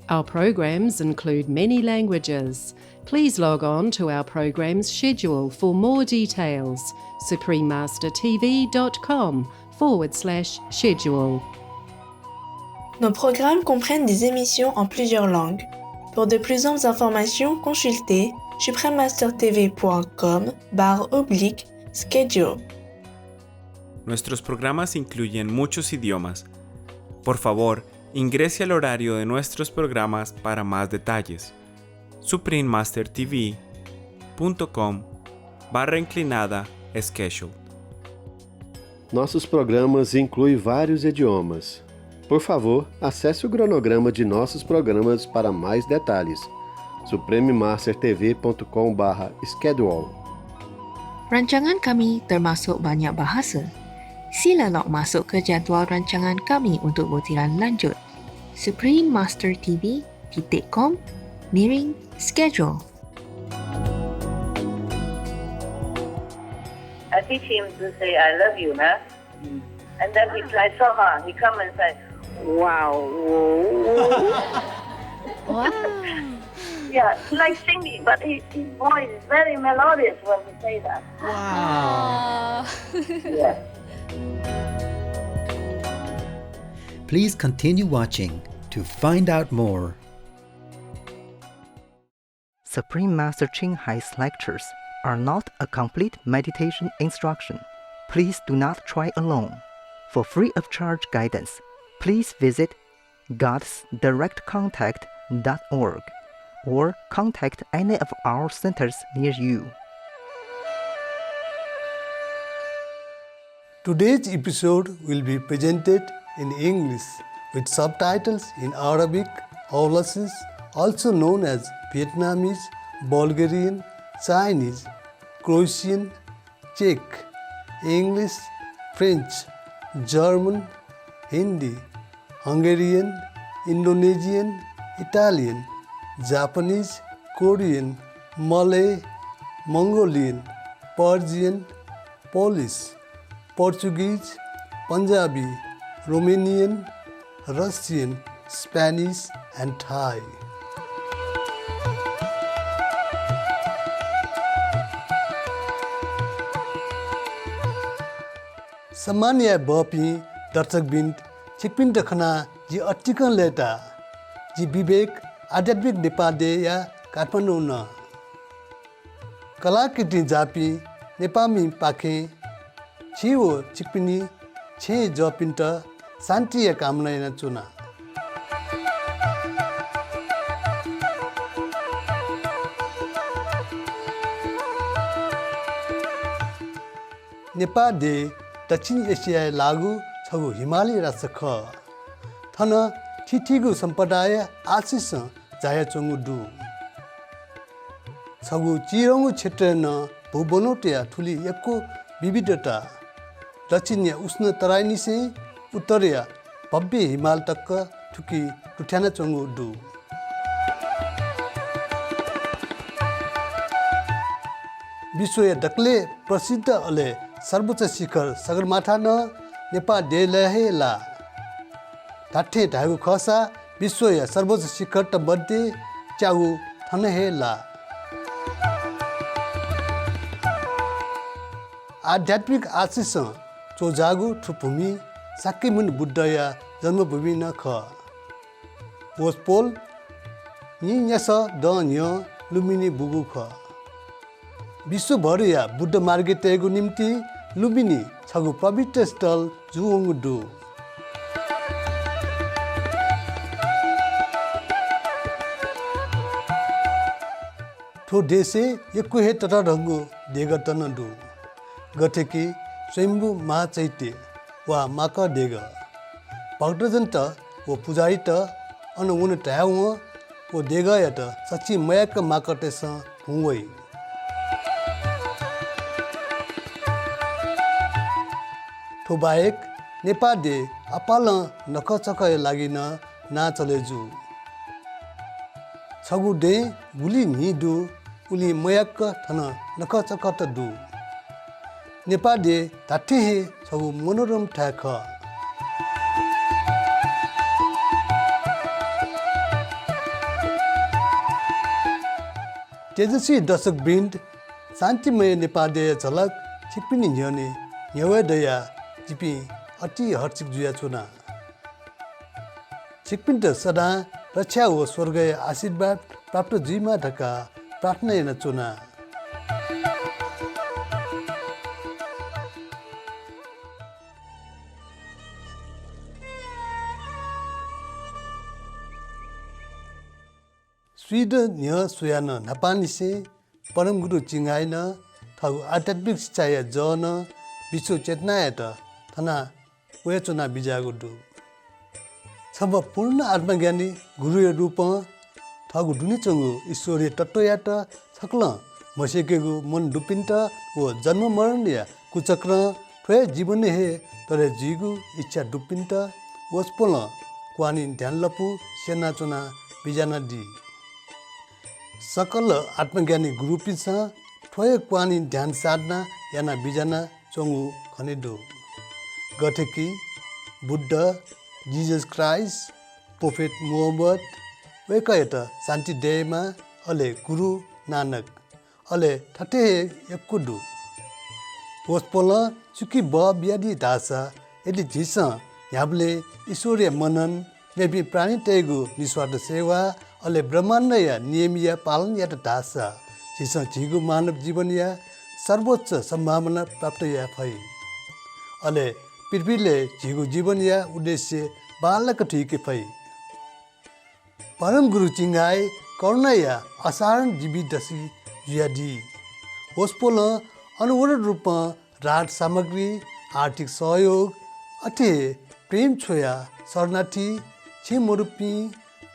Our programs include many languages. Please log on to our program's schedule for more details. suprememastertv.com/schedule. Nos programmes comprennent des émissions en plusieurs langues. Pour de plus amples informations, consultez suprememastertv.com/schedule. Nuestros programas incluyen muchos idiomas. Por favor, ingrese al horario de nuestros programas para más detalles. suprememastertv.com/schedule. Nossos programas incluem vários idiomas. Por favor, acesse o cronograma de nossos programas para mais detalhes. suprememastertv.com/schedule. Rancangan kami termasuk banyak bahasa. Sila log masuk ke jadual rancangan kami untuk butiran lanjut. suprememastertv.com/schedule. I teach him to say I love you, huh? And then he tries so hard. He come and say, wow. Wow. Yeah, like singing, but his voice is very melodious when he say that. Wow. Yeah. Please continue watching to find out more. Supreme Master Ching Hai's lectures are not a complete meditation instruction. Please do not try alone. For free of charge guidance, please visit godsdirectcontact.org or contact any of our centers near you. Today's episode will be presented in English with subtitles in Arabic, Overseas, also known as Vietnamese, Bulgarian, Chinese, Croatian, Czech, English, French, German, Hindi, Hungarian, Indonesian, Italian, Japanese, Korean, Malay, Mongolian, Persian, Polish, Portuguese, Punjabi, Romanian, Russian, Spanish, and Thai. सामान्य बपी दर्शकबिन्द छिकपिन दखना जी अट्टिकन लेटा जी विवेक आध्यात्मिक नेपादे या काठमाडौँ न कलाकृति जापी नेपामी पाखे छिवो छिकपिनी छे जपिन्ट शान्ति या कामना न चुना नेपादे दक्षिण एसिया लागू छगु हिमाली राष्ट्र ख थन ठिठीगु सम्पदाय आशिष जाया चंगु दु छगु चिरंगु क्षेत्र न भूबनोटिया ठुली एको विविधता दक्षिण उष्ण तराई से उत्तरीय भव्य हिमाल तक ठुकी टुठ्याना चंगु दु विश्व डकले प्रसिद्ध अले सर्वोच्च शिखर सगरमाथा न नेपाल डेलहेला ठाठे ढागु खसा विश्व सर्वोच्च शिखर त मध्ये च्याउ थनहेला आध्यात्मिक आशिष चोजागु ठुभूमि साक्कीमुनि बुद्धया जन्मभूमि न ख ओस्पोल नि यस द न्य लुम्बिनी बुगु ख विश्वभर या बुद्ध मार्ग तेगु निम्ति लुम्बिनी छगु पवित्र स्थल जुवंगु दु ठो देशे यकु हे तट रंगु देगतन दु गठेकी स्वयंभू महाचैत्य वा माक देग भक्तजन त वो पुजारी त अन उन टाउ वो देग या त सच्ची मयक माकटेस हुवै ठो बाहेक नेपालले अपाल नख चख लागिन ना चलेजु छगु दे गुली नि दु उली मयक थन नख चख त दु नेपालले ताठे हे छगु मनोरम ठाख तेजस्वी दर्शकवृन्द शान्तिमय नेपालदेय झलक छिप्पिनी न्यने न्यवदया जिपी अति हर्षिक जुया चुना छिप्पिन्ट सदा रक्षा हो स्वर्गीय आशीर्वाद प्राप्त जीमा ढका प्रार्थना एन चुना स्वीडन न्य सुयान नपानिसे परम गुरु चिंगाइन थाउ आध्यात्मिक शिक्षाय जन विश्व चेतनायत थना वे चुना बिजागुडु छब पूर्ण आत्मज्ञानी गुरु रूप थागु दुनी चंगु ईश्वरीय तत्वयात छक्ल मसेकेगु मन डुपिन्ट व जन्म मरण या कुचक्र थ्वे जीवन हे तरे जीगु इच्छा डुपिन्ट वस्पोल क्वानी ध्यान लपु सेना चुना बिजाना दी सकल आत्मज्ञानी गुरु पिसा थ्वे क्वानी ध्यान साधना याना बिजाना चंगु खनेदो गठेकी Buddha Jesus Christ prophet Mohammed वेकयत शान्ति देमा अले गुरु नानक अले थटे यकुडु वस्पोल चुकी ब बियादी दासा यदि झिस याबले ईश्वरीय मनन मेबी प्राणी तेगु निस्वार्थ सेवा अले ब्रह्माण्ड या नियम या पालन या दासा झिस झिगु मानव जीवन या सर्वोच्च सम्भावना प्राप्त या भई अले पृथ्वीले झिगु जीवन या उद्देश्य बालक ठिकै भई परम गुरु चिंगाई करुणा या असाधारण जीवित दशी जुयादी होस्पोल अनुवरण रूप राहत सामग्री आर्थिक सहयोग अथे प्रेम छोया शरणार्थी छिमरुपी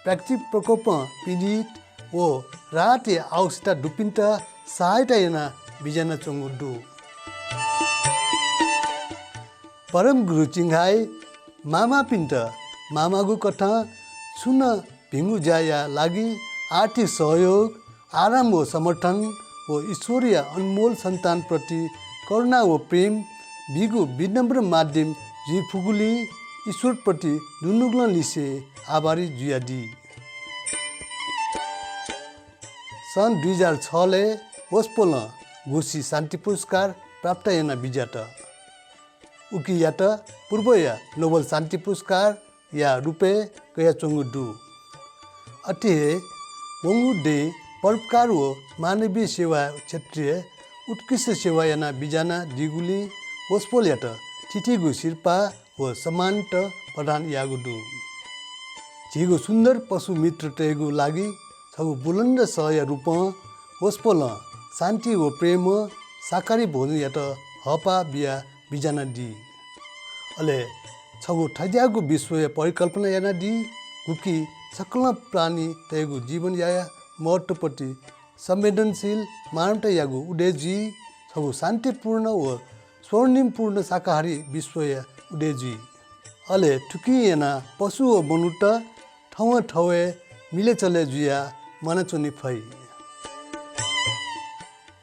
प्राकृतिक प्रकोप पीडित ओ राहत आवश्यकता डुपिन्ट सहायता याना बिजना चंगुडु परम गुरु चिंगाई मामा पिन्ट मामागु कथा सुन भिंगु जाया लागि आर्थिक सहयोग आराम व समर्थन व ईश्वरीय अनमोल सन्तान प्रति करुणा व प्रेम बिगु विनम्र माध्यम जी फुगुली ईश्वर प्रति दुनुग्ल लिसे आभारी जुयादी सन् 2006 ले वस्पोल घोषी शान्ति पुरस्कार प्राप्त याना बिजाता उकी यात पूर्व या नोबल शान्ति पुरस्कार या रुपे कया चंगुडु अति वंगु डे परोपकार व मानवीय सेवा क्षेत्रीय उत्कृष्ट सेवा याना बिजाना दिगुली वस्पोल यात चिठीगु शिर्पा व समान्त प्रधान यागुडु झिगु सुन्दर पशु मित्र तेगु लागि छगु बुलन्द सहय रूप वस्पोल शान्ति व प्रेम साकारी भोजन यात हपा बिया बिजाना दी अले छगु ठज्यागु विश्व परिकल्पना याना दी गुकी सकल प्राणी तेगु जीवन या महत्वप्रति संवेदनशील मानवता यागु उडेजी छगु शान्तिपूर्ण व स्वर्णिमपूर्ण शाकाहारी विश्व या उडेजी अले ठुकी याना पशु व मनुट ठाउँ ठाउँ मिले चले जुया मनचुनी फै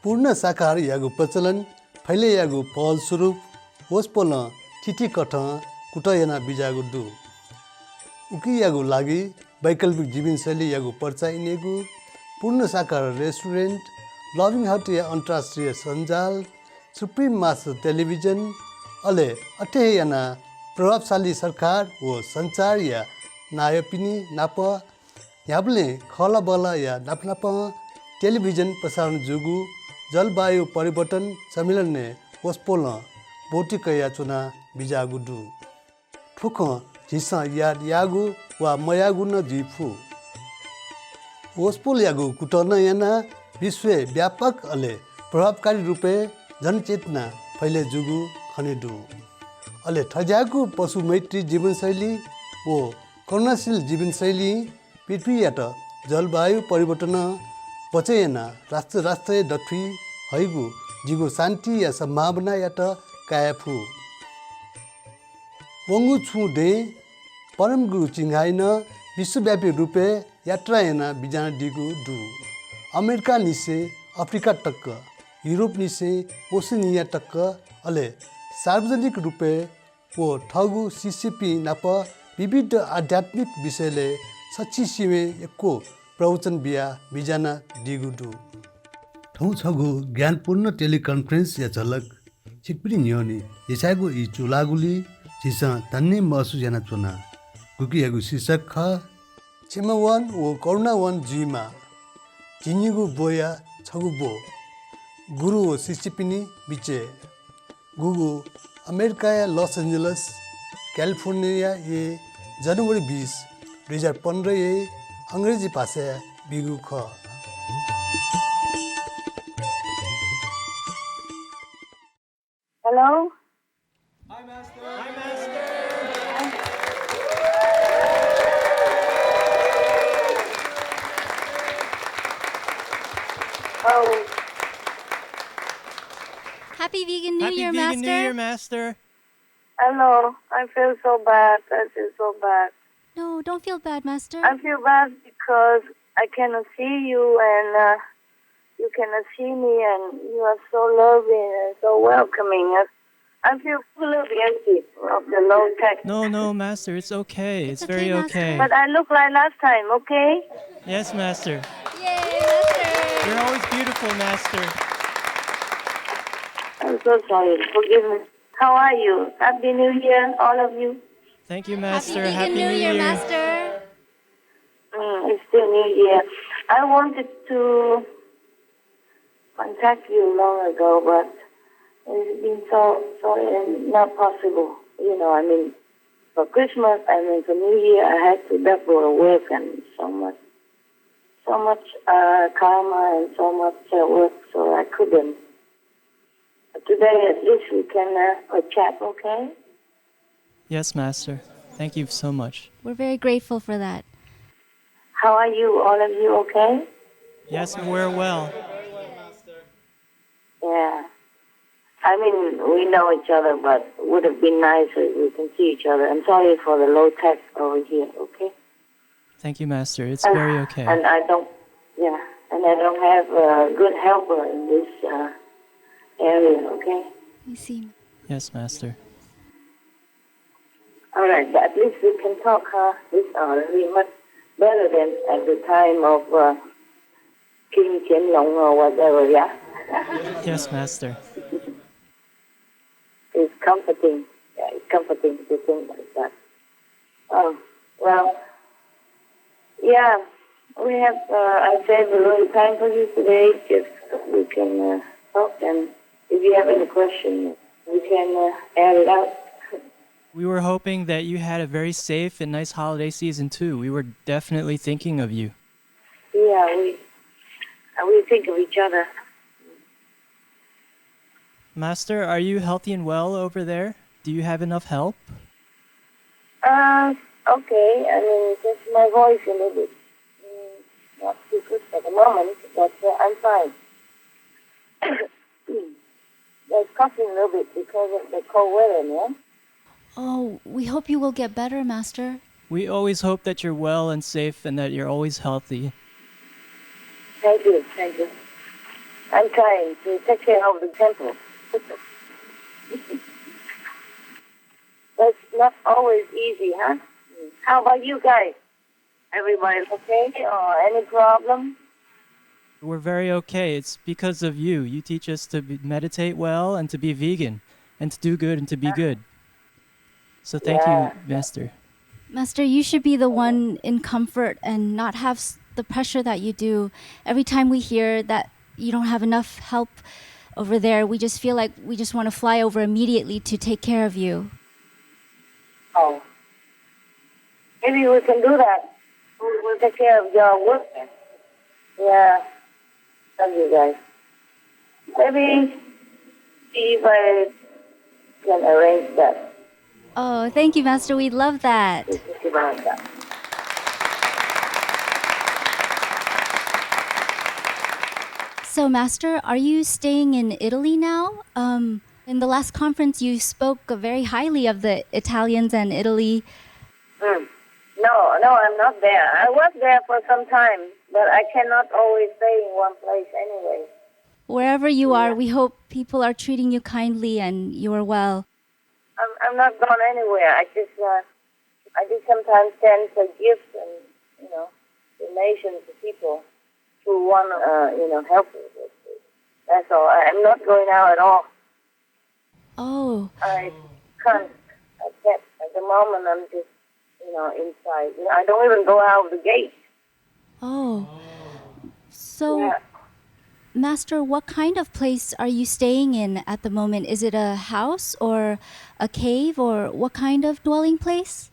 पूर्ण शाकाहारी यागु प्रचलन फैले यागु फलस्वरूप वस्पोल चिठी कठ कुट याना बिजागुडु उकी यागु लागि वैकल्पिक जीवनशैली यागु पर्चाइनेगु पूर्ण शाकाहारी रेस्टुरेन्ट लभिङ हट या अन्तर्राष्ट्रिय सञ्जाल सुप्रिम मास टेलिभिजन अले अठे याना प्रभावशाली सरकार व सञ्चार या नायपिनी नाप याबले खला बला या नापनाप टेलिभिजन प्रसारण जुगु जलवायु परिवर्तन सम्मेलन ने वस्पोल बोटिकया चुना बिजागुडु ठुक झिसा याद यागु वा मयागु न जिफु वस्पोल यागु कुटन याना विश्व व्यापक अले प्रभावकारी रूपे जनचेतना फैले जुगु खनेदु अले ठज्यागु पशु मैत्री जीवनशैली व करुणाशील जीवनशैली पृथ्वी यात जलवायु परिवर्तन बचेना राष्ट्र दथी हैगु जिगु शान्ति या सम्भावना यात कायाफु वंगु छु दे परम गुरु चिंगाइन विश्वव्यापी रूपे यात्रा याना बिजाना दिगु दु अमेरिका निसे अफ्रिका तक युरोप निसे ओसेनिया तक अले सार्वजनिक रूपे वो ठगु सीसीपी नाप विविध आध्यात्मिक विषयले सच्ची सिमे एको प्रवचन बिया बिजाना दिगु दु ठाउँ छगु ज्ञानपूर्ण टेलिकन्फरेन्स या झलक छिकपिरी न्योनी यसागु इ चुलागुली छिसा तन्ने महसुस याना चुना कुकी यागु शीर्षक ख छिमवन वो करुणा वन जीमा जिनिगु बोया छगु बो गुरु वो सिसिपिनी बिचे गुगु अमेरिका या लस एन्जलस क्यालिफोर्निया ये जनवरी 20 2015 ये अंग्रेजी भाषा बिगु ख Hello? Hi, Master. Hi, Master. Oh, Happy Vegan New Happy Year, Vegan Master. New Year, Master. hello. I feel so bad. I feel so bad. No, don't feel bad, Master. I feel bad because I cannot see you and you cannot see me and you are so loving and so welcoming. I feel a little bit empty of the low tech. No, Master, it's okay. It's okay, very Master. okay. But I look like last time, okay? Yes, Master. Yay, Master. You're always beautiful, Master. I'm so sorry. Forgive me. How are you? Happy New Year, all of you. Thank you, Master. Happy Vegan New Year, Master. It's still New Year. I wanted to contact you long ago, but it's been so not possible. You know, I mean, for Christmas, I mean, for New Year, I had to double work and so much karma and so much work, so I couldn't. But today, at least we can chat, okay? Yes, Master. Thank you so much. We're very grateful for that. How are you? All of you okay? Yes, we're well. Yeah. I mean, we know each other, but it would have been nicer if we can see each other. I'm sorry for the low tech over here, okay? Thank you, Master. It's very okay. And I don't have a good helper in this area, okay? You see. Yes, Master. All right, but at least we can talk, this hour. We're much better than at the time of King Qianlong or whatever, yeah? Yes, Master. It's comforting. Yeah, it's comforting to think like that. Oh, well, yeah, we have, I saved a little time for you today, just so we can talk, and if you have any questions, we can air it out. We were hoping that you had a very safe and nice holiday season, too. We were definitely thinking of you. Yeah, we think of each other. Master, are you healthy and well over there? Do you have enough help? Okay, I mean, just my voice a little bit not too good at the moment, but I'm fine. There's coughing a little bit because of the cold weather, yeah? Oh, we hope you will get better, Master. We always hope that you're well and safe and that you're always healthy. Thank you. I'm trying to take care of the temple. That's not always easy, huh? How about you guys? Everybody okay? Or any problem? We're very okay. It's because of you. You teach us to meditate well and to be vegan and to do good and to be good. So thank you, Master. Master, you should be the one in comfort and not have the pressure that you do. Every time we hear that you don't have enough help over there, we just feel like we just want to fly over immediately to take care of you. Oh. Maybe we can do that. We'll take care of your work. Yeah. Love you guys. Maybe see if I can arrange that. Oh, thank you, Master. We love that. Think about that. So, Master, are you staying in Italy now? In the last conference, you spoke very highly of the Italians and Italy. No, I'm not there. I was there for some time, but I cannot always stay in one place anyway. Wherever you are, we hope people are treating you kindly and you are well. I'm not gone anywhere. I just sometimes send gifts and donations to people who want to help me with That's all. I'm not going out at all. Oh, I can't. I can't. At the moment, I'm just, inside. I don't even go out of the gate. oh. So, Yeah. Master, what kind of place are you staying in at the moment? Is it a house or a cave or what kind of dwelling place?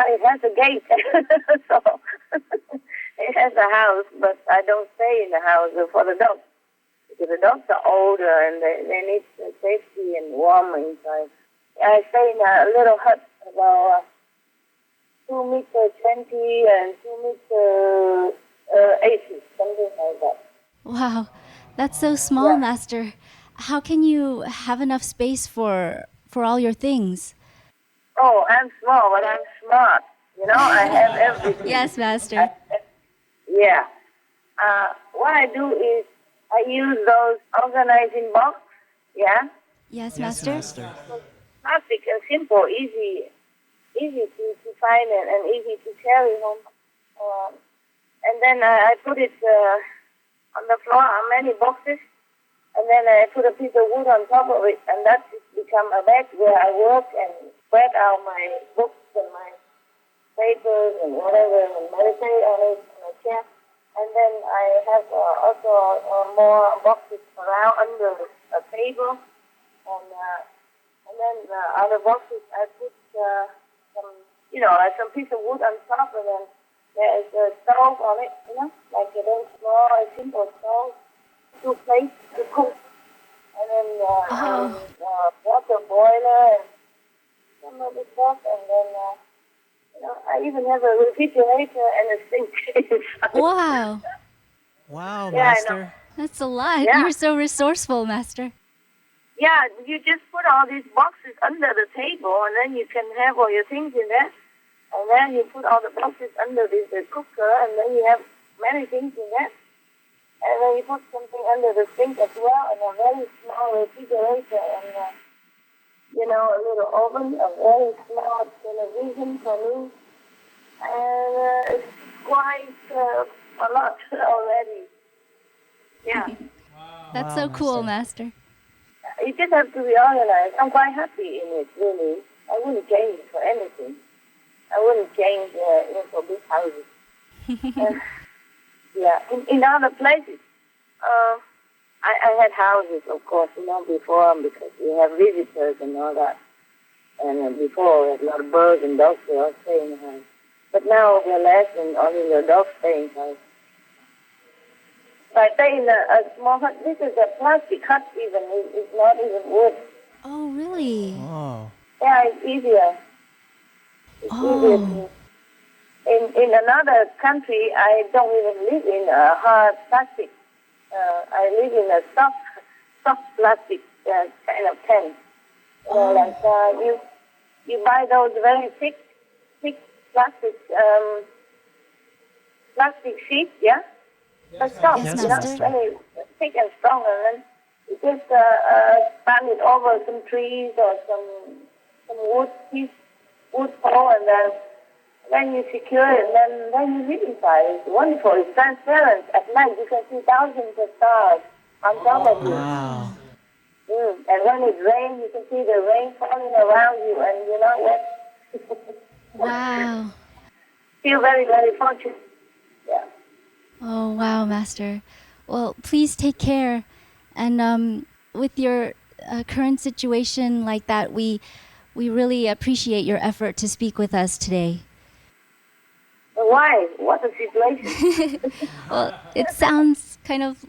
It has a gate, so it has a house, but I don't stay in the house for the dogs. Because the dogs are older and they need safety and warm inside. I stay in a little hut about 2 meters 20 and 2 meters 80, something like that. Wow, that's so small, Master. How can you have enough space for all your things? Oh, I'm small, but I'm smart. I have everything. Yes, Master. Yeah. What I do is I use those organizing box. Yeah. Yes, Master. Plastic and simple, easy to find and easy to carry home. And then I put it on the floor on many boxes, and then I put a piece of wood on top of it, and that has become a bed where I work and spread out my books and my papers and whatever, and meditate on it on a chair. And then I have also more boxes around under a table, and then the other boxes I put some piece of wood on top, and then there is a stove on it, like a very small, simple stove, 2 plates to cook, and then water boiler and some other stuff, and then I even have a refrigerator and a sink inside. Wow. Wow, Yeah, Master. That's a lot. Yeah. You're so resourceful, Master. Yeah, you just put all these boxes under the table, and then you can have all your things in there. And then you put all the boxes under the cooker, and then you have many things in there. And then you put something under the sink as well, and a very small refrigerator, and a little oven, a very small television for me. And it's quite a lot already. Yeah. That's Wow, so cool, Master. Master. You just have to be organized. I'm quite happy in it, really. I wouldn't change it for anything. I wouldn't change for big houses. Yeah, in other places, I had houses, of course, before, because we have visitors and all that. And before, we had a lot of birds and dogs, they all stay in the house. But now they're less, and only the dogs stay in the house. So I stay in a small hut. This is a plastic hut even. It's not even wood. Oh, really? Oh. Yeah, it's easier. It's easier to... In another country, I don't even live in a hard plastic. I live in a soft plastic kind of tent. You buy those very thick plastic sheets, yeah? But soft, Yes, Master. very thick and strong, and then you just span it over some trees or some wood pole, and then you secure it, and then you live inside. It's wonderful. It's transparent. At night, you can see thousands of stars on top of you. Wow. And when it rains, you can see the rain falling around you, and you're not wet. Wow. Feel very, very fortunate. Yeah. Oh, wow, Master. Well, please take care. And with your current situation like that, we really appreciate your effort to speak with us today. Why? What a situation. Well, it sounds kind of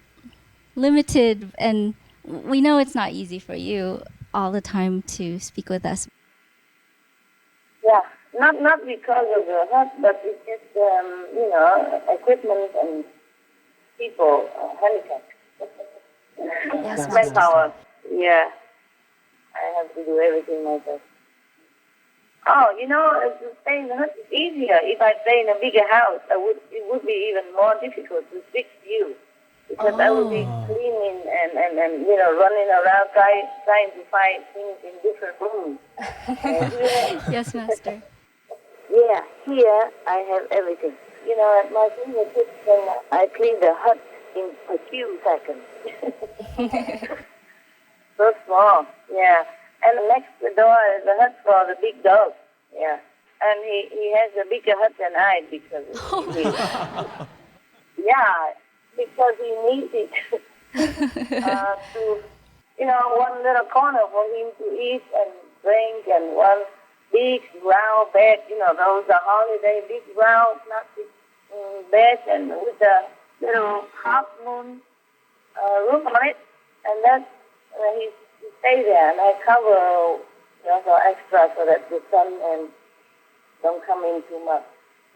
limited, and we know it's not easy for you all the time to speak with us. Yeah, not because of the hurt, but it's just, equipment and people, handicapped. Yes, Manpower. Yeah. I have to do everything myself. Oh, to stay in the hut is easier. If I stay in a bigger house, it would be even more difficult to speak to you. Because I would be cleaning and running around trying to find things in different rooms. Yes, Master. Yeah, here I have everything. At my fingertips, and I clean the hut in a few seconds. So small, yeah. And next door is a hut for the big dog, yeah. And he has a bigger hut than I because because he needs it to, one little corner for him to eat and drink, and one big round bed, those are holiday big round plastic bed, and with a little half moon roof on it, and that's he stay there, and I cover also extra so that the sun and don't come in too much.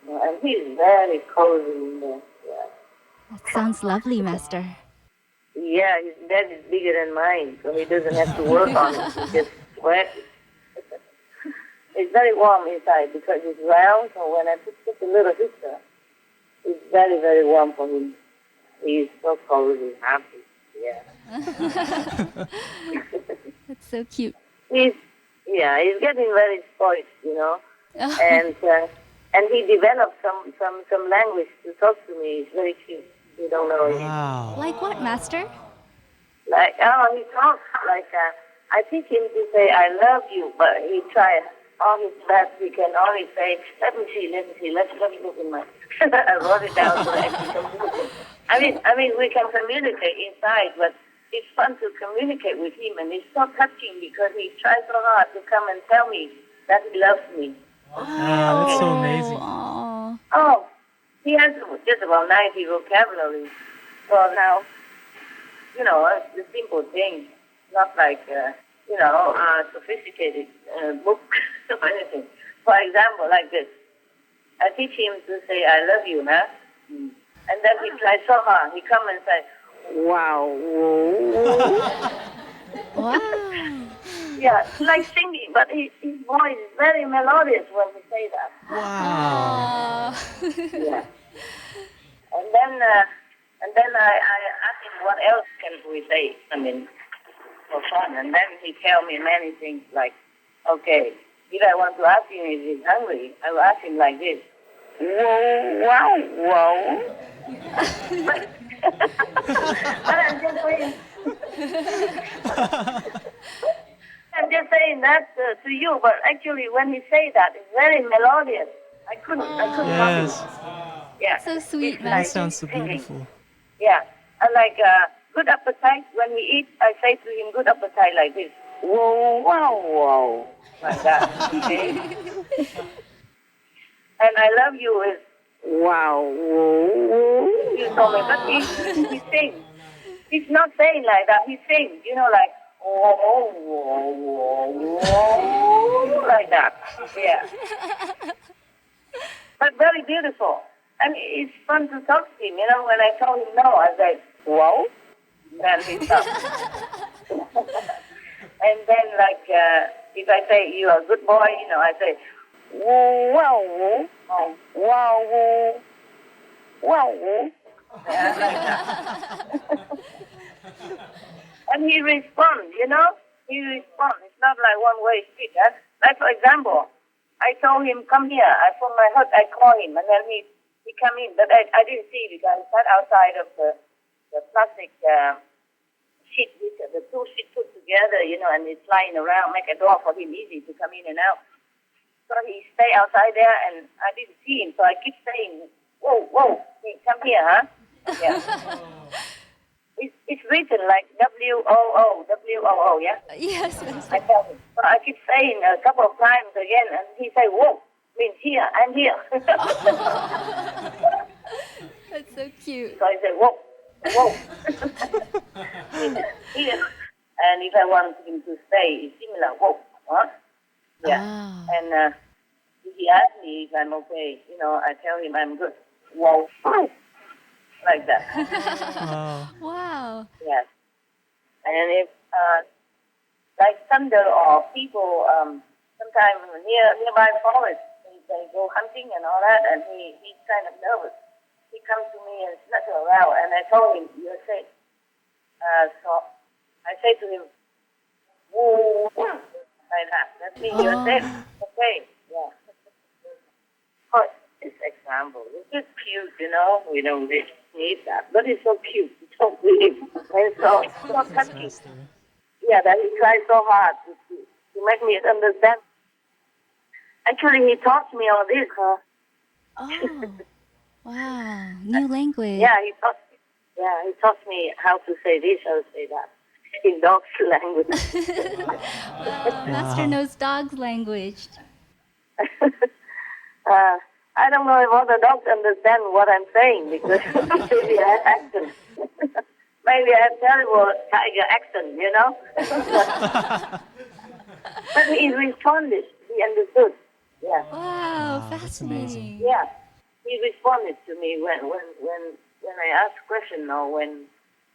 And he's very cozy in there. Yeah. That sounds lovely, Master. Yeah, his bed is bigger than mine, so he doesn't have to work on it. He just sweat. It's very warm inside because it's round, so when I put just a little heater, it's very, very warm for him. He's so cozy, happy. Yeah. That's so cute. He's getting very spoiled, and he developed some language to talk to me. It's very cute. You don't know it. Wow. Like what, Master? He talks like I teach him to say I love you, but he tries all his best. He can only say, let me see, let me look in my. I wrote it down so that I can communicate. I mean, we can communicate inside, but it's fun to communicate with him, and it's so touching because he tries so hard to come and tell me that he loves me. Wow, that's so amazing. Aww. Oh, he has just about 90 vocabulary. So now, the simple things, not like, sophisticated book or anything. For example, like this. I teach him to say, I love you, huh? And then he tries so hard. He come and say, wow. Wow. Yeah, like singing, but his voice is very melodious when he say that. Wow. Yeah. And then I ask him what else can we say, for fun. And then he tell me many things like, okay, if I want to ask him if he's hungry, I will ask him like this. Whoa. But I'm just saying that to you, but actually when he say that, it's very melodious. I couldn't Yes. Yeah. So sweet, It's That Master. sounds so beautiful. Yeah. And like good appetite, when he eats, I say to him, good appetite like this. Whoa. Like that. Okay? And I love you is wow. You told me, but he sings. He's not saying like that. He sings, like like that. Yeah. But very beautiful. And it's fun to talk to him. When I told him no, I said, whoa. Then he stopped. And then, like, if I say you're a good boy, I say, wow. Yeah, like that. And he responds, He responds. It's not like one-way street. Huh? Like, for example, I told him, come here. From my hut, I call him, and then he come in. But I didn't see because I sat outside of the plastic sheet, the two sheets put together, and it's lying around, make a door for him easy to come in and out. So he stay outside there, and I didn't see him. So I keep saying, whoa, hey, come here, huh? Yeah. It's written like W-O-O, yeah? Yes, I tell him. So I keep saying a couple of times again, and he say, whoa, means here, I'm here. That's so cute. So I say, whoa. Here. And if I want him to stay, it's similar, whoa, huh? Yeah. Oh. And if he asks me if I'm okay, I tell him I'm good. Whoa. Like that. Wow. Yes. And if, like thunder or people, sometimes nearby forest, they go hunting and all that, and he's kind of nervous. He comes to me and snuggles around, and I told him, you're safe. So I say to him, whoa, like that. That means you're safe. Okay. Yeah. Oh, this example. It's just cute, we know this. me eat that, but it's so cute, so big, and so touchy. Yeah, that he tries so hard to make me understand. Actually, he taught me all this. Oh, wow. New language. Yeah, he taught me how to say this, how to say that. In dog's language. Master knows dog's language. I don't know if all the dogs understand what I'm saying because maybe I have accent. Maybe I have terrible tiger accent, you know? But he responded. He understood. Yeah. Wow, fascinating. Yeah. He responded to me when I asked a question or when,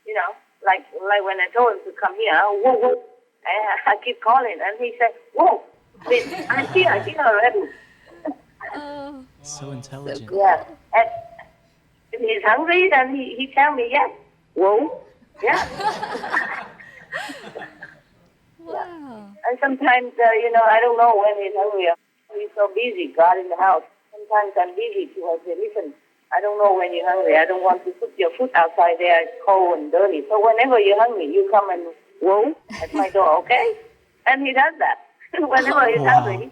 you know, like when I told him to come here, whoa, whoa. I keep calling and he said, whoa, I'm here already. Oh, so intelligent. Yeah. And if he's hungry, then he tell me, yes. Whoa. Yeah. wow. And sometimes, you know, I don't know when he's hungry. He's so busy, God in the house. Sometimes I'm busy too. I say, listen, I don't know when you're hungry. I don't want to put your foot outside there. It's cold and dirty. So whenever you're hungry, you come and whoa at my door, okay? And he does that. Whenever he's hungry,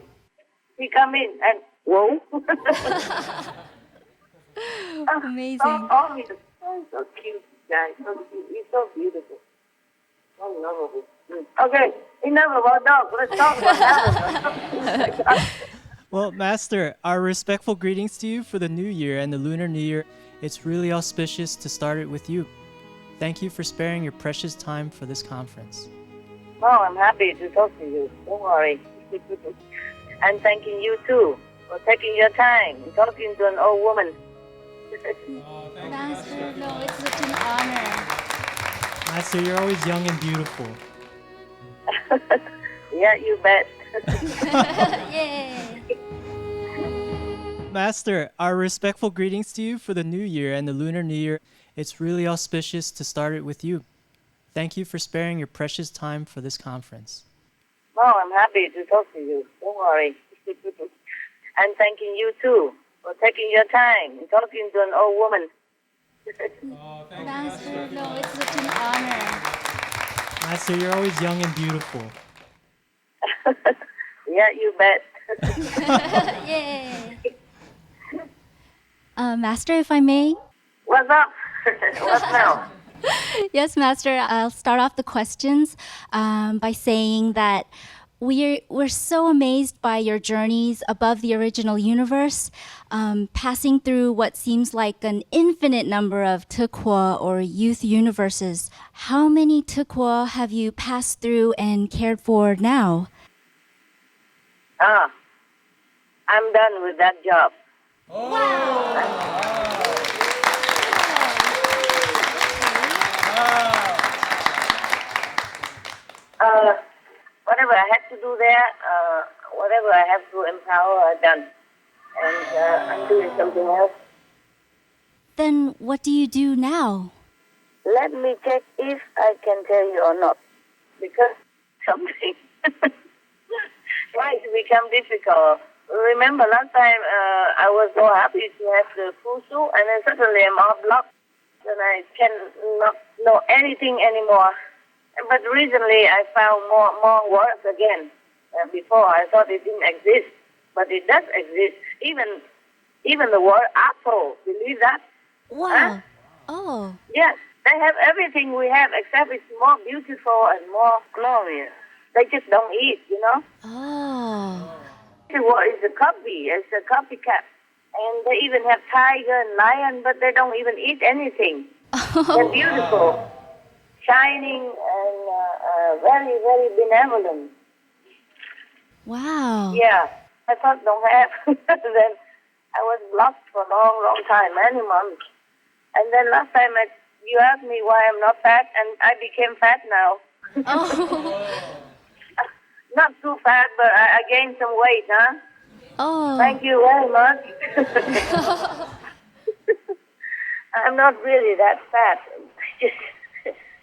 he come in and whoa. Amazing. Oh, he's so cute, guy. So cute. He's so beautiful. So lovable. Okay, enough about dogs. Let's talk about animals. Well, Master, our respectful greetings to you for the New Year and the Lunar New Year. It's really auspicious to start it with you. Thank you for sparing your precious time for this conference. Oh, I'm happy to talk to you. Don't worry. I'm thanking you too for taking your time and talking to an old woman. Master, no, it's such an honor. Master, you're always young and beautiful. Yeah, you bet. Yay. Master, our respectful greetings to you for the New Year and the Lunar New Year. It's really auspicious to start it with you. Thank you for sparing your precious time for this conference. Oh, I'm happy to talk to you. Don't worry. I'm thanking you too for taking your time and talking to an old woman. Master, no, it's such an honor. Master, you're always young and beautiful. Yeah, you bet. Yay. Master, if I may? What's up? What's now? Yes, Master. I'll start off the questions by saying that we're so amazed by your journeys above the original universe, passing through what seems like an infinite number of tukwa or youth universes. How many tukwa have you passed through and cared for now? I'm done with that job. Whatever I had to do there, whatever I have to empower, I've done. And I'm doing something else. Then what do you do now? Let me check if I can tell you or not. Because something might become difficult. Remember last time I was so happy to have the fusu, and then suddenly I'm all blocked and I cannot know anything anymore. But recently I found more words again. Before I thought it didn't exist, but it does exist. Even the word apple, believe that? Wow. Huh? Oh. Yes, they have everything we have, except it's more beautiful and more glorious. They just don't eat, you know? Oh. It's a copy. It's a copycat. And they even have tiger and lion, but they don't even eat anything. They're beautiful, shining, and very, very benevolent. Wow. Yeah, I thought don't have. Then I was blocked for a long, long time, many months. And then last time you asked me why I'm not fat, and I became fat now. Oh. Not too fat, but I gained some weight, huh? Oh. Thank you very much. I'm not really that fat. I just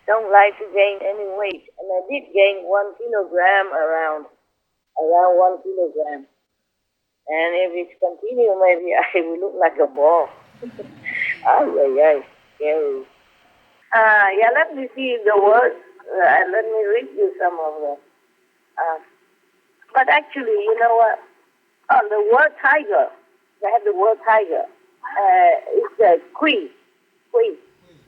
don't like to gain any weight. And I did gain 1 kilogram around 1 kilogram. And if it continues, maybe I will look like a ball. Ay, ay, ay. Okay. Yeah, let me see the words. Let me read you some of them. But actually, you know what? Oh, the word tiger. They have the word tiger. It's a kui. Kui.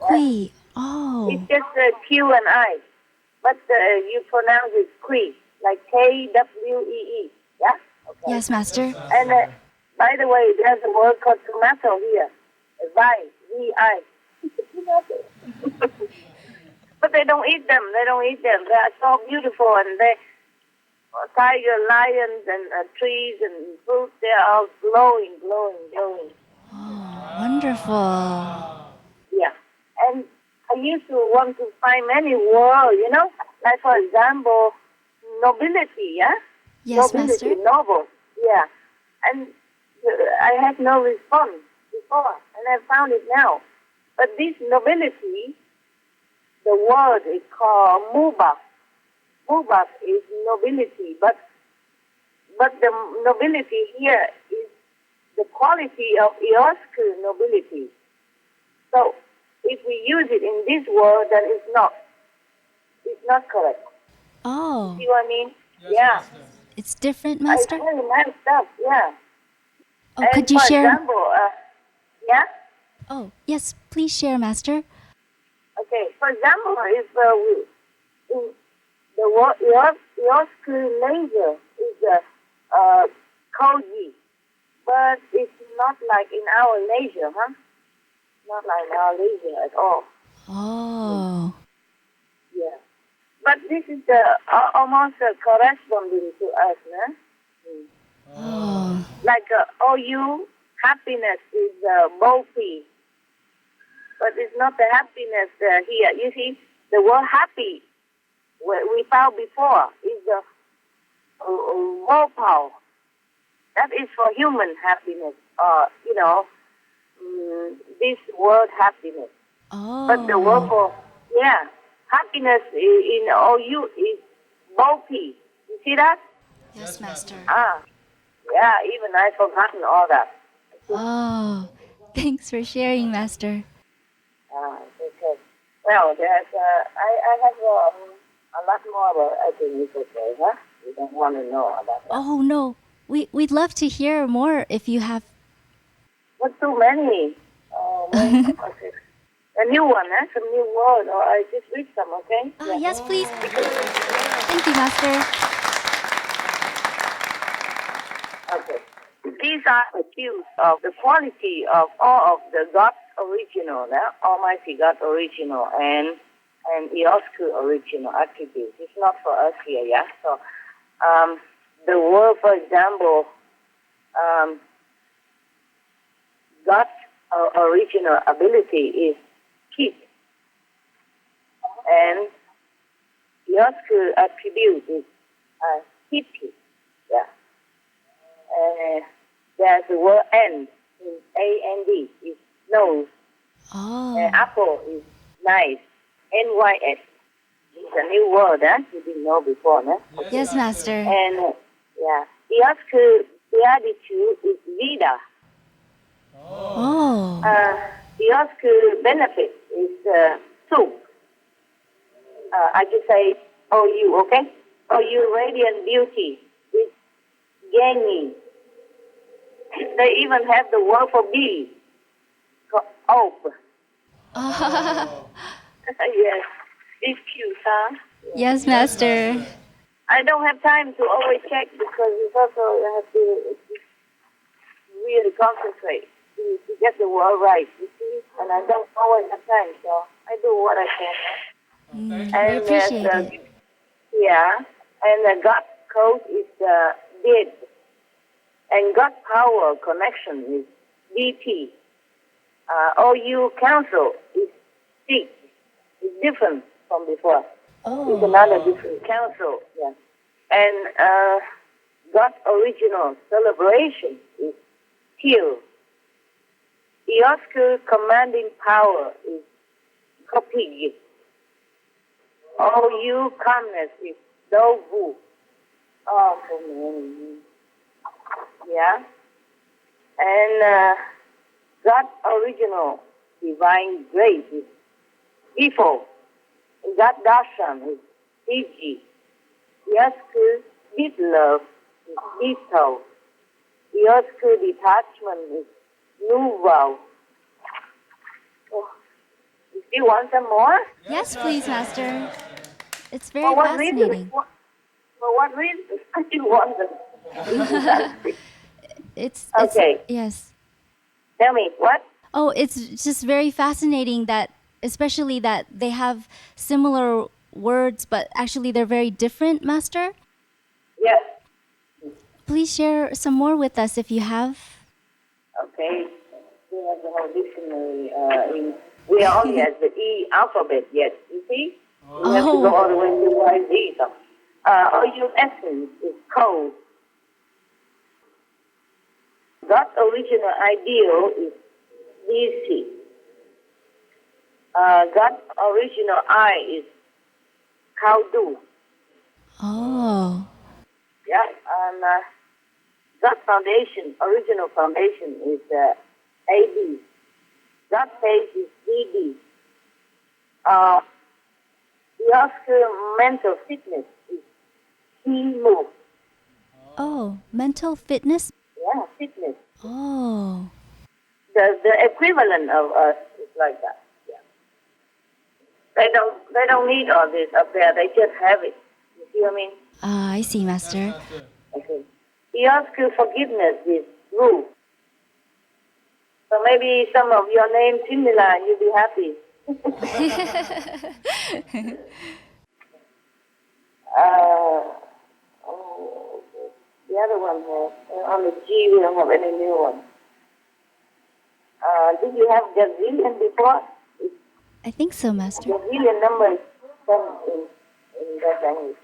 Kui. Oh. It's just Q and I. But you pronounce it kui, like Kwee. Yeah? Okay. Yes, Master. And by the way, there's a word called tomato here. V-I. But they don't eat them. They don't eat them. They are so beautiful, and they tiger, lions, and trees and fruits. They are all glowing. Oh, wonderful. Yeah. And I used to want to find many words, you know, like for example, nobility. Yeah. Yes, nobility, Master. noble. Yeah. And I had no response before, and I found it now. But this nobility, the word is called mubak. Mubak is nobility, but the nobility here is the quality of Eosku nobility. So if we use it in this word, then it's not correct. Oh. See what I mean? Yeah. It's different, It's Master? very nice stuff, yeah. Oh, And could you for share? example, yeah? Oh, yes, please share, Master. Okay, for example, if in the word Eosku laser is koji, but it's not like in our leisure, huh? Not like in our leisure at all. Oh. Yeah. But this is almost corresponding to us, no? Oh. Like OU, happiness is bulky, but it's not the happiness here. You see, the word happy we found before is the mopao. That is for human happiness, you know, this word happiness. Oh. But the word for, happiness in OU is bulky. You see that? Yes, Master. Yeah, even I've forgotten all that. Oh. Thanks for sharing, Master. Okay. Well, there's, I have a lot more, but I think it's okay, huh? You don't want to know about that. Oh, no. We'd love to hear more if you have. Not too many. Okay. A new one, huh? Some new word, or I just read some, okay? Yes, please. Thank you, Master. Okay. These are accused of the quality of all of the God's original, Almighty God original, and Eosku original attributes. It's not for us here, yeah? So, the word, for example, God's original ability is keep, and Eosku attribute is keep, yeah. There's the word end in A-N-D, is nose. Oh. Apple is nice, N-Y-S. It's a new word, huh? You didn't know before, huh? Yes, Master. And, Eosku beatitude is vida. Oh. Eosku benefit is soup. I just say OU, okay? OU radiant beauty is Genyi. They even have the word for bee, Ope. Yes, it's cute, huh? Yes, Master. I don't have time to always check because it's also you have to really concentrate to get the word right, you see? And I don't always have time, so I do what I can. We appreciate it. Yeah, and the God code is did. And God power connection is DT. OU council is C. It's different from before. Oh. It's another different council. Yeah. And God's original celebration is Kill. Eosku commanding power is Kopig. OU calmness is Dovu. Oh, so many. Yeah. And God's original divine grace is Ifo. God darshan is Fiji. Yasku deep love is Ito. Yasku detachment is Nuvo. Oh, you still want some more? Yes, please, Master. It's very For what reason? fascinating. For what reason? I still want them. It's Okay. yes. Tell me, what? Oh, it's just very fascinating that, especially that they have similar words, but actually they're very different, Master. Yes. Please share some more with us if you have. Okay. We have the whole dictionary. We are only at the E alphabet yet, you see? We have to go all the way to YZ. So. Original essence is cold. God's original ideal is DC. God's original I is Kaudu. Oh. Yeah, and God's foundation, original foundation is AD. God's face is DD. The Oscar mental fitness is T-move. Oh, mental fitness? Yeah, fitness. Oh. The equivalent of us is like that. Yeah. They don't need all this up there. They just have it. You see what I mean? I see, Master. Okay. The Oscar forgiveness is rule. So maybe some of your names similar and you'll be happy. The other one here, on the G, we don't have any new ones. Did you have gazillion before? I think so, Master. Gazillion number is in that language.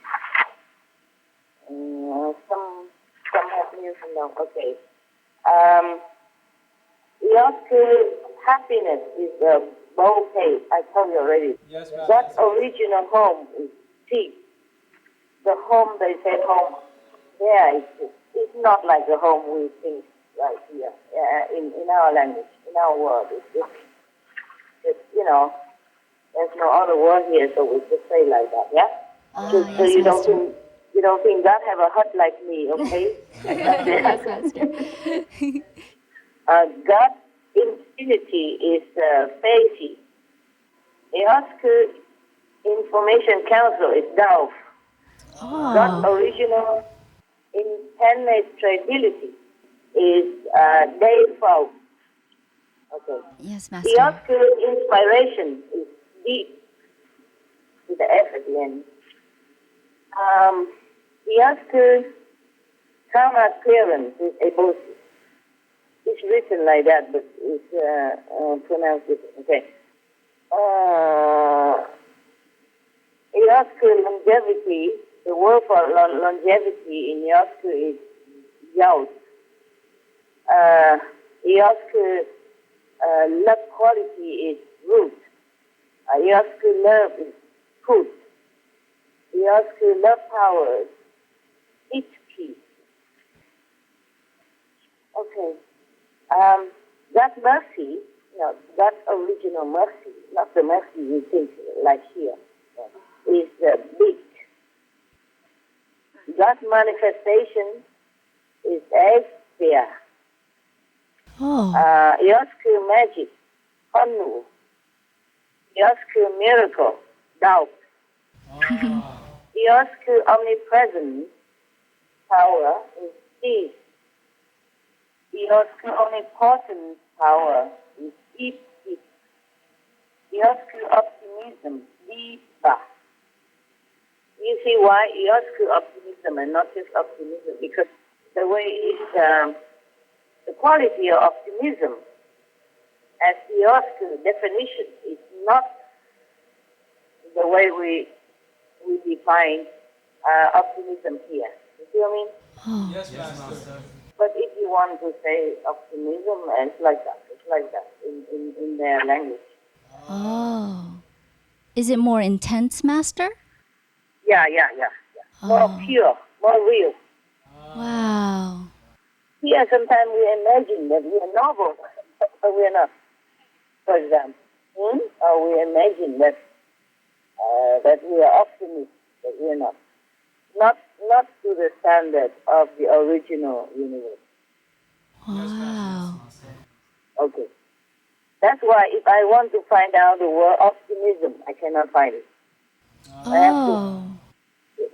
Some have new, some don't. Okay. Your happiness is the bouquet. I told you already. Yes, ma'am. That original home is cheap. The home they say home, yeah, it's not like the home we think right here in our language, in our world. It's there's no other word here, so we just say like that, yeah. So Yes, Master. you don't think God have a hut like me, okay? Yes, Master. God's infinity is Feishi. The Oscar Information Council is Dao. God's Oh. original impenetrability is Default. Okay. Yes, The Master. Oscar inspiration is deep with the F at the end. The Oscar karma clearance is ebosi. It's written like that, but it's pronounced different. Okay. The Oscar longevity, the word for longevity in the Oscar is yaut. The Oscar love quality is root. The Oscar love is put. The Oscar love power is HP. Okay. That mercy, that original mercy, not the mercy we think like here, is big. That manifestation is Asphere. Oh. Yosku magic, Honu. Yosku miracle, Dao. Yosku omnipresent power is peace. Yosku omnipotent power is deep. Yosku optimism, deepa. You see why Yosku optimism and not just optimism? Because the way it's the quality of optimism as the Yosku definition is not the way we define optimism here. You see what I mean? Oh. Yes, Master. But if you want to say optimism, it's like that. It's like that in their language. Oh. Is it more intense, Master? Yeah. More pure, more real. Wow. Here, sometimes we imagine that we are noble, but we are not. for example. Or we imagine that we are optimists, but we're not. Not to the standard of the original universe. Wow. Okay. That's why if I want to find out the word optimism, I cannot find it. I have to,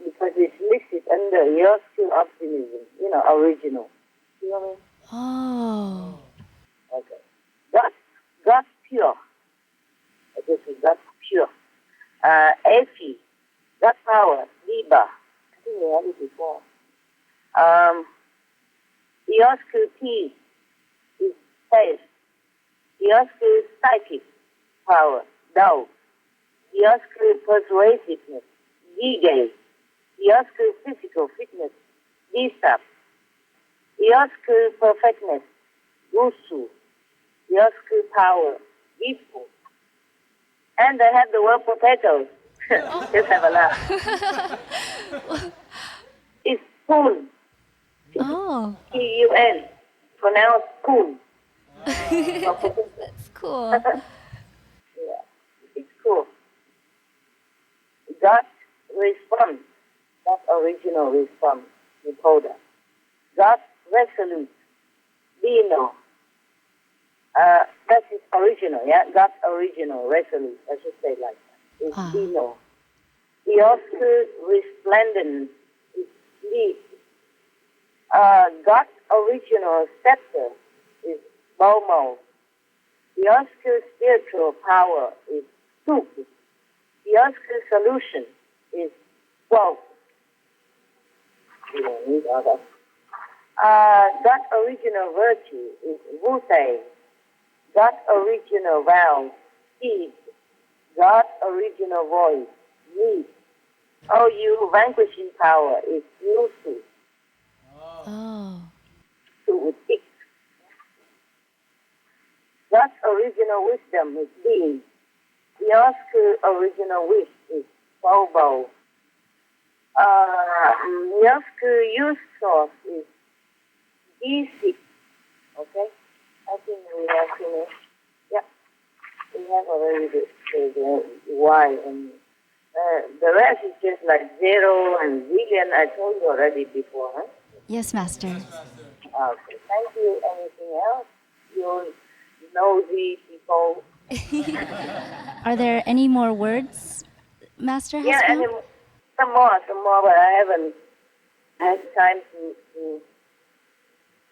because it's listed under your skill optimism, original. You know what I mean? Oh. Okay. God's pure. This is God's pure. Efi, God's power, Liba. I think we had it before. Iosku peace is faith. Iosku psychic power, Dao. Iosku persuasiveness, Gige. Iosku physical fitness, Disa. Iosku perfectness, Gusu. Iosku power, Gifu. And I have the word potatoes. Just have a laugh. It's spoon. Oh. P-U-N. Pronounced spoon. That's cool. Yeah, it's cool. God's response, God's original response, Nipoda. God's resolute, Dino. That's his original, yeah? God's original, resolute, I should say like that. It's Dino. The also resplendent is Sleep. God's original scepter is Bomo. The Oscar spiritual power is Sup. The Oscar solution is Quote. You don't need all that. God's original virtue is Wu-Tei. God's original vow, Seed. God's original voice, Me. You vanquishing power is Nusu. Oh. Su with X. God's original wisdom is Being. The Oscar original wish is Bobo. The Oscar use source is D6. Okay? I think we have finished. Yeah. We have already the Y. And the rest is just like zero and zillion. I told you already before, huh? Yes, Master. Okay. Thank you. Anything else? You nosy people. Are there any more words, Master has Yeah, found? some more, but I haven't had time to.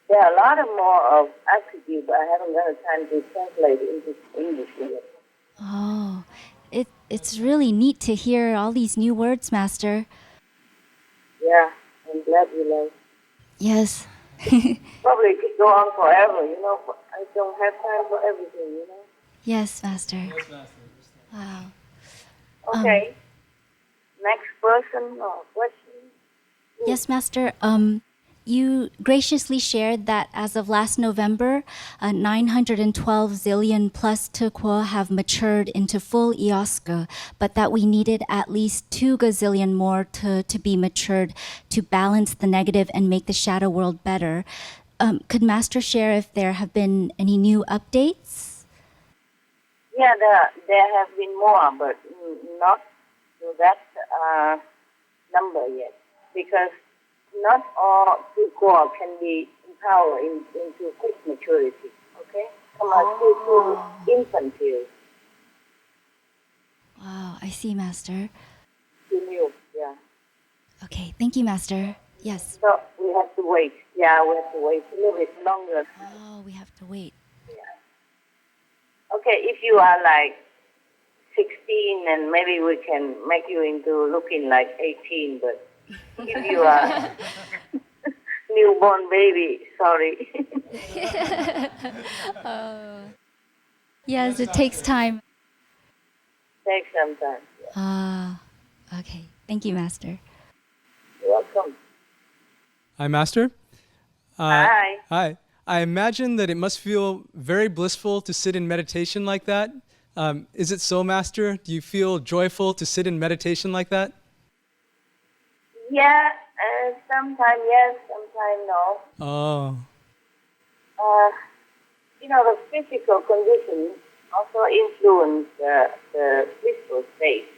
There are a lot of more of attributes, but I haven't got time to translate it into English yet. Oh, it's really neat to hear all these new words, Master. Yeah, I'm glad you like. Yes. Probably could go on forever, but I don't have time for everything, Yes, Master. Yes, Master. Wow. Okay. Next person or question? Yes, Master. You graciously shared that as of last November, 912 zillion plus Tukwa have matured into full Ioska, but that we needed at least 2 gazillion more to be matured to balance the negative and make the shadow world better. Could Master share if there have been any new updates? Yeah, there have been more, but not to that number yet, because not all people can be empowered into quick maturity, okay? Some are still too infantile. Wow, I see, Master. Too new, yeah. Okay, thank you, Master. Yes. So we have to wait. Yeah, we have to wait a little bit longer. Oh, we have to wait. Yeah. Okay, if you are like 16, and maybe we can make you into looking like 18, but if you are newborn baby, sorry. Yes, it takes time. Takes some time. Okay. Thank you, Master. You're welcome. Hi, Master. Hi. Hi. I imagine that it must feel very blissful to sit in meditation like that. Is it so, Master? Do you feel joyful to sit in meditation like that? Yeah, sometimes yes, sometimes no. Oh. The physical condition also influence the peaceful state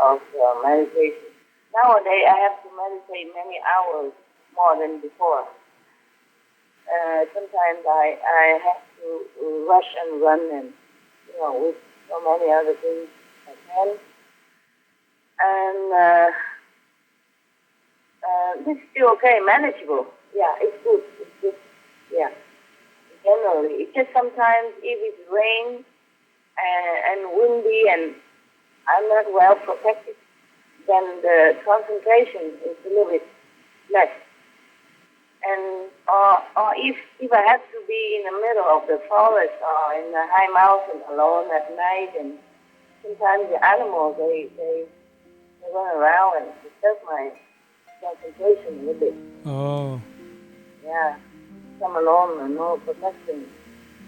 of meditation. Nowadays, I have to meditate many hours more than before. Sometimes I have to rush and run and, with so many other things at hand. And this is still okay, manageable. Yeah, it's good. It's good. Yeah, generally. It's just sometimes if it's rain and windy and I'm not well protected, then the concentration is a little bit less. And or if I have to be in the middle of the forest or in the high mountain alone at night, and sometimes the animals they run around and disturb my concentration a little bit. Oh. Yeah, some alone and no protection,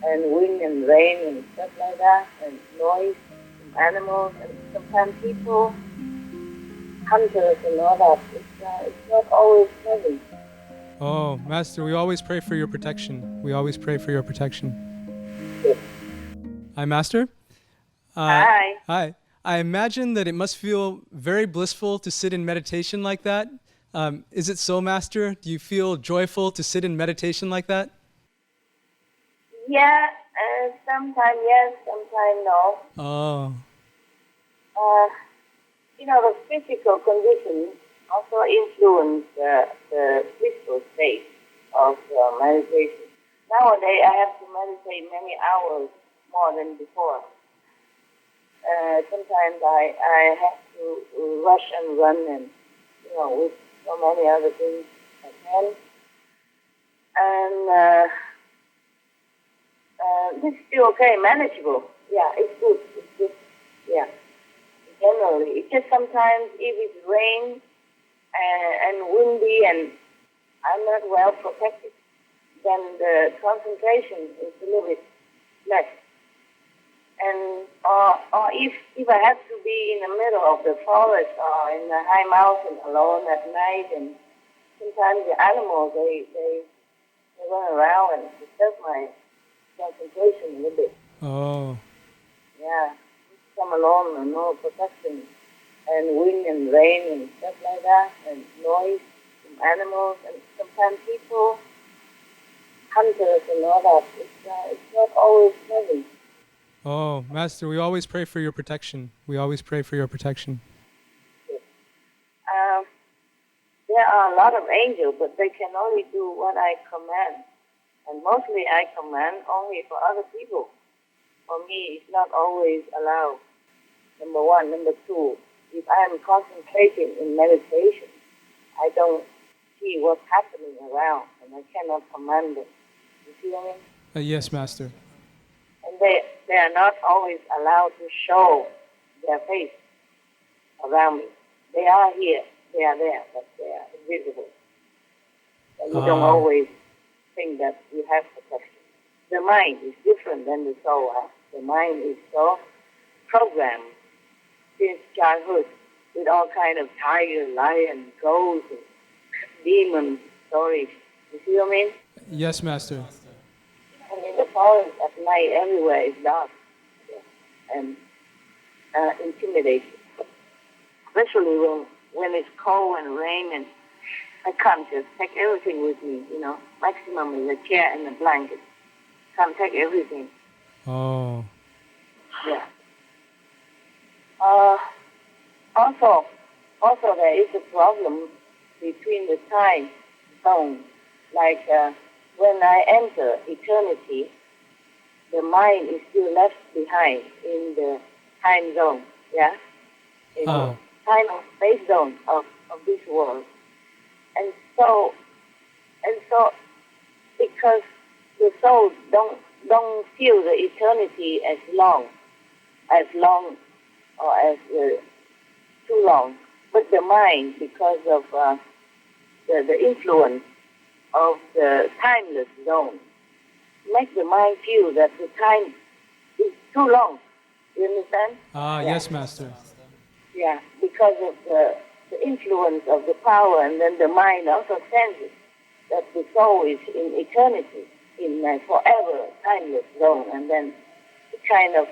and wind and rain and stuff like that, and noise from animals, and sometimes people, hunters and all that. It's not always pleasant. Oh, Master, we always pray for your protection. We always pray for your protection. Yes. Hi, Master. Hi. Hi. I imagine that it must feel very blissful to sit in meditation like that. Is it so, Master? Do you feel joyful to sit in meditation like that? Yeah, sometimes yes, sometimes no. Oh. The physical conditions also influence the peaceful state of meditation. Nowadays, I have to meditate many hours more than before. Sometimes I have to rush and run and, with so many other things at hand. And this is still okay, manageable. Yeah, it's good. It's good. Yeah, generally. It's just sometimes if it's rain and windy and I'm not well protected, then the concentration is a little bit less. And or if I have to be in the middle of the forest or in the high mountain alone at night, and sometimes the animals they run around and disturb my concentration a little bit. Oh. Yeah, some alone and no protection, and wind and rain and stuff like that, and noise from animals, and sometimes people, hunters and all that. It's not always pleasant. Oh, Master, we always pray for your protection. We always pray for your protection. There are a lot of angels, but they can only do what I command. And mostly I command only for other people. For me, it's not always allowed. Number one. Number two, if I am concentrating in meditation, I don't see what's happening around, and I cannot command them. You see what I mean? Yes, Master. And they are not always allowed to show their face around me. They are here, they are there, but they are invisible. And you don't always think that you have protection. The mind is different than the soul. The mind is so programmed since childhood with all kind of tiger, lion, ghosts, and demon stories. You see what I mean? Yes, Master. And in the forest at night, everywhere is dark and intimidating. Especially when it's cold and rain, and I can't just take everything with me, Maximum is a chair and a blanket. Can't take everything. Oh. Yeah. Also there is a problem between the time zone. Like when I enter eternity, the mind is still left behind in the time zone. Yeah. In the time and space zone of this world. And so because the soul don't feel the eternity as long or as too long, but the mind, because of the influence of the timeless zone, makes the mind feel that the time is too long. You understand? Yes, Master. Yeah, because of the influence of the power, and then the mind also senses that the soul is in eternity, in a forever timeless zone, and then it kind of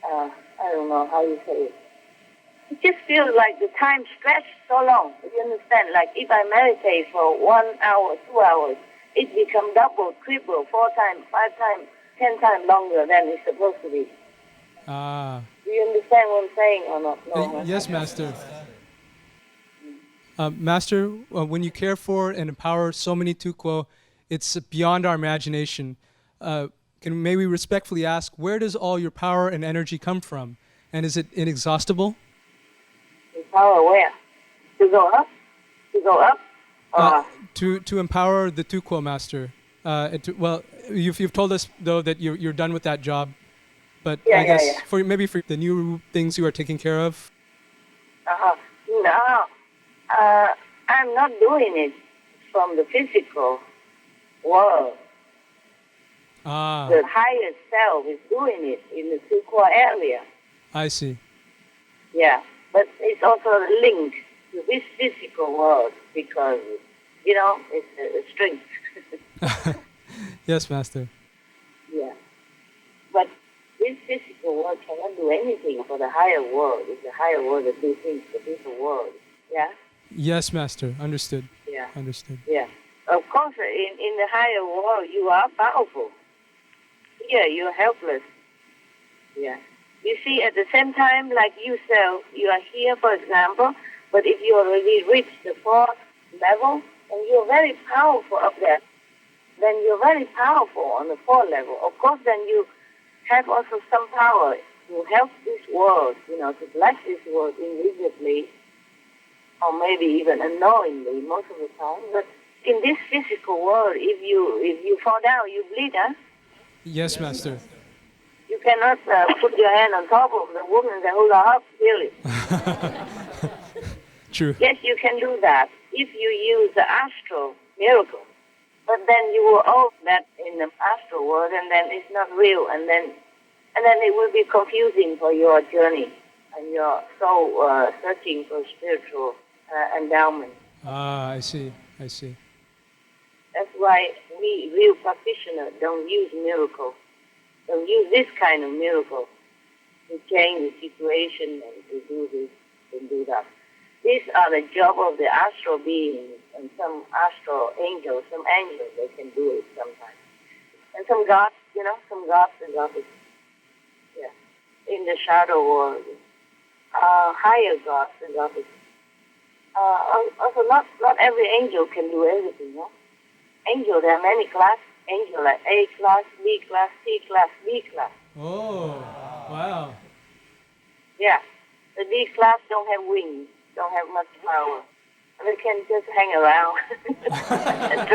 I don't know how you say it. It just feels like the time stretched so long. You understand? Like if I meditate for 1 hour, 2 hours, it becomes double, triple, 4 times, 5 times, 10 times longer than it's supposed to be. Do you understand what I'm saying or not? No. Yes, Master. Master, when you care for and empower so many Tukwo, it's beyond our imagination. May we respectfully ask, where does all your power and energy come from? And is it inexhaustible? Power where? To go up? To go up? To empower the Tukwo, Master. You've told us though that you're done with that job, but I guess for the new things you are taking care of. No, I'm not doing it from the physical world. The higher self is doing it in the Tukwa area. I see. Yeah, but it's also linked to this physical world because, it's a strength. Yes, Master. Yeah. But this physical world cannot do anything for the higher world. It's the higher world that do things for this world. Yeah? Yes, Master. Understood. Yeah. Understood. Yeah. Of course, in the higher world, you are powerful. Here, you're helpless. Yeah. You see, at the same time, like yourself, you are here, for example, but if you already reached the 4th level, and you're very powerful up there, then you're very powerful on the 4th level. Of course, then you have also some power to help this world, to bless this world invisibly, or maybe even unknowingly most of the time. But in this physical world, if you fall down, you bleed, huh? Yes, Master. You cannot put your hand on top of the woman that hula up, really. True. Yes, you can do that if you use the astral miracle. But then you will owe that in the astral world, and then it's not real, and then it will be confusing for your journey and your soul searching for spiritual endowment. I see. That's why we real practitioners don't use miracle. Don't use this kind of miracle to change the situation and to do this and do that. These are the job of the astral beings and some astral angels, some angels, they can do it sometimes. And some gods, some gods and goddesses. Yeah. In the shadow world. Higher gods and goddesses. Also, not every angel can do everything, no? Angel, there are many classes. Angel like A class, B class, C class, B class. Oh, wow. Yeah. The B class don't have wings, don't have much power. They can just hang around and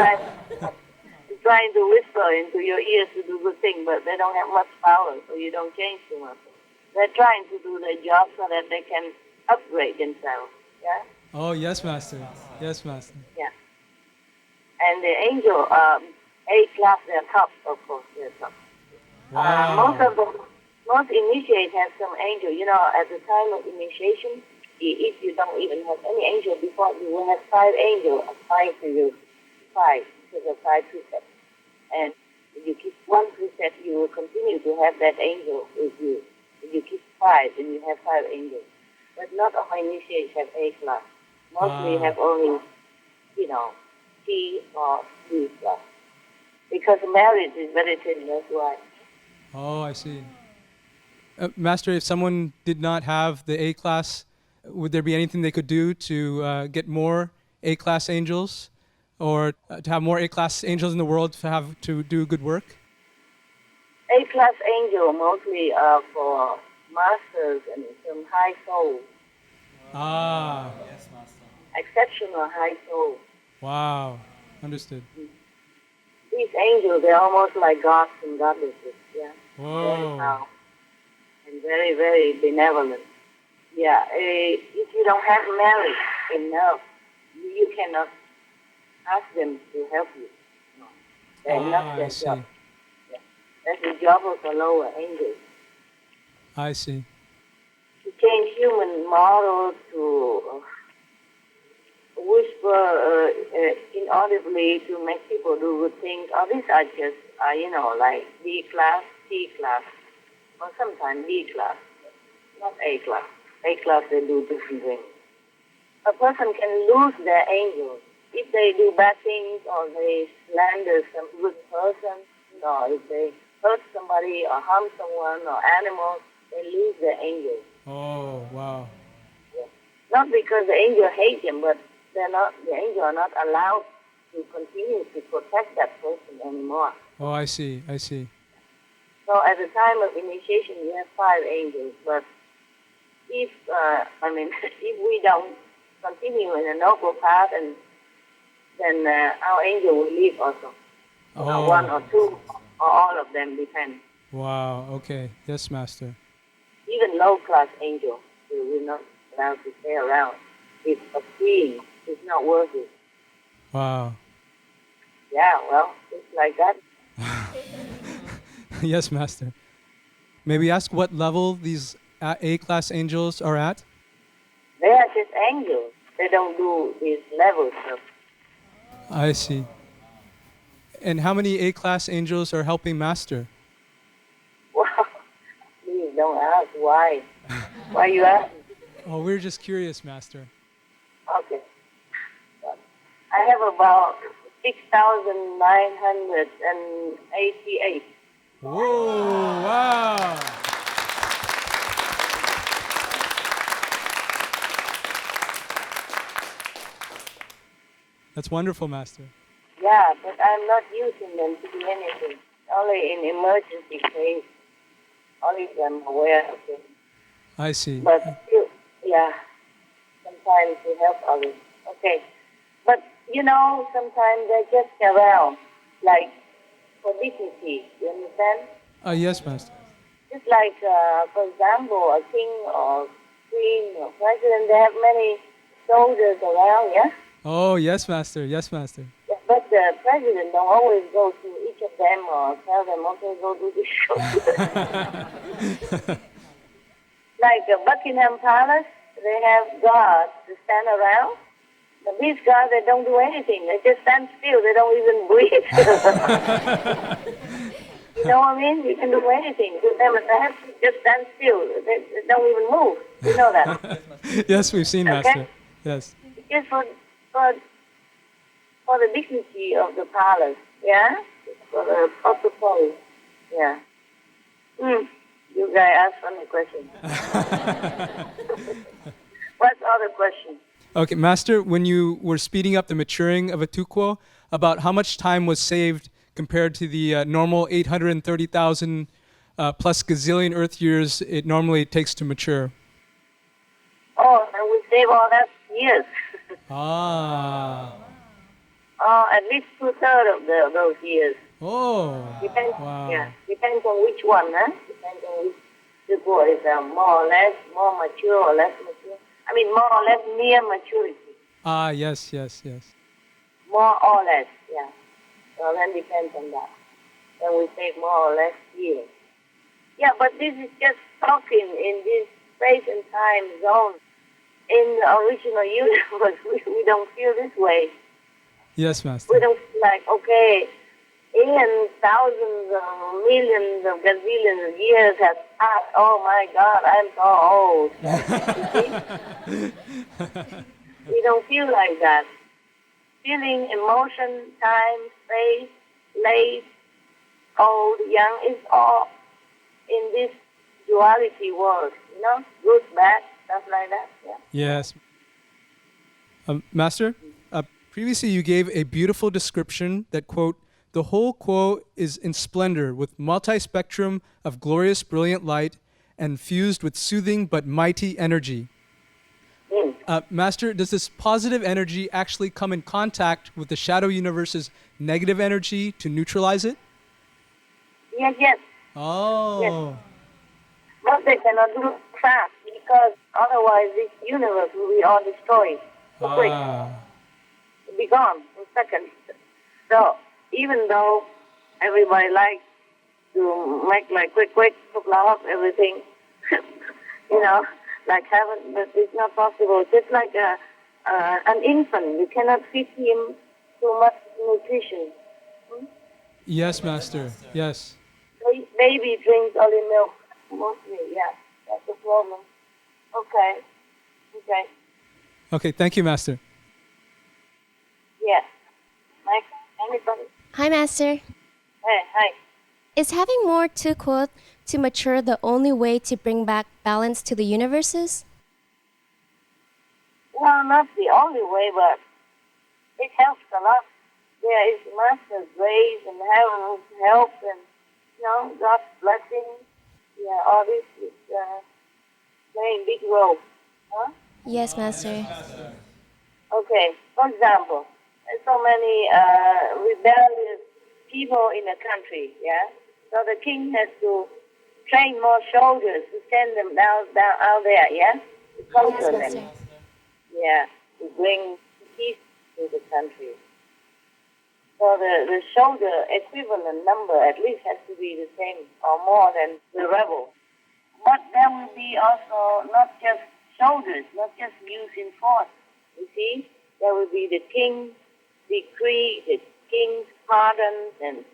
trying to whisper into your ears to do good things, but they don't have much power, so you don't change too much. They're trying to do their job so that they can upgrade themselves. Yeah? Oh, yes, Master. Yes, Master. Yeah. And the angel, A class, they're top, of course, they're top. Wow. Most initiates have some angel. At the time of initiation, if you don't even have any angel before, you will have 5 angels assigned to you. 5, because of 5 precepts. And if you keep 1 precept, you will continue to have that angel with you. If you keep 5, then you have 5 angels. But not all initiates have A class. Mostly have only, C or D class. Because marriage is very thin, that's why. Oh, I see. Master, if someone did not have the A class, would there be anything they could do to get more A class angels, or to have more A class angels in the world to do good work? A class angel mostly are for masters and some high souls. Yes, Master. Exceptional high souls. Wow, understood. These angels, they're almost like gods and goddesses, yeah. Whoa. Very powerful and very, very benevolent. Yeah, if you don't have merit enough, you cannot ask them to help you. No. That's not their job. Yeah. That's the job of the lower angels. I see. To change human model to whisper inaudibly to make people do good things. These are just, like B class, C class. or sometimes B class, not A class. A class, they do different things. A person can lose their angels if they do bad things or they slander some good person, or if they hurt somebody or harm someone or animals, they lose their angels. Oh, wow. Not because the angel hates them, but the angel are not allowed to continue to protect that person anymore. Oh, I see. I see. So at the time of initiation, we have 5 angels, but if if we don't continue in a noble path, and then our angel will leave also. Oh. 1 or 2, or all of them, depend. Wow. Okay. Yes, Master. Even low-class angels will not allowed to stay around. If a being is not worthy. Wow. Yeah, well, it's like that. Yes, Master. May we ask what level these A-class angels are at? They are just angels. They don't do these level stuff. I see. And how many A-class angels are helping Master? Well, please don't ask why. Why you ask? Oh, we're just curious, Master. Okay. I have about 6,988. Whoa, wow. That's wonderful, Master. Yeah, but I'm not using them to do anything. Only in emergency case. Only if I'm aware of it. I see. But still, yeah, sometimes to help others. Okay. But, sometimes they just around, like for dignity. You understand? Yes, Master. Just like, for example, a king or queen or president, they have many soldiers around, yeah? Oh, yes, Master. Yes, Master. But the president don't always go to each of them or tell them, okay, go do this. Like Buckingham Palace, they have guards to stand around. But these guards, they don't do anything. They just stand still. They don't even breathe. You know what I mean? You can do anything to them, and they have to just stand still. They don't even move. You know that? Yes, we've seen, Okay? Master. Yes. Just for the dignity of the palace, yeah? For the protocol, yeah. You guys ask funny questions. What's other question? Okay, Master, when you were speeding up the maturing of a tuquo, about how much time was saved compared to the normal 830,000 plus gazillion Earth years it normally takes to mature? Oh, and we save all that years. Ah. At least 2/3 of those years. Oh. Depends. Wow. Yeah, depends on which one, huh? Depends on which tuquo is more or less, more mature or less mature. I mean, more or less near maturity. Ah, yes, yes, yes. More or less, yeah. So then depends on that. Then we save more or less years. Yeah, but this is just talking in this space and time zone. In the original universe, we don't feel this way. Yes, Master. We don't feel like, okay, in thousands of millions of gazillions of years have passed. Oh my God, I'm so old. We don't feel like that. Feeling, emotion, time, space, late, old, young, is all in this duality world, good, bad, stuff like that. Yeah. Yes. Master, previously you gave a beautiful description that, quote, the whole quo is in splendor with multi-spectrum of glorious brilliant light and fused with soothing but mighty energy. Master, does this positive energy actually come in contact with the shadow universe's negative energy to neutralize it? Yes. Oh. Yes. But they cannot do it fast because otherwise this universe will be all destroyed. Quick. It'll be gone in seconds. So even though everybody likes to make like quick, to blow up everything, like heaven, but it's not possible. Just like an infant, you cannot feed him too much nutrition. Yes, Master. Yes. So baby drinks only milk. Mostly, yeah. That's the problem. Okay. Okay. Okay, thank you, Master. Yes. Next. Anybody? Hi, Master. Hey, hi. Is having more tukot to mature the only way to bring back balance to the universes? Well, not the only way, but it helps a lot. There is Master's grace and heaven's help and, God's blessing. Yeah, all this is playing big role. Huh? Yes, Master. Okay, for example, there's so many rebellious people in the country, yeah? So the king has to train more soldiers to send them down out there, yeah? To conquer them. Yeah, to bring peace to the country. So the soldier equivalent number at least has to be the same or more than the rebel. But there will be also not just soldiers, not just used in force. You see, there will be the king's decree, the king's pardons, and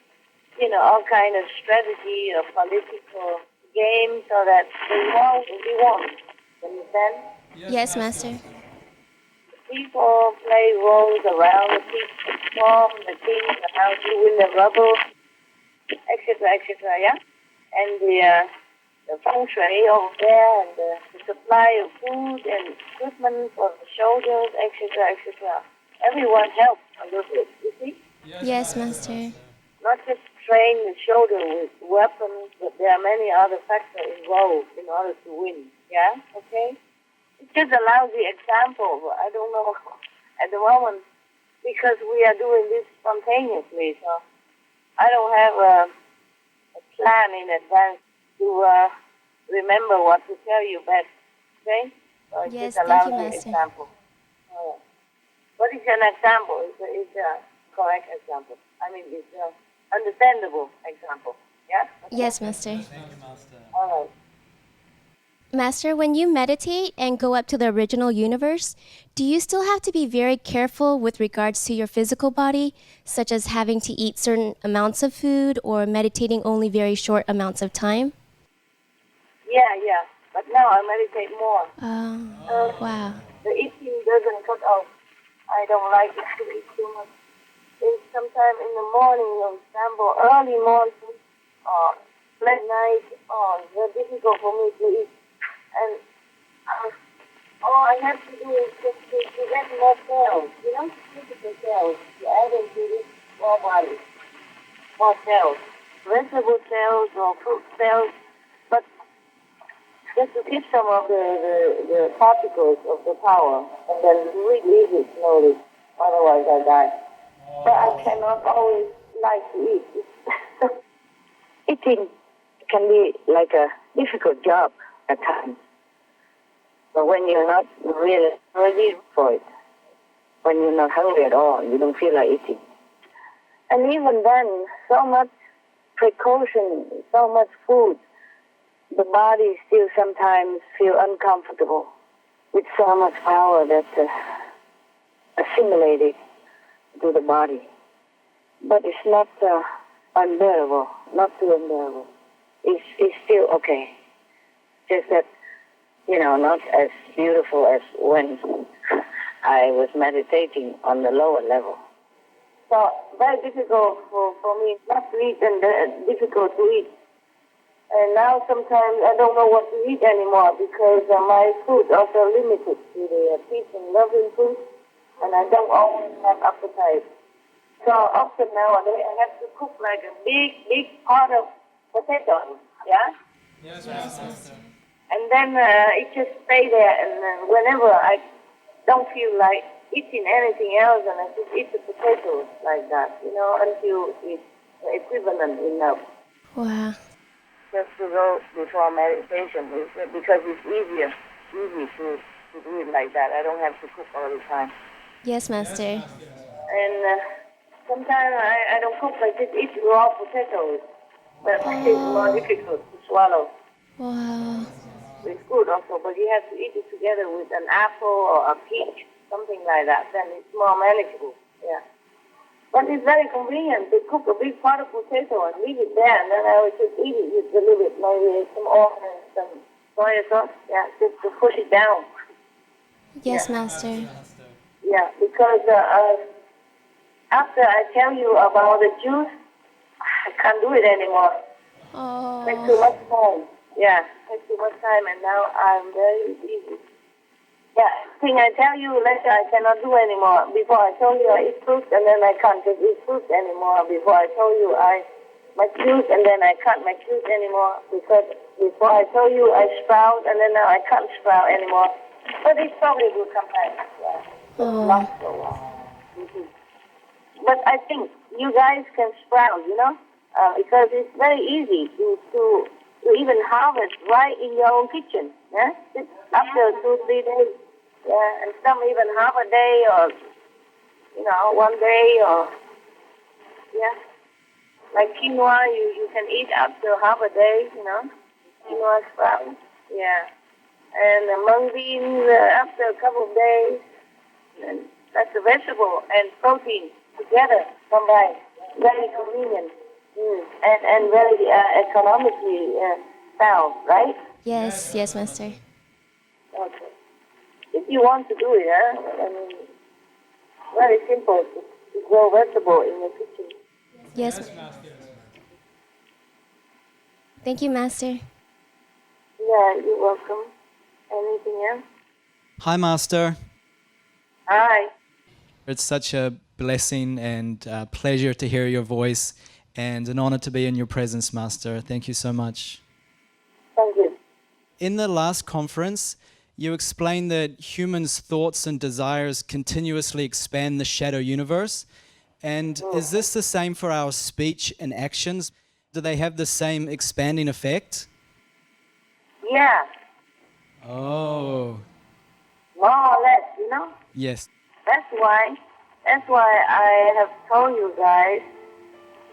all kind of strategy of political game, so that the war will be won. Understand? Yes, Master. People play roles around the peace storm, the king, how to win the rubble, etc., yeah? And the feng shui over there, and the supply of food and equipment for the soldiers, etc. Everyone helps a little bit, you see? Yes, Master. Not just train the soldier with weapons, but there are many other factors involved in order to win, yeah? Okay? It's just a lousy example, but I don't know at the moment, because we are doing this spontaneously, so I don't have a plan in advance to remember what to tell you best, okay? So it's Yes, just a thank you, lousy Master. example. But it's an example, it's a correct example. I mean, it's an understandable example, yeah? Okay? Yes, Master. All right. Master, when you meditate and go up to the original universe, do you still have to be very careful with regards to your physical body, such as having to eat certain amounts of food or meditating only very short amounts of time? Yeah. But now I meditate more. Wow. The eating doesn't cut off. I don't like to eat too much. It's sometime in the morning, for example, early morning or late night. It's very difficult for me to eat. And all I have to do is just to get more cells, physical cells, to add into this more body, more cells, vegetable cells or fruit cells, but just to keep some of the particles of the power and then release it slowly, otherwise I die. But I cannot always like to eat. Eating can be like a difficult job at times. But when you're not really ready for it, when you're not hungry at all, you don't feel like eating. And even then, so much precaution, so much food, the body still sometimes feel uncomfortable with so much power that's assimilated to the body. But it's not unbearable, not too unbearable. It's still okay. Just that, not as beautiful as when I was meditating on the lower level. So very difficult for me not to eat and difficult to eat. And now sometimes I don't know what to eat anymore because my food also limited to the peace and loving food, and I don't always have appetite. So often nowadays I have to cook like a big pot of potatoes, yeah? Yes, Master. And then it just stay there, and whenever I don't feel like eating anything else, and I just eat the potatoes like that, until it's equivalent enough. Wow. Just to go before meditation, because it's easy to do it like that. I don't have to cook all the time. Yes, Master. And sometimes I don't cook, I just eat raw potatoes. But it's more difficult to swallow. Wow. It's good also, but you have to eat it together with an apple or a peach, something like that. Then it's more manageable. Yeah. But it's very convenient to cook a big pot of potato and leave it there, and then I would just eat it with a little bit, maybe some oil and some soy sauce. Yeah, just to push it down. Yes, Master. Yeah, because after I tell you about the juice, I can't do it anymore. Oh. Takes too much time. Yeah, takes too much time, and now I'm very busy. Yeah, thing I tell you later I cannot do anymore. Before I told you I eat fruit, and then I can't just eat fruit anymore. Before I told you my juice, and then I can't make juice anymore. Because before I told you I sprout, and then now I can't sprout anymore. But it's probably will come back. Yeah. Not so long. But I think you guys can sprout, because it's very easy to even harvest right in your own kitchen. Yeah? Just after 2-3 days. Yeah, and some even half a day or, 1 day or, yeah. Like quinoa, you can eat up to half a day, quinoa sprouts. Yeah. And mung beans after a couple of days. And that's a vegetable and protein together combined. Very convenient. And very economically sound, right? Yes, Master. Okay. If you want to do it, very simple to grow vegetable in your kitchen. Yes. Thank you, Master. Yeah, you're welcome. Anything else? Hi, Master. Hi. It's such a blessing and pleasure to hear your voice, and an honor to be in your presence, Master. Thank you so much. Thank you. In the last conference, you explained that humans' thoughts and desires continuously expand the shadow universe. And is this the same for our speech and actions? Do they have the same expanding effect? Yeah. Oh. More or less, Yes. That's why I have told you guys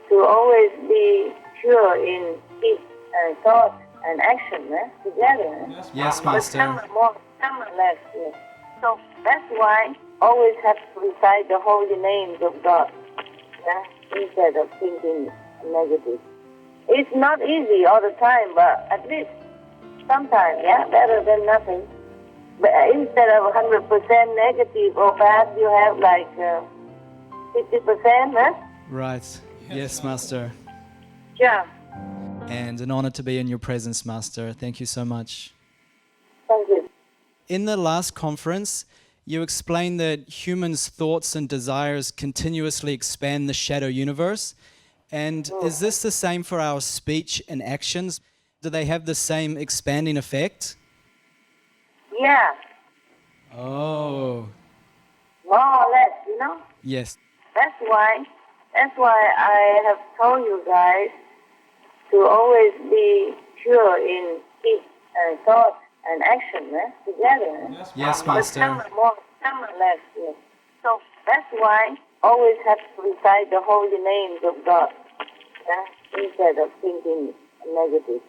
to always be pure in speech and thought and action together. Yes, But Master. some are more, some are less. Yes. So that's why always have to recite the holy names of God instead of thinking negative. It's not easy all the time, but at least sometimes, better than nothing. But instead of 100% negative or bad, you have like 50%, Right. Yes, Master. Yeah. And an honor to be in your presence, Master. Thank you so much. Thank you. In the last conference, you explained that humans' thoughts and desires continuously expand the shadow universe. And is this the same for our speech and actions? Do they have the same expanding effect? Yeah. Oh. More or less, Yes. That's why I have told you guys to always be pure in speech and thought and action together. Yes, But Master. some are more, some are less. Yes. So that's why always have to recite the holy names of God instead of thinking negative.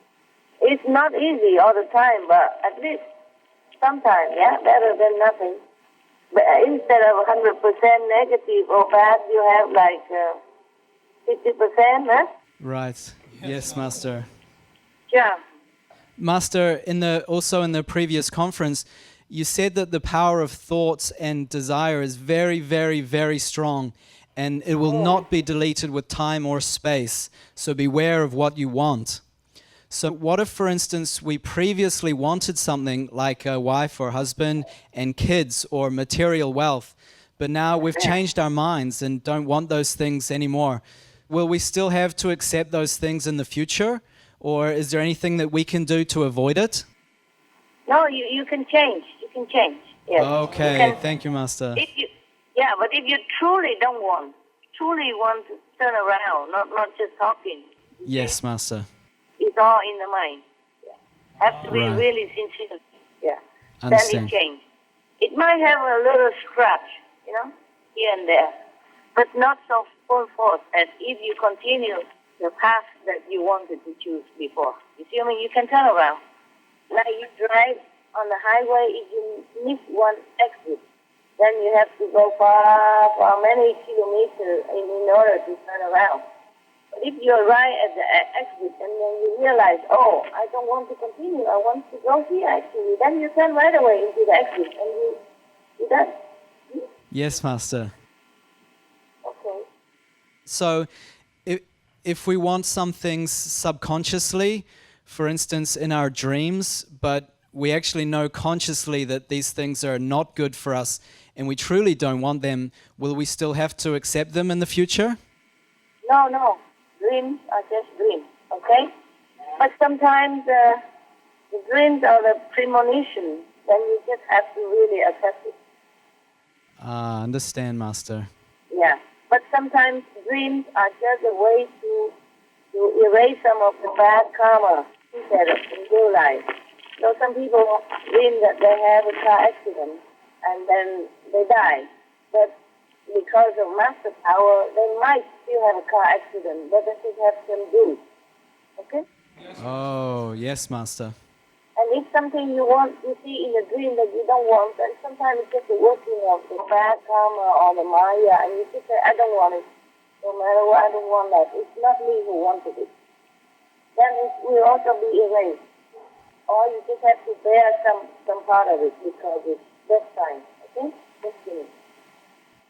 It's not easy all the time, but at least sometimes, better than nothing. But instead of 100% negative or bad, you have like 50%, Right. Yes, Master. Yeah. Master, also in the previous conference, you said that the power of thoughts and desire is very, very, very strong, and it will not be deleted with time or space. So beware of what you want. So what if, for instance, we previously wanted something like a wife or husband and kids or material wealth, but now we've changed our minds and don't want those things anymore? Will we still have to accept those things in the future? Or is there anything that we can do to avoid it? No, you can change. You can change. Yes. Okay, thank you, Master. But if you truly want to turn around, not just talking. Yes, Master. It's all in the mind. Yeah. Have to be Right. really sincere. Yeah. Understand. Then it changes. It might have a little scratch, here and there, but not so full force as if you continue the path that you wanted to choose before. You see what I mean? You can turn around. Like you drive on the highway, if you miss one exit, then you have to go far many kilometers in order to turn around. But if you're right at the exit and then you realize, oh, I don't want to continue, I want to go here actually, then you turn right away into the exit and you're done. Yes, Master. Okay. So if we want some things subconsciously, for instance, in our dreams, but we actually know consciously that these things are not good for us and we truly don't want them, will we still have to accept them in the future? No. Dreams are just dreams, okay? But sometimes the dreams are the premonition, then you just have to really accept it. Understand, Master. Yeah. But sometimes dreams are just a way to erase some of the bad karma instead of in real life. So some people dream that they have a car accident and then they die. But because of master power, they might still have a car accident, but they should have some good. Okay? Oh, yes, Master. And if something you want, you see in a dream that you don't want, then sometimes it's just the working of the bad karma or the Maya, and you just say, I don't want it. No matter what, I don't want that. It's not me who wanted it. Then it will also be erased. Or you just have to bear some part of it because it's that time. Okay? Destiny.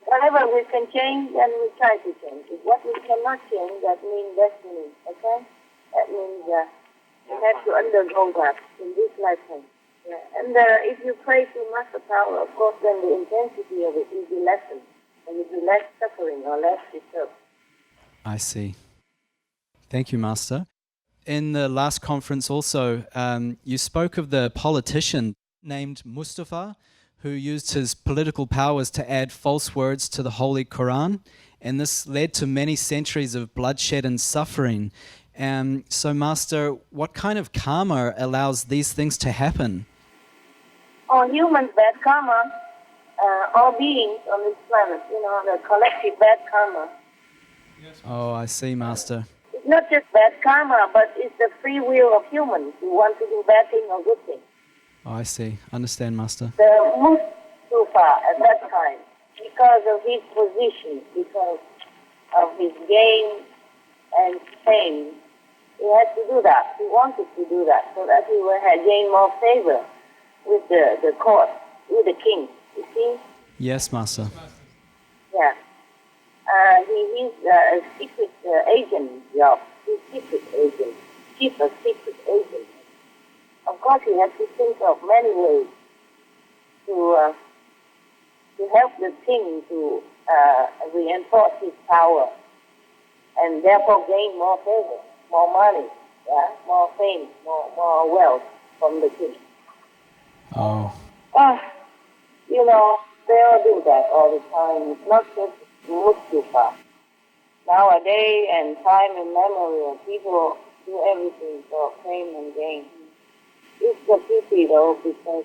Whatever we can change, then we try to change it. What we cannot change, that means destiny. Okay? That means you have to undergo that in this lifetime. Yeah. And if you pray to master power, of course, then the intensity of it will be lessened. And it will be less suffering or less disturbed. I see. Thank you, Master. In the last conference also, you spoke of the politician named Mustafa who used his political powers to add false words to the Holy Quran, and this led to many centuries of bloodshed and suffering. So, Master, what kind of karma allows these things to happen? All humans, bad karma, all beings on this planet, the collective bad karma. Oh, I see, Master. It's not just bad karma, but it's the free will of humans who want to do bad thing or good thing. Oh, I see. Understand, Master. The Mustafa at that time, because of his position, because of his gain and fame, he had to do that. He wanted to do that so that he would have gained more favor with the court, with the king. You see? Yes, Master. Yeah. He's a secret agent job. He's secret agent. Chief of secret agent. Of course, he has to think of many ways to help the king to reinforce his power and therefore gain more favor, more money, more fame, more wealth from the king. Oh. They all do that all the time. It's not just Mustafa. Nowadays, and time and memory, people do everything for fame and gain. It's a pity, though, because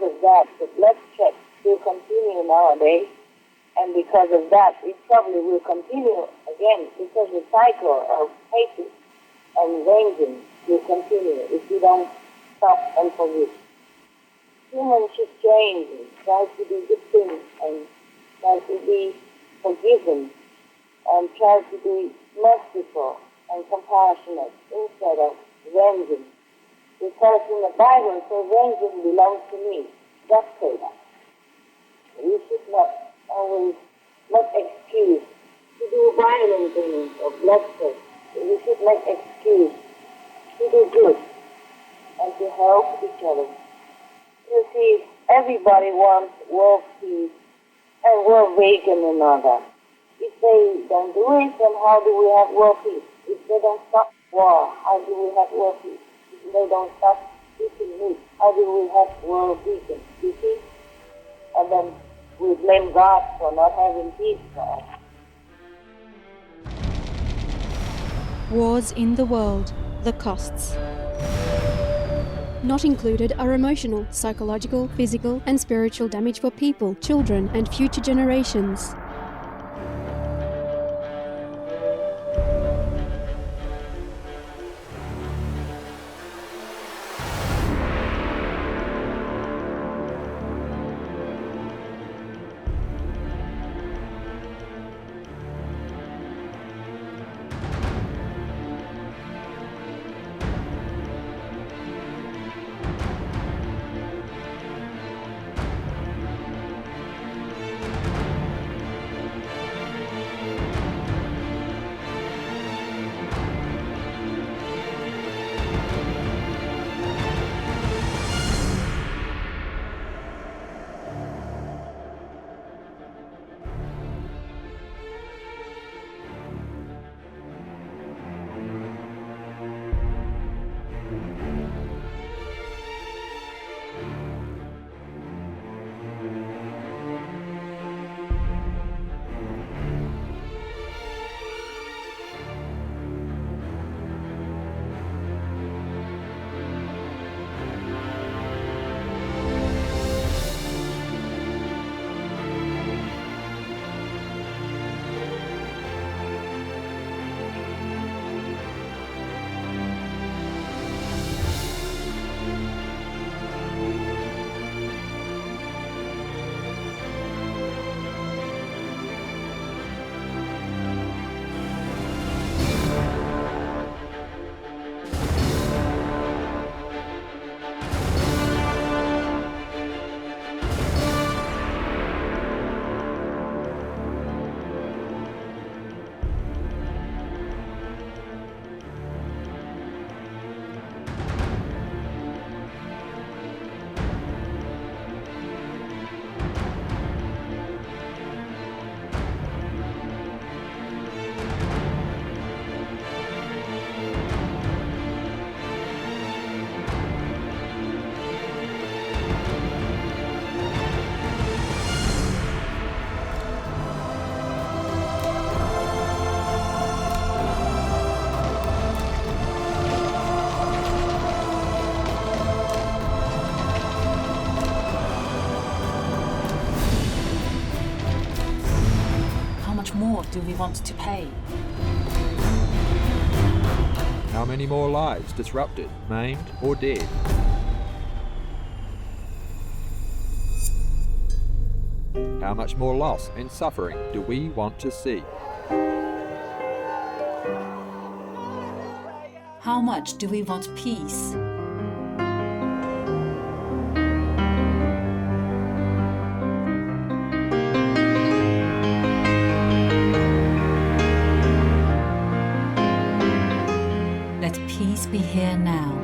of that, the bloodshed will continue nowadays, and because of that, it probably will continue again, because the cycle of hatred and vengeance will continue if we don't stop and forgive. Humans should change, try to do good things, and try to be forgiven, and try to be merciful and compassionate instead of vengeance. Because in the Bible it says vengeance belongs to me. Just say that. We should not always make excuse to do violent things or bloodshed. We should make excuse to do good and to help each other. You see, everybody wants world peace and world vegan and all that. If they don't do it, then how do we have world peace? If they don't stop war, how do we have world peace? If they don't stop eating meat, how do we have world vegan? You see? And then we blame God for not having peace for us. Wars in the world, the costs. Not included are emotional, psychological, physical, and spiritual damage for people, children, and future generations. more do we want to pay? How many more lives disrupted, maimed, or dead? How much more loss and suffering do we want to see? How much do we want peace? Let peace be here now.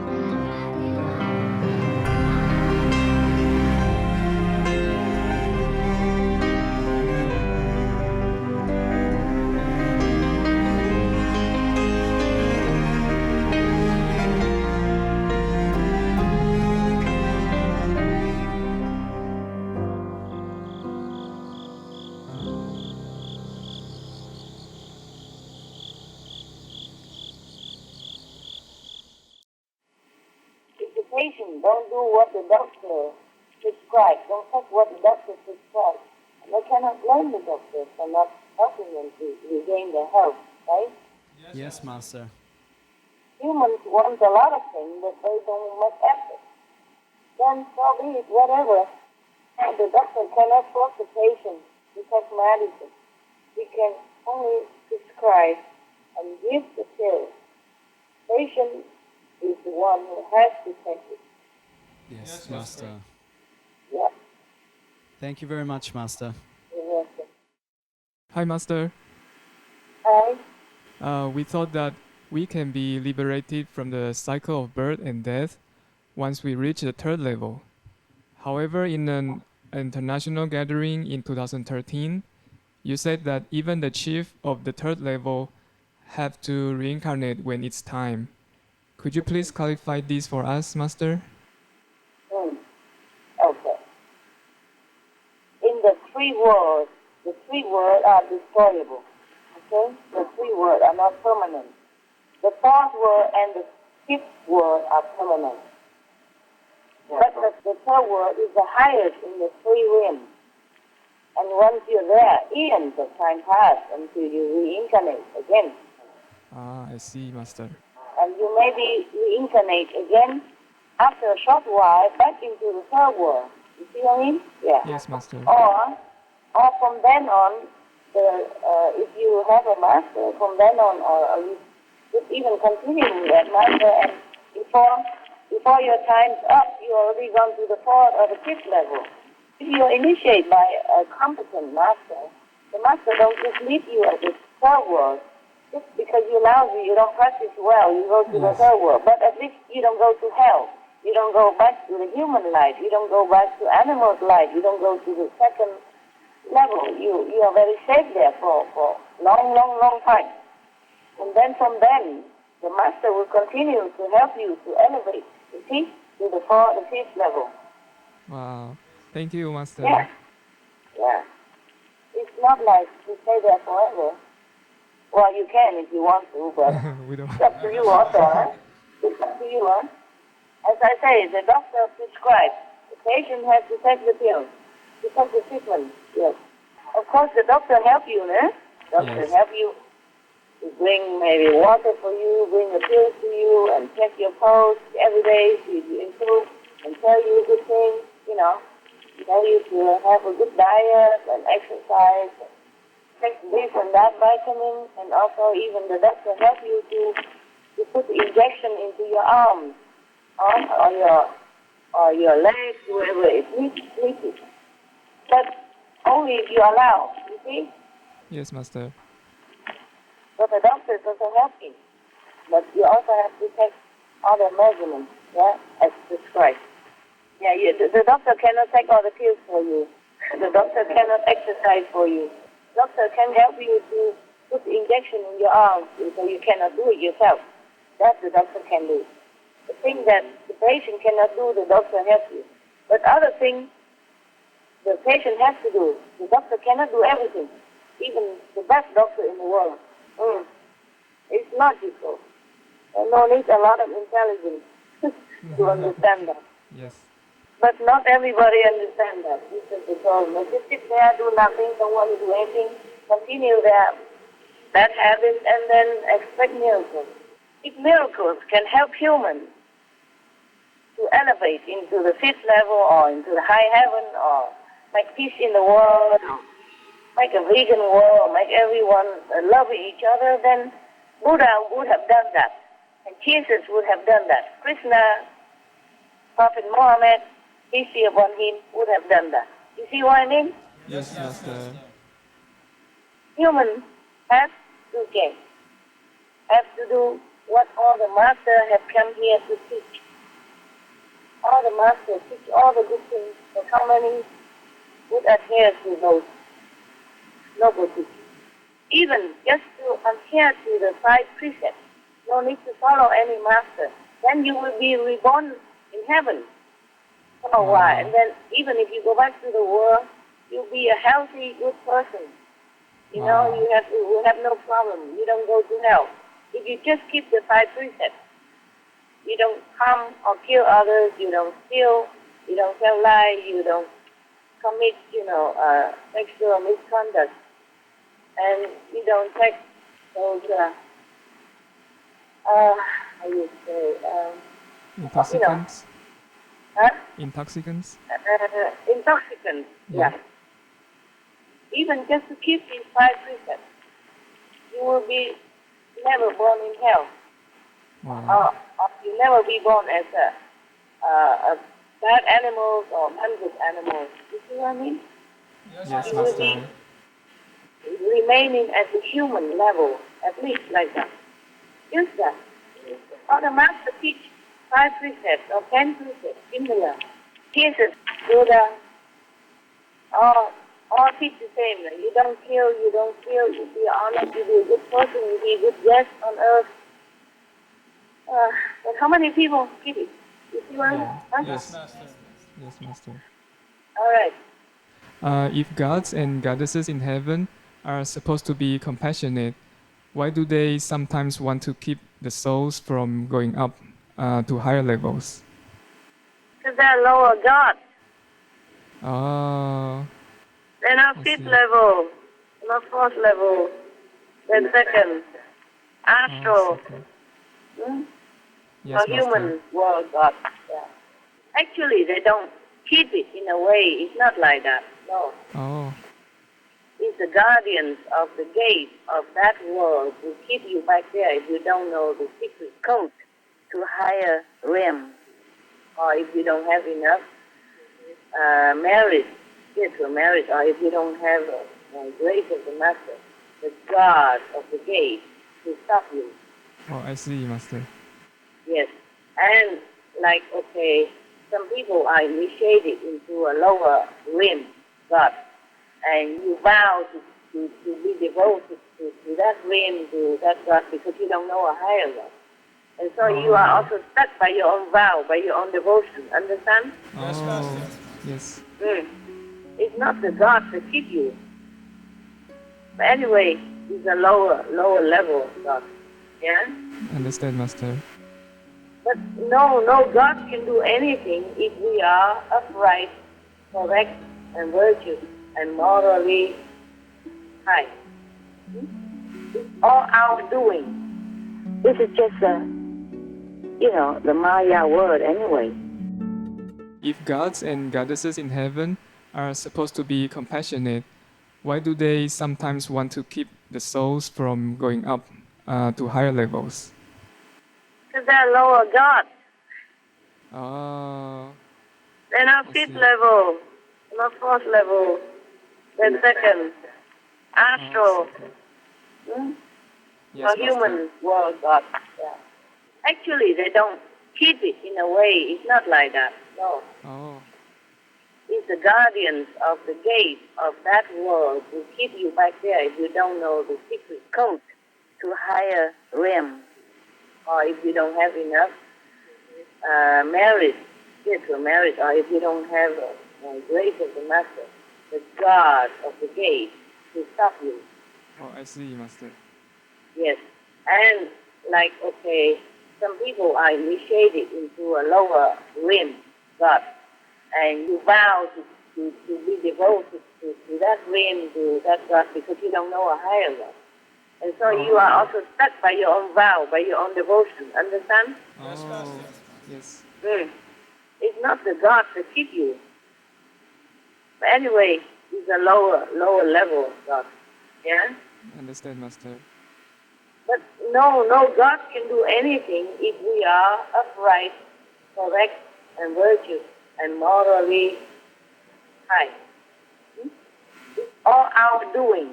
Patient don't do what the doctor prescribes, don't take what the doctor prescribes. And they cannot blame the doctor for not helping them to regain their health, right? Yes, Master. Humans want a lot of things, but they don't make effort. Then so be it, whatever. And the doctor cannot force the patient to take medicine. He can only prescribe and give the pill. Patient is the one who has to take it. Yes, Master. Yeah. Thank you very much, Master. You're welcome. Hi, Master. Hi. We thought that we can be liberated from the cycle of birth and death once we reach the third level. However, in an international gathering in 2013, you said that even the chief of the third level have to reincarnate when it's time. Could you please clarify this for us, Master? Okay. In the three worlds are destroyable. Okay? The three worlds are not permanent. The fourth world and the fifth world are permanent. But the third world is the highest in the three realms. And once you're there, eons of time pass until you reincarnate again. Ah, I see, Master. And you maybe reincarnate again after a short while back into the third world. You see what I mean? Yeah. Yes, Master. Or from then on, if you have a master, from then on, or you could even continue with that master, and before your time's up, you already gone to the fourth or the fifth level. If you're initiated by a competent master, the master don't just leave you at the third world. Just because you're lousy, you don't practice well, you go to the third world. But at least you don't go to hell. You don't go back to the human life. You don't go back to animal life. You don't go to the second level. You are very safe there for long time. And then from then, the master will continue to help you to elevate, you see, to the fourth, the fifth level. Wow. Thank you, Master. Yeah. Yeah. It's not like to stay there forever. Well, you can if you want to, but we don't. It's up to you also, huh? It's up to you, huh? As I say, the doctor prescribes. The patient has to take the pill, to take the treatment, yes. Of course, the doctor help you, eh? Doctor help you to bring maybe water for you, bring the pills to you, and check your pulse every day to improve, and tell you good things, you know. Tell you to have a good diet and exercise, take this and that vitamin, and also even the doctor help you to put the injection into your arms, or your legs, wherever it needs. But only if you allow, you see? Yes, Master. But the doctor doesn't help you. But you also have to take other measurements, yeah, as prescribed. Yeah, the doctor cannot take all the pills for you. The doctor cannot exercise for you. Doctor can help you to put the injection in your arms, so you cannot do it yourself. That the doctor can do. The thing that the patient cannot do, the doctor helps you. But other things, the patient has to do. The doctor cannot do everything. Even the best doctor in the world. It's logical. And no need a lot of intelligence to understand that. Yes. But not everybody understands that. This is the problem. They just sit there, do nothing, don't want to do anything, continue their bad habits and then expect miracles. If miracles can help humans to elevate into the fifth level or into the high heaven or make peace in the world, or make a vegan world, make everyone love each other, then Buddha would have done that. And Jesus would have done that. Krishna, Prophet Muhammad, peace be upon him, would have done that. You see what I mean? Yes, Master. Humans have to gain, have to do what all the masters have come here to teach. All the masters teach all the good things, but how many would adhere to those noble teachings? Even just to adhere to the 5 precepts, no need to follow any master. Then you will be reborn in heaven for a while. And then even if you go back to the world, you'll be a healthy, good person. You know, you have no problem. You don't go to hell. If you just keep the 5 precepts, you don't harm or kill others, you don't steal, you don't tell lies, you don't commit, sexual misconduct, and you don't take those, how you say, Intoxicants? Huh? Intoxicants? Intoxicants, yeah. Even just to keep these 5 precepts, you will be never born in hell. Wow. Or you'll never be born as a bad animals or ungood animals. You see what I mean? Yes, you will Master. be remaining at the human level, at least like that. Just that. Or the master teach 5 precepts or 10 precepts, similar. Jesus, Buddha, all teach the same. You don't kill, you don't steal, you be honest, you be a good person, you be a good guest on earth. But how many people keep it? You see what I mean? Huh? Yes. Yes, Master. All right. If gods and goddesses in heaven are supposed to be compassionate, why do they sometimes want to keep the souls from going up to higher levels? Because they're lower gods. Oh, They're not fifth level, not fourth level. They're second. Astral. Yes, or human world God. Yeah. Actually, they don't keep it in a way. It's not like that. No. Oh. It's the guardians of the gate of that world who keep you back there if you don't know the secret code to higher realm, or if you don't have enough merit, spiritual merit, or if you don't have grace of the master, the guard of the gate to stop you. Oh, I see, Master. Yes. And like, okay, some people are initiated into a lower realm, God, and you vow to be devoted to that realm, to that God, because you don't know a higher God. And so you are also stuck by your own vow, by your own devotion. Understand? Yes, Master. Yes. It's not the God that keep you. But anyway, it's a lower level of God. Yeah? Understand, Master. But no God can do anything if we are upright, correct, and virtuous, and morally high. It's all our doing. This is just the Maya word anyway. If gods and goddesses in heaven are supposed to be compassionate, why do they sometimes want to keep the souls from going up to higher levels? Because they're lower gods. Oh. They're not fifth level, not fourth level. They're second. Astral. Yes, or human world God. Yeah. Actually, they don't keep it in a way. It's not like that. No. Oh. It's the guardians of the gate of that world who keep you back there if you don't know the secret code to higher realm, or if you don't have enough merit, spiritual merit, or if you don't have grace of the master, the guard of the gate to stop you. Oh, I see, Master. Yes. And like, okay, some people are initiated into a lower realm, God, and you vow to be devoted to that realm, to that God, because you don't know a higher God. And so you are also stuck by your own vow, by your own devotion. Understand? Yes, Master. Yes. It's not the God that keep you. But anyway, it's a lower level of God. Yeah? Understand, Master. But no God can do anything if we are upright, correct, and virtuous, and morally high. It's all our doing.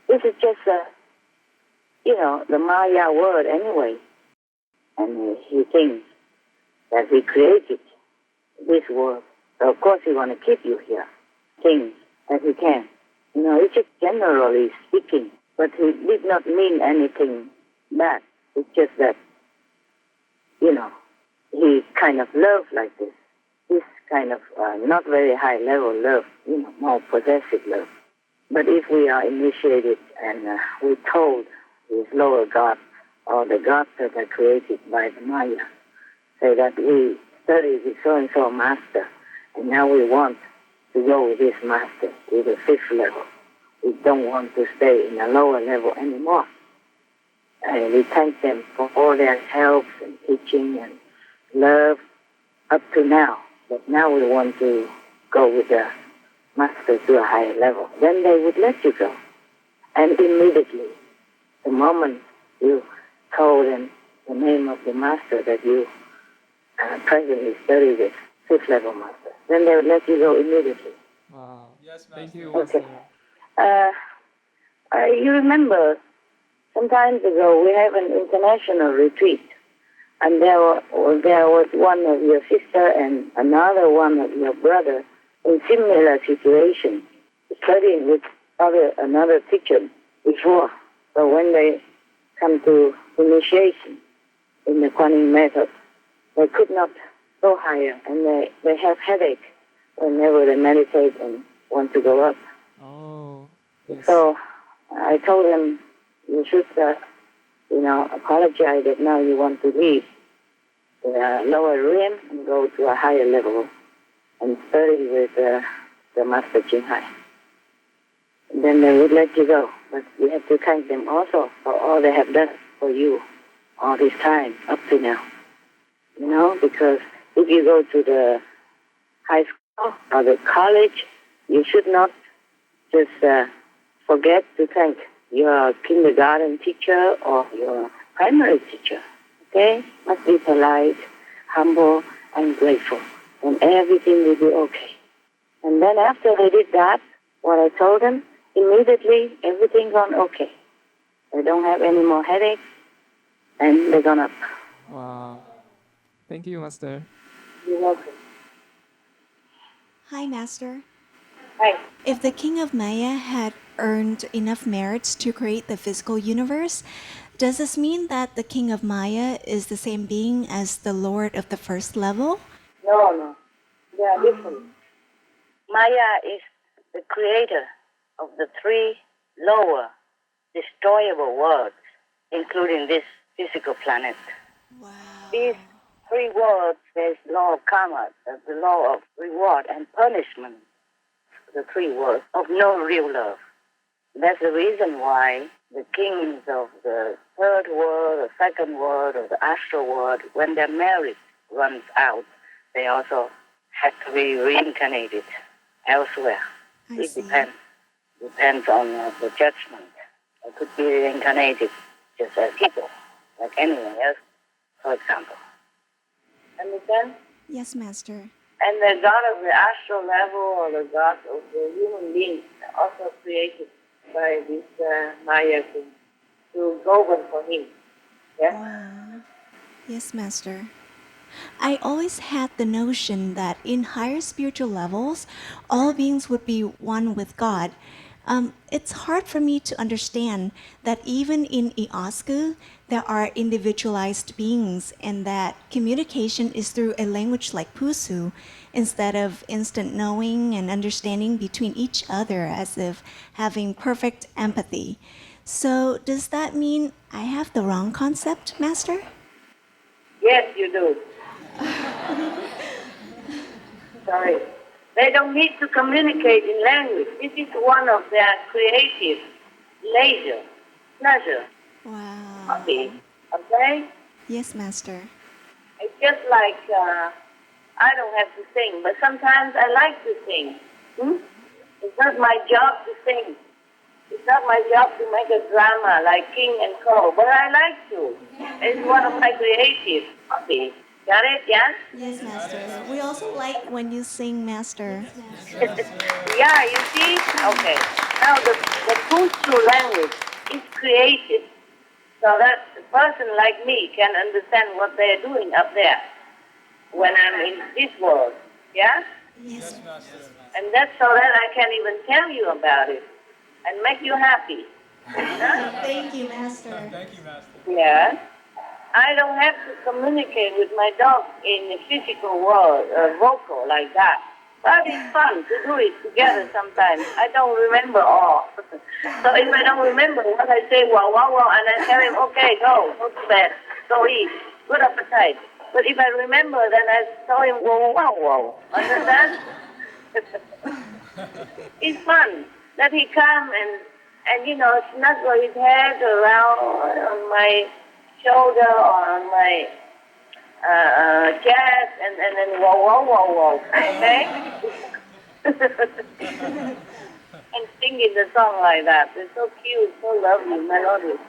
This is just the Maya word anyway. And he thinks that he created this world. So of course he want to keep you here. Things that he can. It's just generally speaking. But he did not mean anything bad. It's just that, he kind of loves like this. This kind of not very high level love, more possessive love. But if we are initiated and we're told these lower gods or the gods that are created by the Maya, say that we study with so-and-so master, and now we want to go with this master to the 5th level. We don't want to stay in a lower level anymore. And we thank them for all their help and teaching and love up to now. But now we want to go with the master to a higher level. Then they would let you go. And immediately, the moment you told them the name of the master that you presently study with, 5th level master, then they would let you go immediately. Wow. Yes, Master. Thank you, Okay. Master. You remember, some time ago we have an international retreat, and there was one of your sister and another one of your brother in similar situation, studying with another teacher before. So when they come to initiation in the Kuan Yin method, they could not go higher, and they have headache whenever they meditate and want to go up. Oh. Yes. So I told them, you should, apologize that now you want to leave the lower realm and go to a higher level and study with the Master Ching Hai. Then they would let you go. But you have to thank them also for all they have done for you all this time up to now. Because if you go to the high school or the college, you should not just forget to thank your kindergarten teacher or your primary teacher. Okay? Must be polite, humble, and grateful. And everything will be okay. And then after they did that, what I told them, immediately everything gone okay. They don't have any more headaches, and they're gone up. Wow. Thank you, Master. You're welcome. Hi, Master. Hi. If the King of Maya had earned enough merits to create the physical universe, does this mean that the King of Maya is the same being as the Lord of the 1st level? No. They are different. Maya is the creator of the 3 lower, destroyable worlds, including this physical planet. Wow. These 3 worlds, there's law of karma, the law of reward and punishment, the 3 worlds of no real love. That's the reason why the kings of the 3rd world, the 2nd world, or the astral world, when their merit runs out, they also have to be reincarnated elsewhere. It depends on the judgment. They could be reincarnated just as people, like anyone else, for example. Understand? Yes, Master. And the God of the astral level or the God of the human beings are also created by this Maya to govern for him. Yeah? Wow. Yes, Master. I always had the notion that in higher spiritual levels, all beings would be one with God. It's hard for me to understand that even in Iasku, there are individualized beings and that communication is through a language like Pusu instead of instant knowing and understanding between each other as if having perfect empathy. So does that mean I have the wrong concept, Master? Yes, you do. Sorry. They don't need to communicate in language. This is one of their creative leisure. pleasure. Wow. Okay? Yes, Master. It's just like I don't have to sing, but sometimes I like to sing. It's not my job to sing. It's not my job to make a drama like King and Co. But I like to. It's one of my creative hobbies. Got it? Yes? Yes, Master. We also like when you sing, Master. Yeah, you see? Okay. Now the Pushu language is created so that a person like me can understand what they're doing up there when I'm in this world. Yeah? Yes. And that's so that I can even tell you about it and make you happy. Huh? Thank you, Master. Yeah. I don't have to communicate with my dog in the physical world, vocal like that. But it's fun to do it together sometimes. I don't remember all. So if I don't remember what I say, wow, wow, wow, and I tell him, okay, go to bed, go eat, good appetite. But if I remember, then I tell him, wow, wow, wow. Understand? It's fun that he come and snuggle his head around on my shoulder or on my chest and then whoa, whoa, whoa, whoa, okay? And singing the song like that. It's so cute, so lovely, melodious.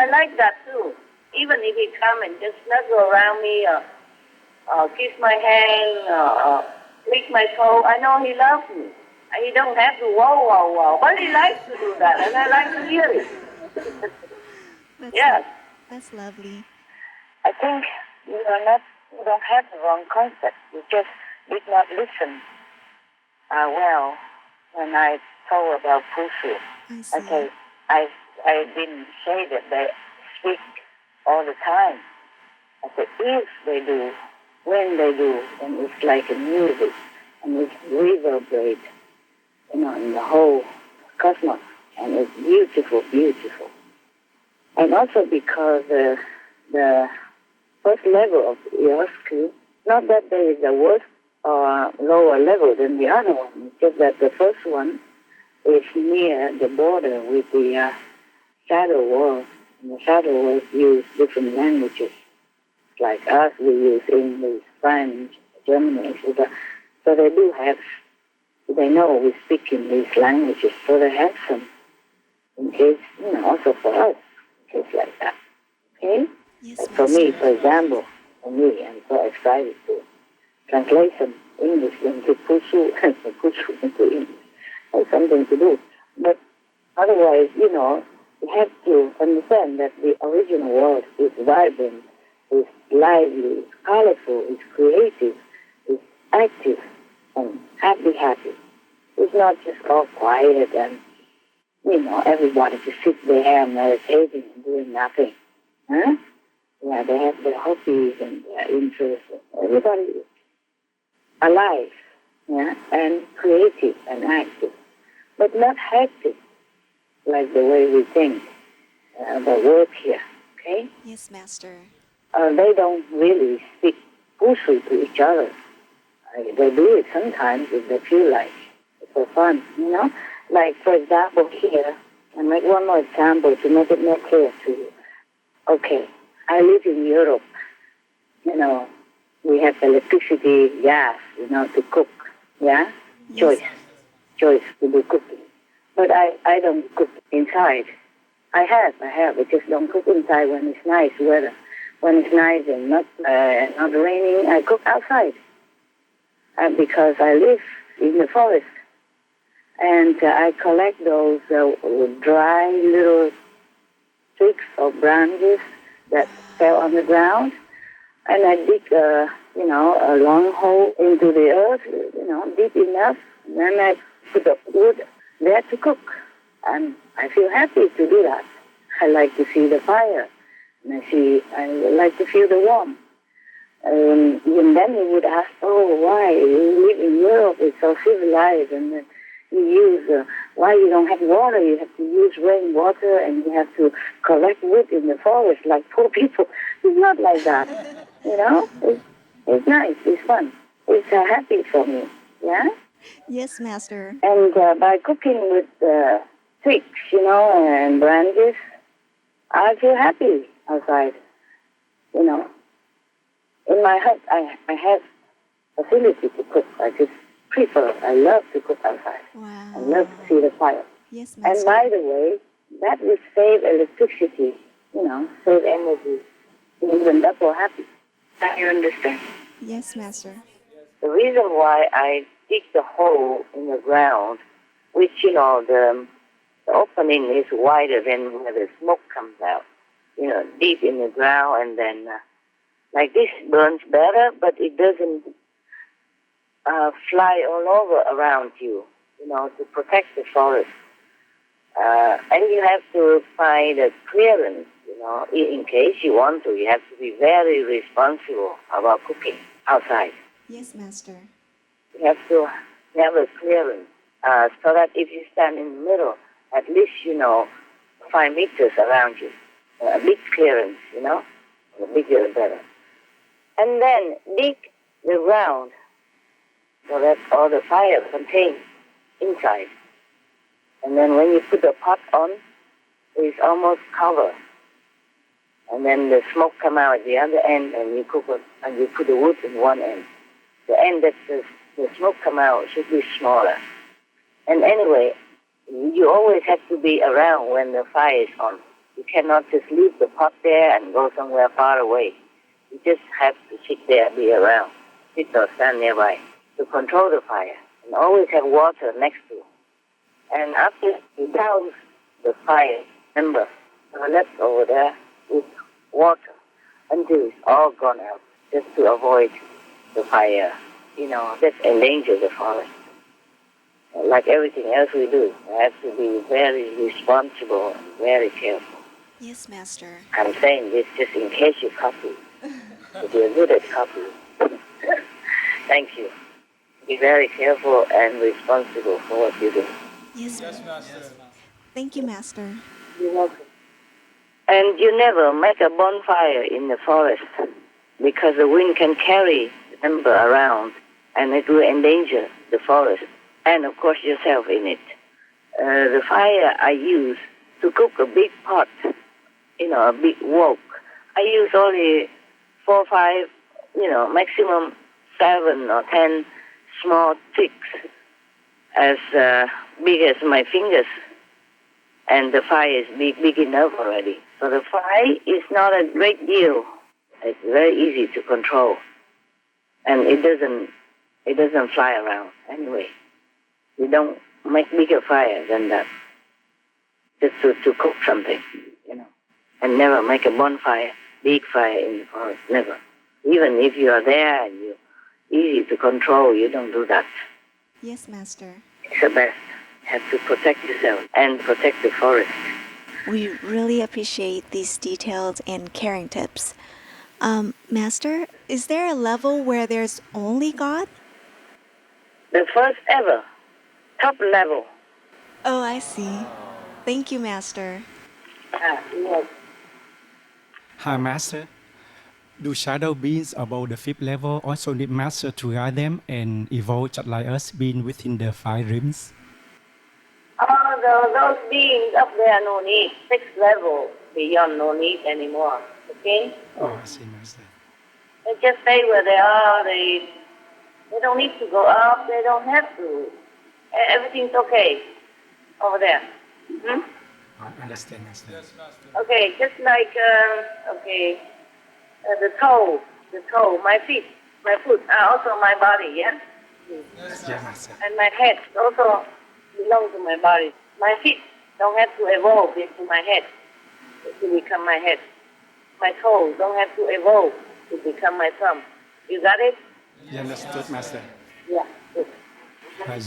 I like that too. Even if he come and just snuggle around me or kiss my hand or lick my toe, I know he loves me. And he don't have to whoa, whoa, whoa. But he likes to do that, and I like to hear it. Yes. That's lovely. I think you don't have the wrong concept. You just did not listen well when I told about Pushu. Okay, I didn't say that they speak all the time. I said if they do, when they do, then it's like a music and it reverberates, in the whole cosmos, and it's beautiful, beautiful. And also because the first level of Iosku, not that there is a worse or lower level than the other one, it's just that the first one is near the border with the shadow world. And the shadow world use different languages. Like us, we use English, French, German, etc. So they know we speak in these languages, so they have some, in case, also for us, in case like that. Okay? Yes, for me, for example, I'm so excited to translate some English into Pushu and Pushu into English. Has something to do. But otherwise, you have to understand that the original world is vibrant, is lively, is colorful, is creative, is active, and happy. It's not just all quiet and, everybody just sit there meditating and doing nothing. Huh? Yeah, they have their hobbies and their interests. Everybody is alive, yeah, and creative and active, but not hectic like the way we think about work here, okay? Yes, Master. They don't really speak Pushu to each other. They do it sometimes if they feel like it's for fun, Like, for example, here, I make one more example to make it more clear to you. Okay, I live in Europe. We have electricity, gas, to cook, yeah? Choice to do cooking. But I don't cook inside. I have. I just don't cook inside when it's nice weather. When it's nice and not raining, I cook outside. Because I live in the forest. And I collect those dry little twigs or branches that fell on the ground. And I dig, a long hole into the earth, deep enough. And then I put up wood there to cook. And I feel happy to do that. I like to see the fire. And I like to feel the warmth. And then you would ask, why? You live in Europe, it's so civilized, and you use, why you don't have water? You have to use rainwater, and you have to collect wood in the forest like poor people. It's not like that, It's nice, it's fun. It's happy for me, yeah? Yes, Master. And by cooking with twigs, and branches, I feel happy outside. You know, in my hut, I have facility to cook. I just prefer. I love to cook outside. Wow. I love to see the fire. Yes, And Master. by the way, that will save electricity. You know, save energy. Even double happy. Can you understand? Yes, Master. The reason why I dig the hole in the ground, which, you know, the opening is wider than where the smoke comes out, you know, deep in the ground, and then like this burns better, but it doesn't fly all over around you, you know, to protect the forest. And you have to find a clearance, you know, in case you want to. You have to be very responsible about cooking outside. Yes, Master. You have to have a clearance so that if you stand in the middle, at least, you know, 5 meters around you. A big clearance, you know, the bigger the better. And then dig the ground so that all the fire contains inside. And then when you put the pot on, it's almost covered. And then the smoke come out at the other end, and you cook it, and you put the wood in one end. The end that the smoke come out should be smaller. And anyway, you always have to be around when the fire is on. You cannot just leave the pot there and go somewhere far away. You just have to sit there, be around, sit or stand nearby to control the fire. And always have water next to it. And after you douse the fire, remember, left over there with water until it's all gone out, just to avoid the fire, you know, that endanger the forest. Like everything else we do, we have to be very responsible and very careful. Yes, Master. I'm saying this just in case you copy. If you're good at copying. Thank you. Be very careful and responsible for what you do. Yes, Master. Thank you, Master. You're welcome. And you never make a bonfire in the forest because the wind can carry the ember around and it will endanger the forest and, of course, yourself in it. The fire I use to cook a big pot, you know, a big wok, I use only 4 or 5, you know, maximum 7 or 10 small sticks as big as my fingers. And the fire is big enough already. So the fire is not a great deal. It's very easy to control. And it doesn't fly around anyway. You don't make bigger fire than that. Just to cook something, you know. And never make a bonfire, big fire in the forest, never. Even if you are there and you're easy to control, you don't do that. Yes, Master. It's the best. You have to protect yourself and protect the forest. We really appreciate these detailed and caring tips. Master, is there a level where there's only God? The first ever, top level. Oh, I see. Thank you, Master. Yes. Hi, Master. Do shadow beings above the 5th level also need Master to guide them and evolve just like us being within the 5 realms? Oh, those beings up there, no need. 6th level, beyond, no need anymore. Okay? Oh, I see, Master. They just stay where they are. They don't need to go up. They don't have to. Everything's okay over there. Hmm? I understand, Master. Yes, Master. Okay, just like, the toe, my feet, my foot are also my body, yeah? Yes, Master. And my head also belongs to my body. My feet don't have to evolve into my head to become my head. My toes don't have to evolve to become my thumb. You got it? You understood, Master. Yeah. Good.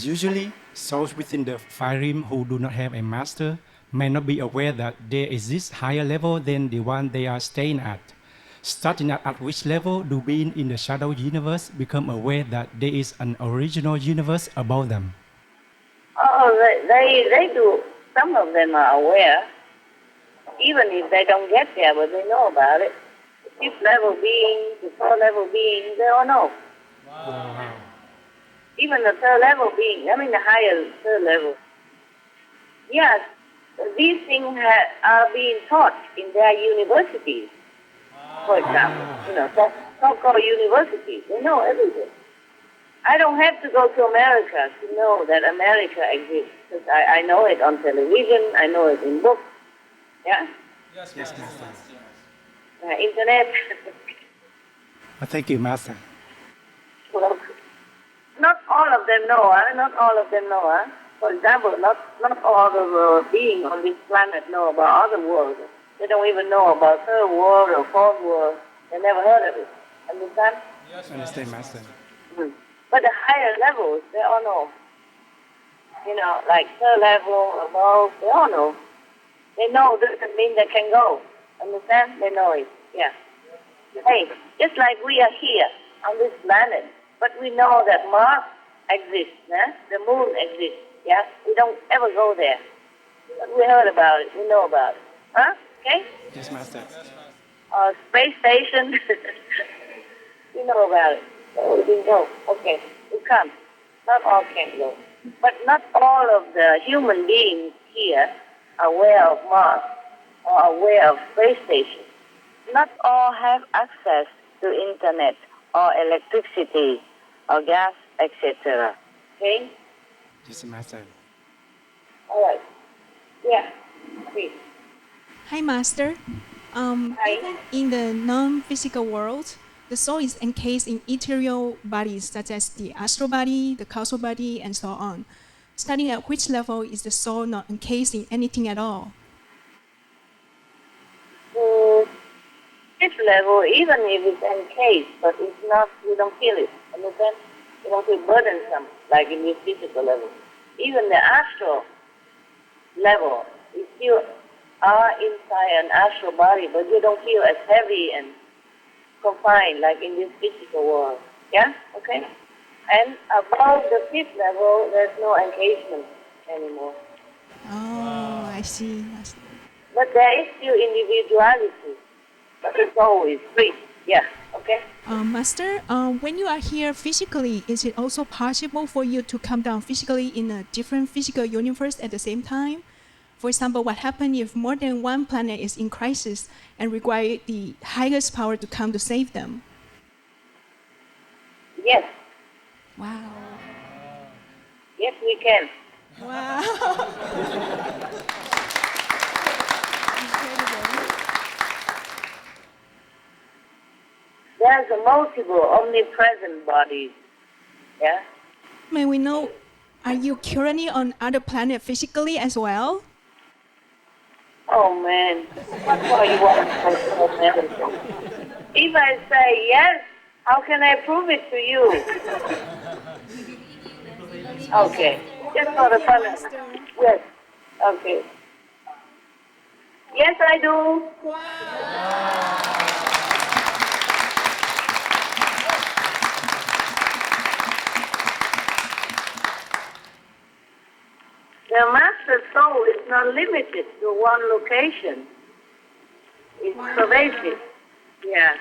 Usually, souls within the 5 realms who do not have a Master may not be aware that there exists higher level than the one they are staying at. Starting at which level do beings in the shadow universe become aware that there is an original universe above them? Oh, they do. Some of them are aware, even if they don't get there, but they know about it. The 5th level beings, the 4th level beings, they all know. Wow. Even the 3rd level being, I mean the higher 3rd level. Yes, these things are being taught in their universities. For example, so-called universities, they know everything. I don't have to go to America to know that America exists, because I know it on television, I know it in books, yeah? Yes, Master. Internet. Thank you, Master. Well, not all of them know, not all of them know. For example, not all the beings on this planet know about other worlds. They don't even know about third world or fourth world. They never heard of it. Understand? Yes, understand, Master. But the higher levels, they all know. Like third level, above, they all know. They know doesn't mean they can go. Understand? They know it. Yeah. Hey, just like we are here on this planet, but we know that Mars exists, the moon exists. Yeah, we don't ever go there. But we heard about it. We know about it. Huh? Okay? Yes, Master. Space station. We know about it. So we can go. Okay, we come. Not all can go. But not all of the human beings here are aware of Mars or aware of space station. Not all have access to internet or electricity or gas, etc. Okay? Yes, Master. All right. Yeah, please. Hi, Master. Even in the non-physical world, the soul is encased in ethereal bodies such as the astral body, the causal body, and so on. Starting at which level is the soul not encased in anything at all? This level, even if it's encased, but it's not, you don't feel it. Understand? You don't feel burdensome like in this physical level. Even the astral level, you still are inside an astral body, but you don't feel as heavy and confined like in this physical world. Yeah? Okay? And above the fifth level, there's no encasement anymore. Oh, I see. But there is still individuality. But the soul is free. Yeah. Okay? Master, when you are here physically, is it also possible for you to come down physically in a different physical universe at the same time? For example, what happens if more than one planet is in crisis and require the highest power to come to save them? Yes. Wow. Yes, we can. Wow. There's a multiple omnipresent bodies. Yeah? May we know, are you currently on other planet physically as well? Oh man, what more you want from everything? If I say yes, how can I prove it to you? Okay, just for the fun. Yes, okay. Yes, I do. The master soul is not limited to one location. It's pervasive. Yeah.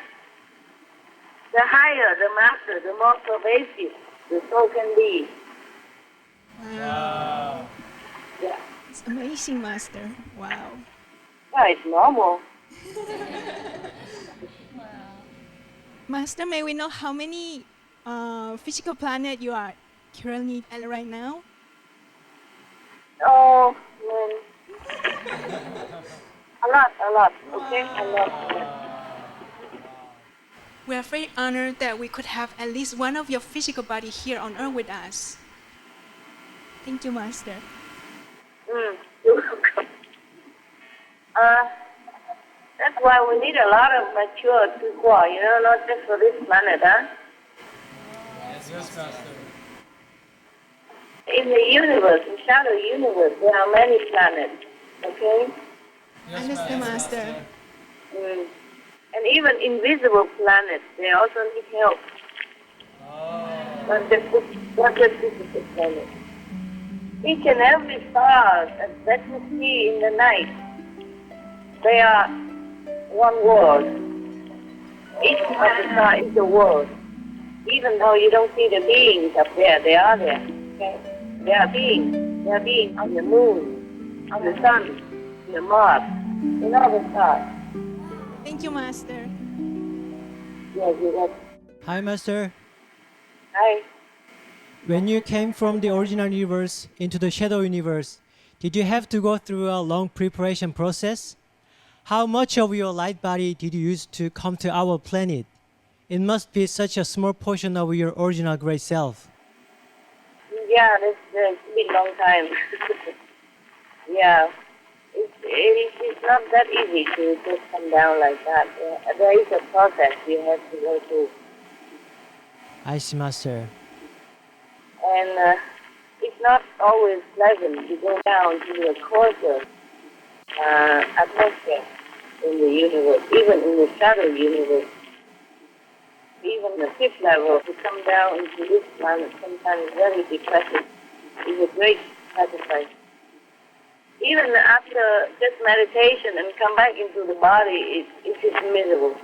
The higher the master, the more pervasive the soul can be. Wow. Yeah. It's amazing, Master. Wow. Yeah, it's normal. Master, may we know how many physical planets you are currently at right now? Oh, man. A lot. Okay, a lot. We are very honored that we could have at least one of your physical body here on Earth with us. Thank you, Master. You're welcome. That's why we need a lot of mature people, not just for this planet, huh? Yes, Master. In the universe, in shadow universe, there are many planets, okay? Yes, understand, Master. And even invisible planets, they also need help. Not just physical planets. Each and every star that you see in the night, they are one world. Each of the stars is a world. Even though you don't see the beings up there, they are there. Okay? They are beings. They are beings on the moon. of the sun, the Mars, and all the stars. Thank you, Master. Yes, you got. Hi, Master. Hi. When you came from the original universe into the shadow universe, did you have to go through a long preparation process? How much of your light body did you use to come to our planet? It must be such a small portion of your original great self. Yeah, it's been a long time. Yeah. It's not that easy to just come down like that. There is a process you have to go through. I see, Master. And it's not always pleasant to go down to the coarser atmosphere in the universe, even in the shadow universe. Even the fifth level, to come down into this planet sometimes very depressing. It's a great sacrifice. Even after just meditation and come back into the body, it's just miserable.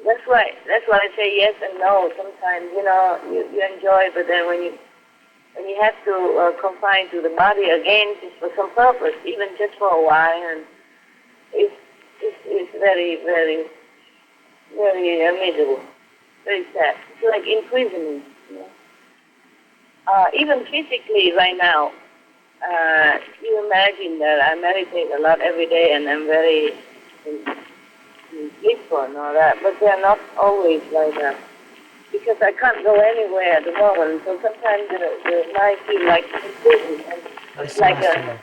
That's why I say yes and no. Sometimes, you enjoy, but then when you have to confine to the body again, just for some purpose, even just for a while, and it's very, very, very miserable, very sad. It's like imprisonment. Even physically, right now, you imagine that I meditate a lot every day, and I'm very peaceful and all that, but they're not always like that. Because I can't go anywhere at the moment, so sometimes the mind feels like prison, and it's like a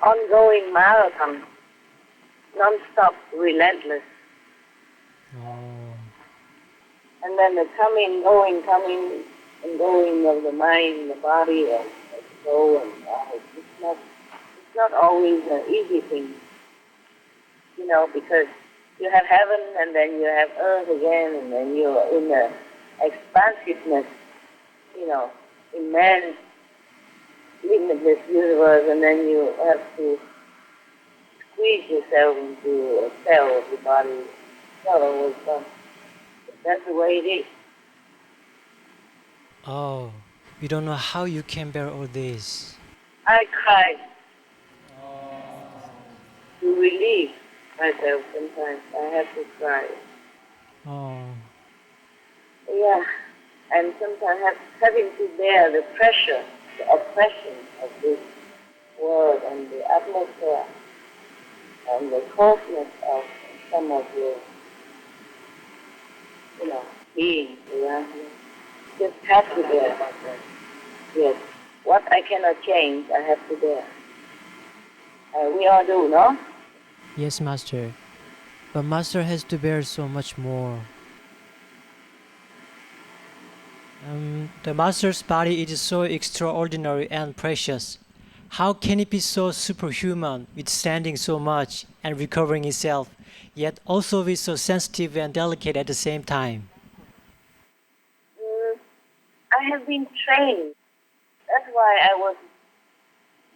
ongoing marathon, non-stop, relentless. And then the coming and going of the mind, the body, and the soul, and it's not always an easy thing, because you have heaven, and then you have earth again, and then you're in the expansiveness, immense, limitless universe, and then you have to squeeze yourself into a cell of the body. It's not always fun. But that's the way it is. Oh, you don't know how you can bear all this. I cried to relieve myself sometimes. I have to cry. Oh. Yeah, and sometimes having to bear the pressure, the oppression of this world and the atmosphere and the coarseness of some of your, beings around you. Just have to bear. Yes. What I cannot change, I have to bear. We all do, no? Yes, Master. But Master has to bear so much more. The Master's body is so extraordinary and precious. How can it be so superhuman, withstanding so much and recovering itself, yet also be so sensitive and delicate at the same time? I have been trained. That's why I was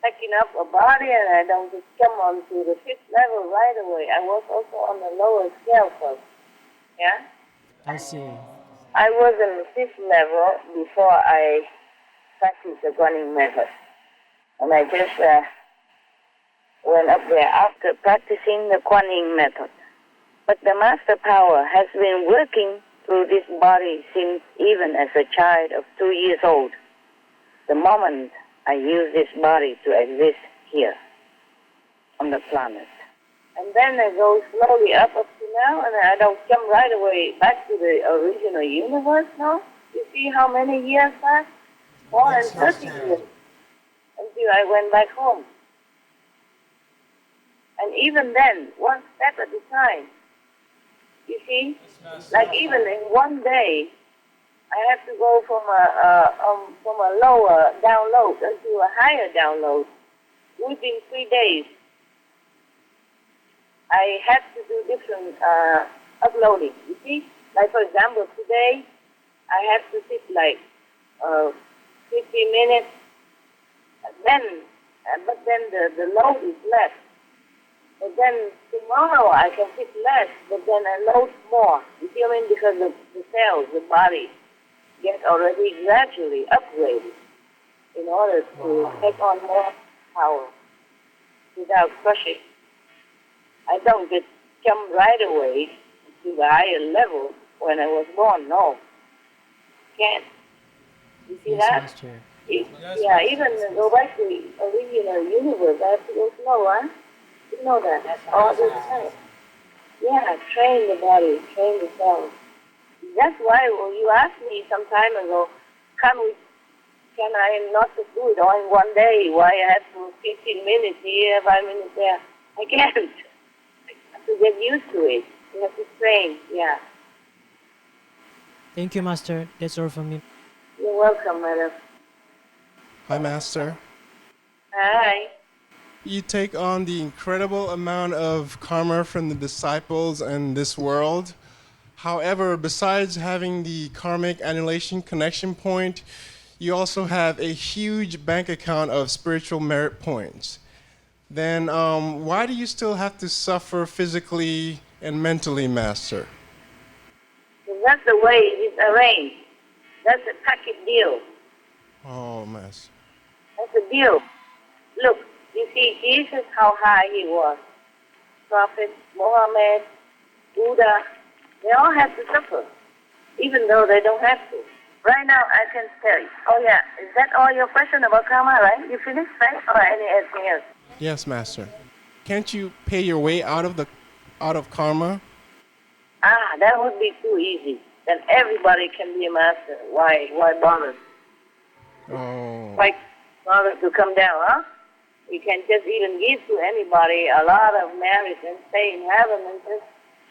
packing up a body, and I don't just come on to the fifth level right away. I was also on the lower scale first. Yeah? I see. I was on the fifth level before I practiced the Guanyin method. And I just went up there after practicing the Guanyin method. But the master power has been working through this body since even as a child of 2 years old. The moment I use this body to exist here on the planet. And then I go slowly up to now, and I don't jump right away back to the original universe now. You see how many years passed? More than 30 years until I went back home. And even then, one step at a time. You see? Like even in one day, I have to go from a lower download into a higher download within 3 days. I have to do different uploading. You see? Like for example, today I have to sit like 50 minutes, but then the load is less. But then tomorrow I can sit less, but then I load more. You see what I mean? Because the cells, the body, get already gradually upgraded in order to take on more power without crushing. I don't just jump right away to the higher level when I was born. No, can't. You see that? Master. Yeah, even go back to the original universe, I have to go slow, huh? You know that all the time. Yeah, train the body, train the cells. That's why when you asked me some time ago, can I not just do it all in one day? Why I have to 15 minutes here, 5 minutes there? I can't. I have to get used to it. You have to train, yeah. Thank you, Master. That's all from me. You're welcome, madam. Hi, Master. Hi. You take on the incredible amount of karma from the disciples and this world. However, besides having the karmic annihilation connection point, you also have a huge bank account of spiritual merit points. Then why do you still have to suffer physically and mentally, Master? That's the way it's arranged. That's a package deal. Oh, Master. That's a deal. Look, you see, Jesus, how high he was. Prophet, Muhammad, Buddha, they all have to suffer, even though they don't have to. Right now, I can tell you. Oh, yeah. Is that all your question about karma, right? You finished, right? Or anything else? Yes, Master. Can't you pay your way out of karma? That would be too easy. Then everybody can be a master. Why bother? Oh. Why bother to come down, huh? You can just even give to anybody a lot of merit and stay in heaven and just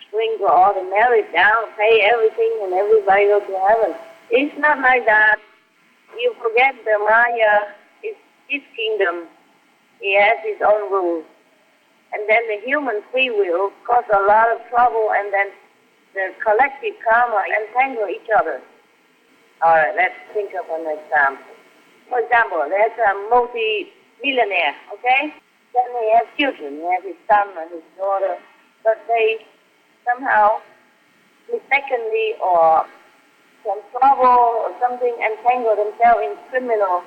sprinkle all the merit down, pay everything, and everybody go to heaven. It's not like that. You forget the Maya is his kingdom. He has his own rules. And then the human free will cause a lot of trouble, and then the collective karma entangle each other. All right, let's think of an example. For example, there's a multi-millionaire, okay? Then he has children. He has his son and his daughter. But they somehow, mistakenly or some trouble or something, entangle themselves in criminal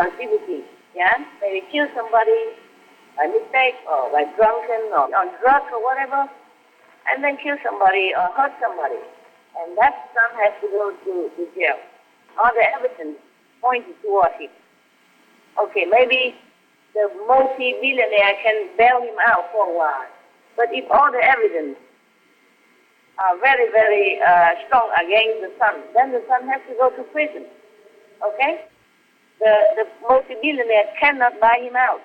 activity. Yeah? Maybe kill somebody by mistake or by drunken or on drugs or whatever, and then kill somebody or hurt somebody. And that son has to go to jail. All the evidence pointed toward him. Okay, maybe the multi-billionaire can bail him out for a while. But if all the evidence are very, very strong against the son, then the son has to go to prison. Okay? The multi-billionaire cannot buy him out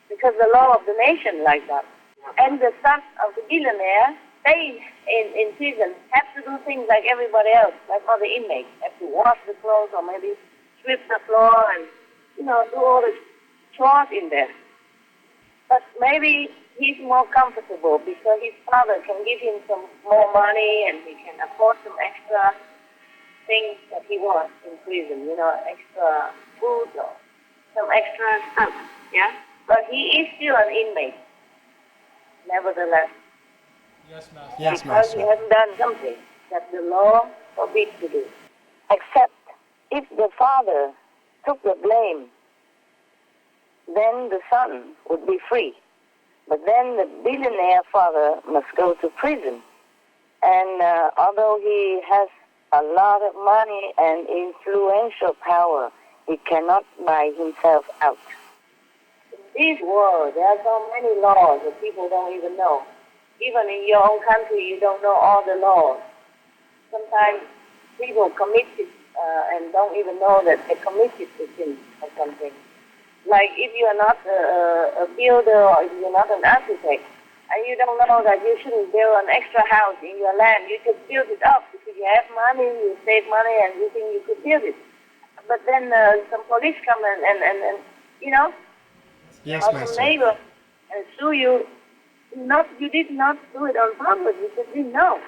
because the law of the nation like that. And the son of the billionaire stays in prison, have to do things like everybody else, like other inmates, have to wash the clothes or maybe sweep the floor and, do all the chores in there. But maybe he's more comfortable because his father can give him some more money and he can afford some extra things that he wants in prison, extra food or some extra stuff, yeah? But he is still an inmate, nevertheless. Yes, Master. Because he has done something that the law forbids to do. Except if the father took the blame, then the son would be free. But then the billionaire father must go to prison. And although he has a lot of money and influential power, he cannot buy himself out. In this world, there are so many laws that people don't even know. Even in your own country, you don't know all the laws. Sometimes people commit it and don't even know that they committed the sin or something. Like if you are not a builder or if you're not an architect, and you don't know that you shouldn't build an extra house in your land, you just build it up because you have money, you save money, and you think you could build it. But then some police come and Yes, or some Master. neighbor and sue you. You did not do it on purpose. You just didn't know.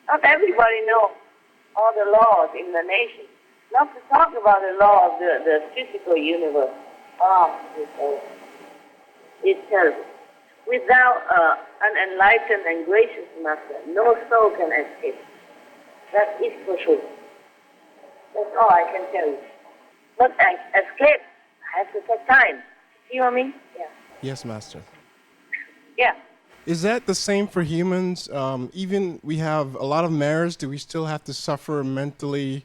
Not everybody knows all the laws in the nation. Not to talk about the law of the physical universe. It's terrible. Without an enlightened and gracious master, no soul can escape. That is for sure. That's all I can tell you. But I escape. I have to take time. See what I mean? Yeah. Yes, Master. Yeah. Is that the same for humans? Even we have a lot of marriage, do we still have to suffer mentally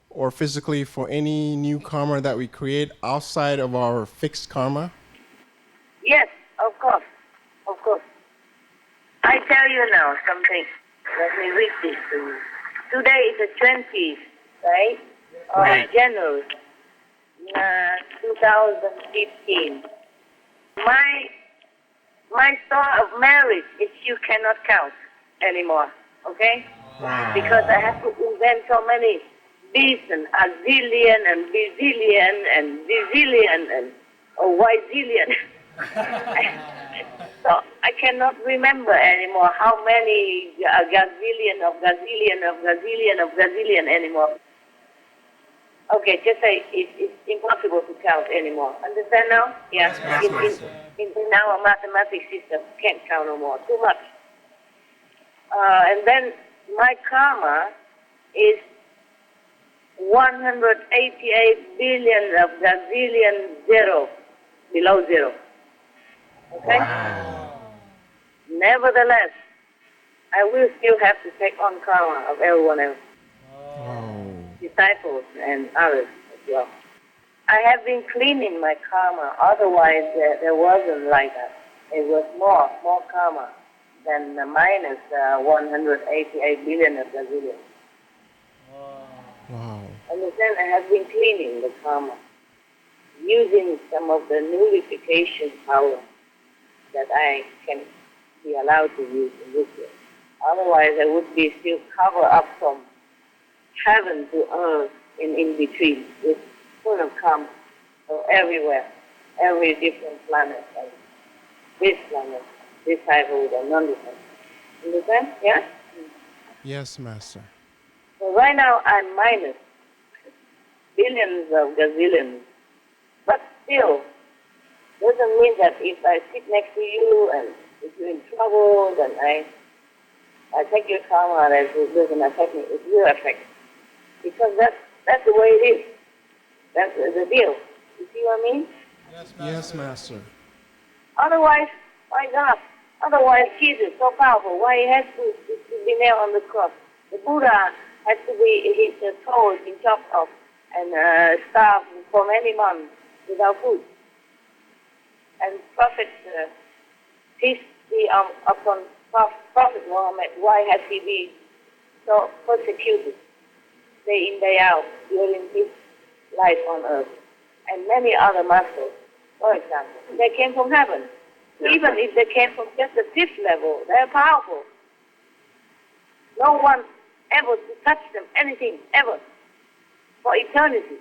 or physically for any new karma that we create outside of our fixed karma? Yes, of course. Of course. I tell you now something. Let me read this to you. Today is the 20th, right? Of January, 2015. My story of marriage is you cannot count anymore, okay? Wow. Because I have to invent so many bees and azillion and bazillion and zillion and zillion. So I cannot remember anymore how many gazillion of gazillion of gazillion of gazillion anymore. Okay, just say it's impossible to count anymore. Understand now? Yeah. In our mathematics system, can't count no more. Too much. And then my karma is 188 billion of gazillion zero, below zero. Okay? Wow. Nevertheless, I will still have to take on karma of everyone else. Disciples and others as well. I have been cleaning my karma, otherwise there wasn't like that. It was more karma than the minus 188 billion of gazillion. Wow. Understand? I have been cleaning the karma, using some of the nullification power that I can be allowed to use in this way. Otherwise, I would be still covered up from heaven to earth in between, with full of karma. So everywhere, every different planet, like this planet, disabled and non-disabled. Understand? Yeah? Yes, Master. So right now I'm minus billions of gazillions. But still, doesn't mean that if I sit next to you and if you're in trouble, then I take your karma, that it doesn't affect me. It will affect me. Because that's the way it is. That's the deal. You see what I mean? Yes, Master. Otherwise, why God? Otherwise, Jesus, so powerful. Why he has to be nailed on the cross? The Buddha had to be, his toe been chopped off and starved for many months without food. And Prophet, peace be upon Prophet Muhammad, why has he been so persecuted day in, day out during his life on earth? And many other masters, for example, they came from heaven. Even if they came from just the fifth level, they're powerful. No one ever to touch them, anything, ever, for eternity.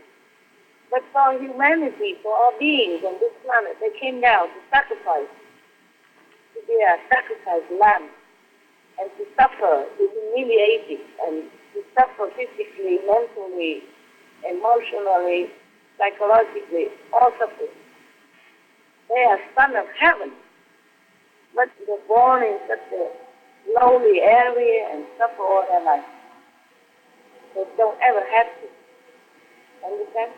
But for humanity, for all beings on this planet, they came down to sacrifice, to be a sacrifice lamb, and to suffer, to humiliate it, and to suffer physically, mentally, emotionally, psychologically, all suffering. They are son of heaven, but they're born in such a lowly area and suffer all their life. They don't ever have to. Understand?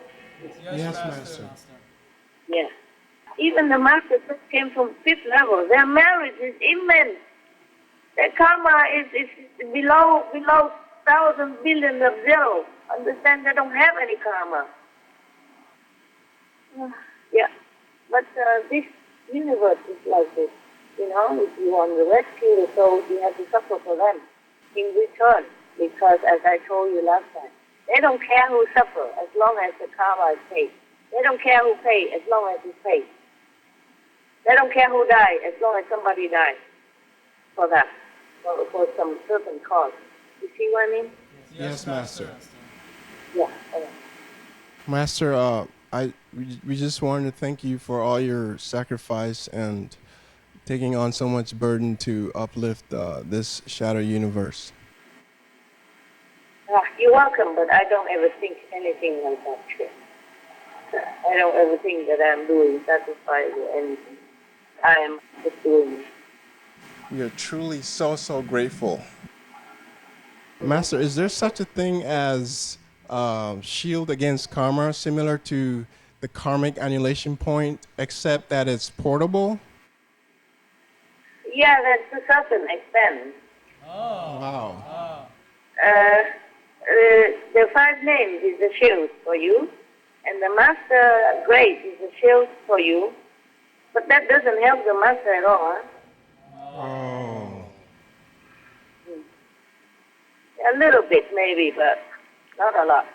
Yes, Master. Yeah. Even the masters that came from fifth level, their marriage is immense. Their karma is below 1,000 billion of zero. Understand? They don't have any karma. Yeah. But this universe is like this. You know, if you want to rescue the souls, you have to suffer for them in return. Because as I told you last time, they don't care who suffers as long as the karma is paid. They don't care who pays as long as it's paid. They don't care who dies as long as somebody dies for that, for some certain cause. You see what I mean? Yes, Master. Yeah. Master, we just wanted to thank you for all your sacrifice and taking on so much burden to uplift this shadow universe. You're welcome, but I don't ever think anything like that. I don't ever think that I'm doing sacrifice or anything. I am just doing it. We are truly so grateful. Master, is there such a thing as shield against karma, similar to the karmic annihilation point, except that it's portable? Yeah, that's to a certain extent. Wow. The 5 names is the shield for you, and the master grace is the shield for you, but that doesn't help the master at all. Oh. A little bit maybe, but not a lot.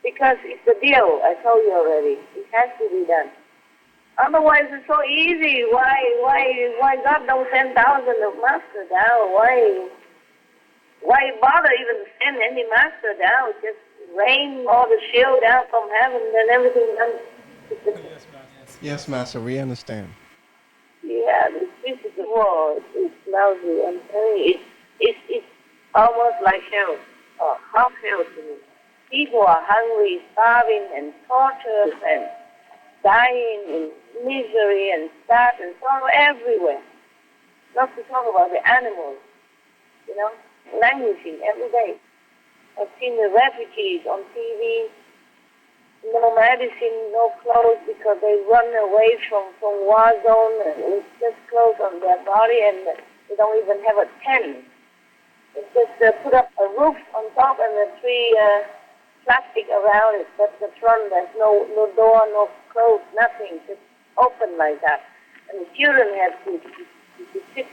Because it's a deal, I told you already. It has to be done. Otherwise, it's so easy. Why God don't send thousands of masters down? Why bother even send any master down? Just rain all the shield down from heaven and everything done. Yes, Master, we understand. Yeah, this is the world. It's lousy. I'm telling you, it's almost like hell, or half hell to me. People are hungry, starving, and tortured, and dying in misery and sad and sorrow everywhere. Not to talk about the animals, languishing every day. I've seen the refugees on TV, no medicine, no clothes, because they run away from war zone, and it's just clothes on their body, and they don't even have a tent. It's just put up a roof on top and the 3 plastic around it. That's the front. There's no door, no clothes, nothing. Just open like that. And the children have to sit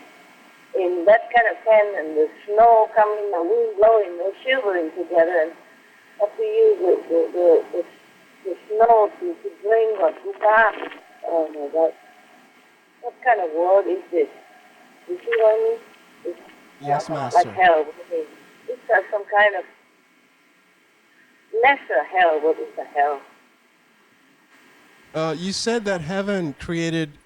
in that kind of tent, and the snow coming, the wind blowing, they're shivering together, and have to use the snow to drink or to bath. Oh my God. What kind of world is this? You see what I mean? It's Yes, like Master. hell. It's some kind of lesser hell. What is a hell? You said that heaven created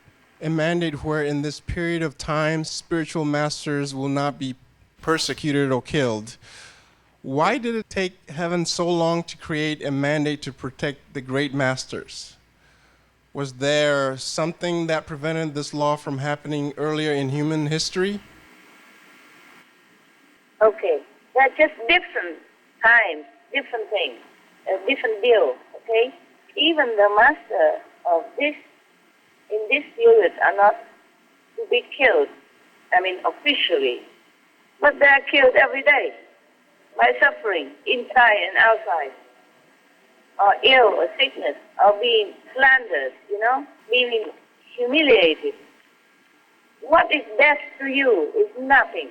a mandate where in this period of time, spiritual masters will not be persecuted or killed. Why did it take heaven so long to create a mandate to protect the great masters? Was there something that prevented this law from happening earlier in human history? Okay, they're just different times, different things, a different deal, okay? Even the master of this, in this period, are not to be killed, officially, but they're killed every day by suffering, inside and outside, or ill or sickness, or being slandered, being humiliated. What is death to you is nothing.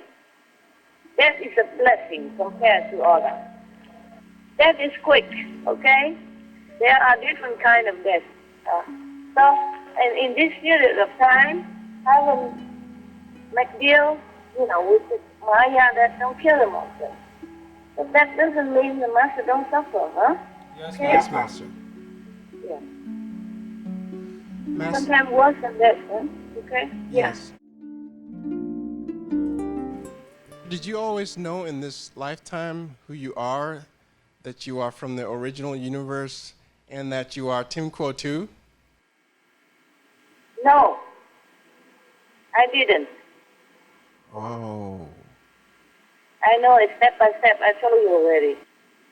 Death is a blessing compared to all that. Death is quick, okay? There are different kind of death. And in this period of time, heaven make deal, with the Maya that don't kill them also. But that doesn't mean the master don't suffer, huh? Yes, okay? yes, Master. Yeah. Master. Sometimes worse than that, huh? Okay? Yes. Did you always know in this lifetime who you are, that you are from the original universe, and that you are Tim Quo too? No, I didn't. Oh. I know it step by step. I told you already.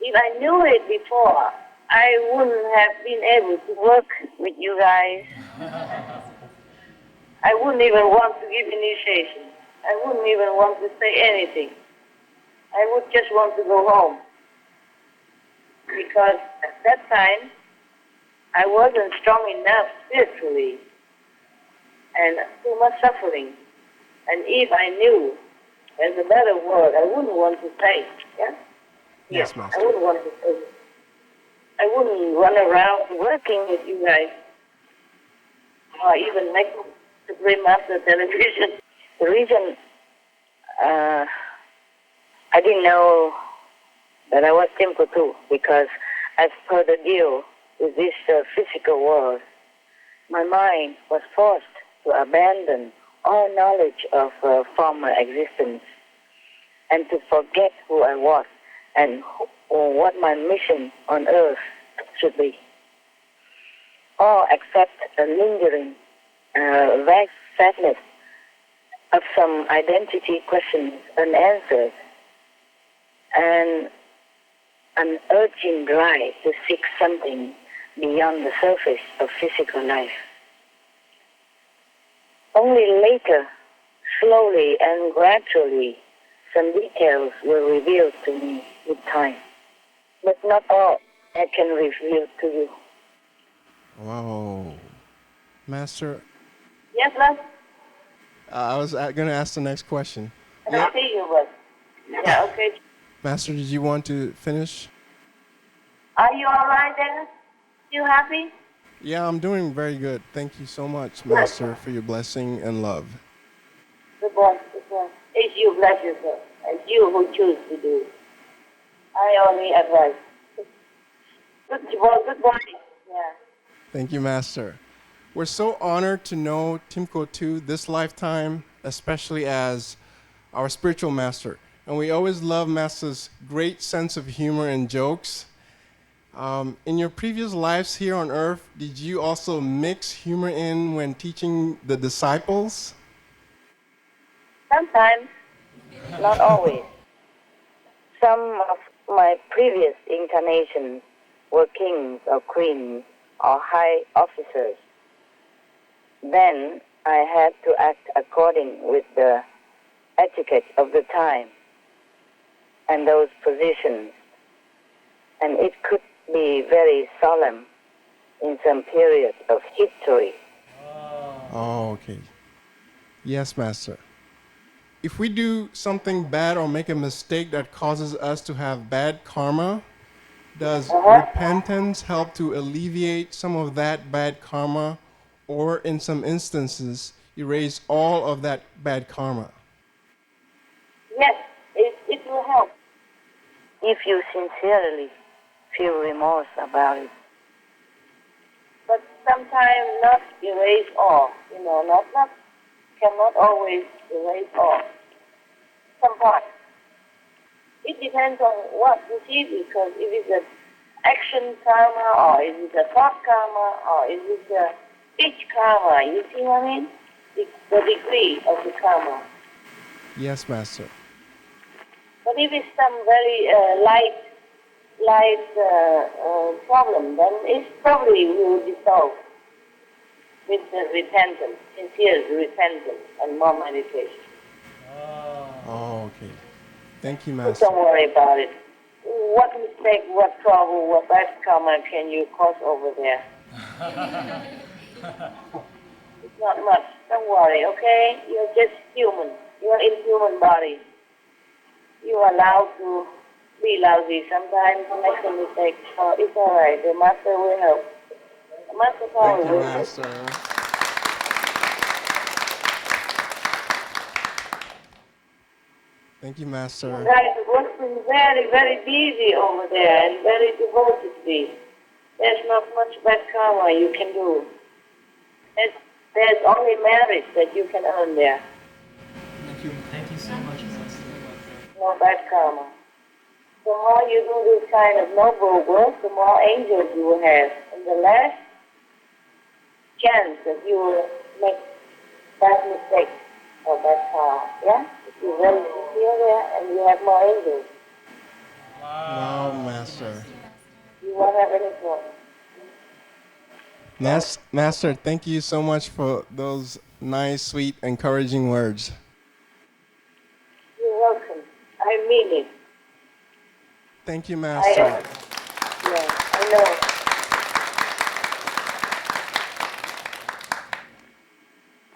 If I knew it before, I wouldn't have been able to work with you guys. I wouldn't even want to give initiation. I wouldn't even want to say anything. I would just want to go home. Because at that time, I wasn't strong enough spiritually, and too much suffering. And if I knew there's a better word, I wouldn't want to say, yeah? Yes, Master. I wouldn't want to say. I wouldn't run around working with you guys, or even make the Great Master television. The reason I didn't know that I was simple too, because as per the deal with this physical world, my mind was forced to abandon all knowledge of former existence and to forget who I was and what my mission on earth should be. All except a lingering, vague sadness of some identity questions unanswered and an urgent drive to seek something beyond the surface of physical life. Only later, slowly and gradually, some details were revealed to me with time. But not all I can reveal to you. Wow. Master, Yes, love? I was going to ask the next question. I don't see you, but... Yeah, okay. Master, did you want to finish? Are you all right, Dennis? You happy? Yeah, I'm doing very good. Thank you so much, Master, for your blessing and love. Good boy, good boy. It's you bless yourself. It's you who choose to do. I only advise. Good boy. Yeah. Thank you, Master. We're so honored to know Timko too this lifetime, especially as our spiritual master. And we always love Master's great sense of humor and jokes. In your previous lives here on earth, did you also mix humor in when teaching the disciples? Sometimes, not always. Some of my previous incarnations were kings or queens or high officers. Then I had to act according with the etiquette of the time and those positions. And it could be very solemn in some period of history. Oh, okay. Yes, Master. If we do something bad or make a mistake that causes us to have bad karma, does repentance help to alleviate some of that bad karma, or in some instances, erase all of that bad karma? Yes, it will help. If you sincerely feel remorse about it. But sometimes not erase all, not cannot always erase all. Some parts. It depends on what you see, because if it's an action karma, or is it a thought karma, or is it a speech karma, you see what I mean? The degree of the karma. Yes, Master. But if it's some very light problem, then it probably will dissolve with the repentance, sincere repentance, and more meditation. Oh, okay. Thank you, So Master. don't worry about it. What mistake, what trouble, what bad karma can you cause over there? It's not much. Don't worry, okay? You're just human. You're in human body. You are allowed to be lousy sometimes, make a mistake. Oh, it's all right. The Master will help. The Master probably Thank you, will help. Master. Thank you, Master. You guys are working very, very busy over there and very devotedly. There's not much bad karma you can do. There's only merit that you can earn there. Thank you so much. No bad karma. The more you do this kind of noble work, the more angels you will have. And the less chance that you will make bad mistakes or bad karma. Yeah? If you're very sincere there and you have more angels, Wow, Master. you won't have any problem. Master, thank you so much for those nice, sweet, encouraging words. You're welcome. I mean it. Thank you, Master. I know.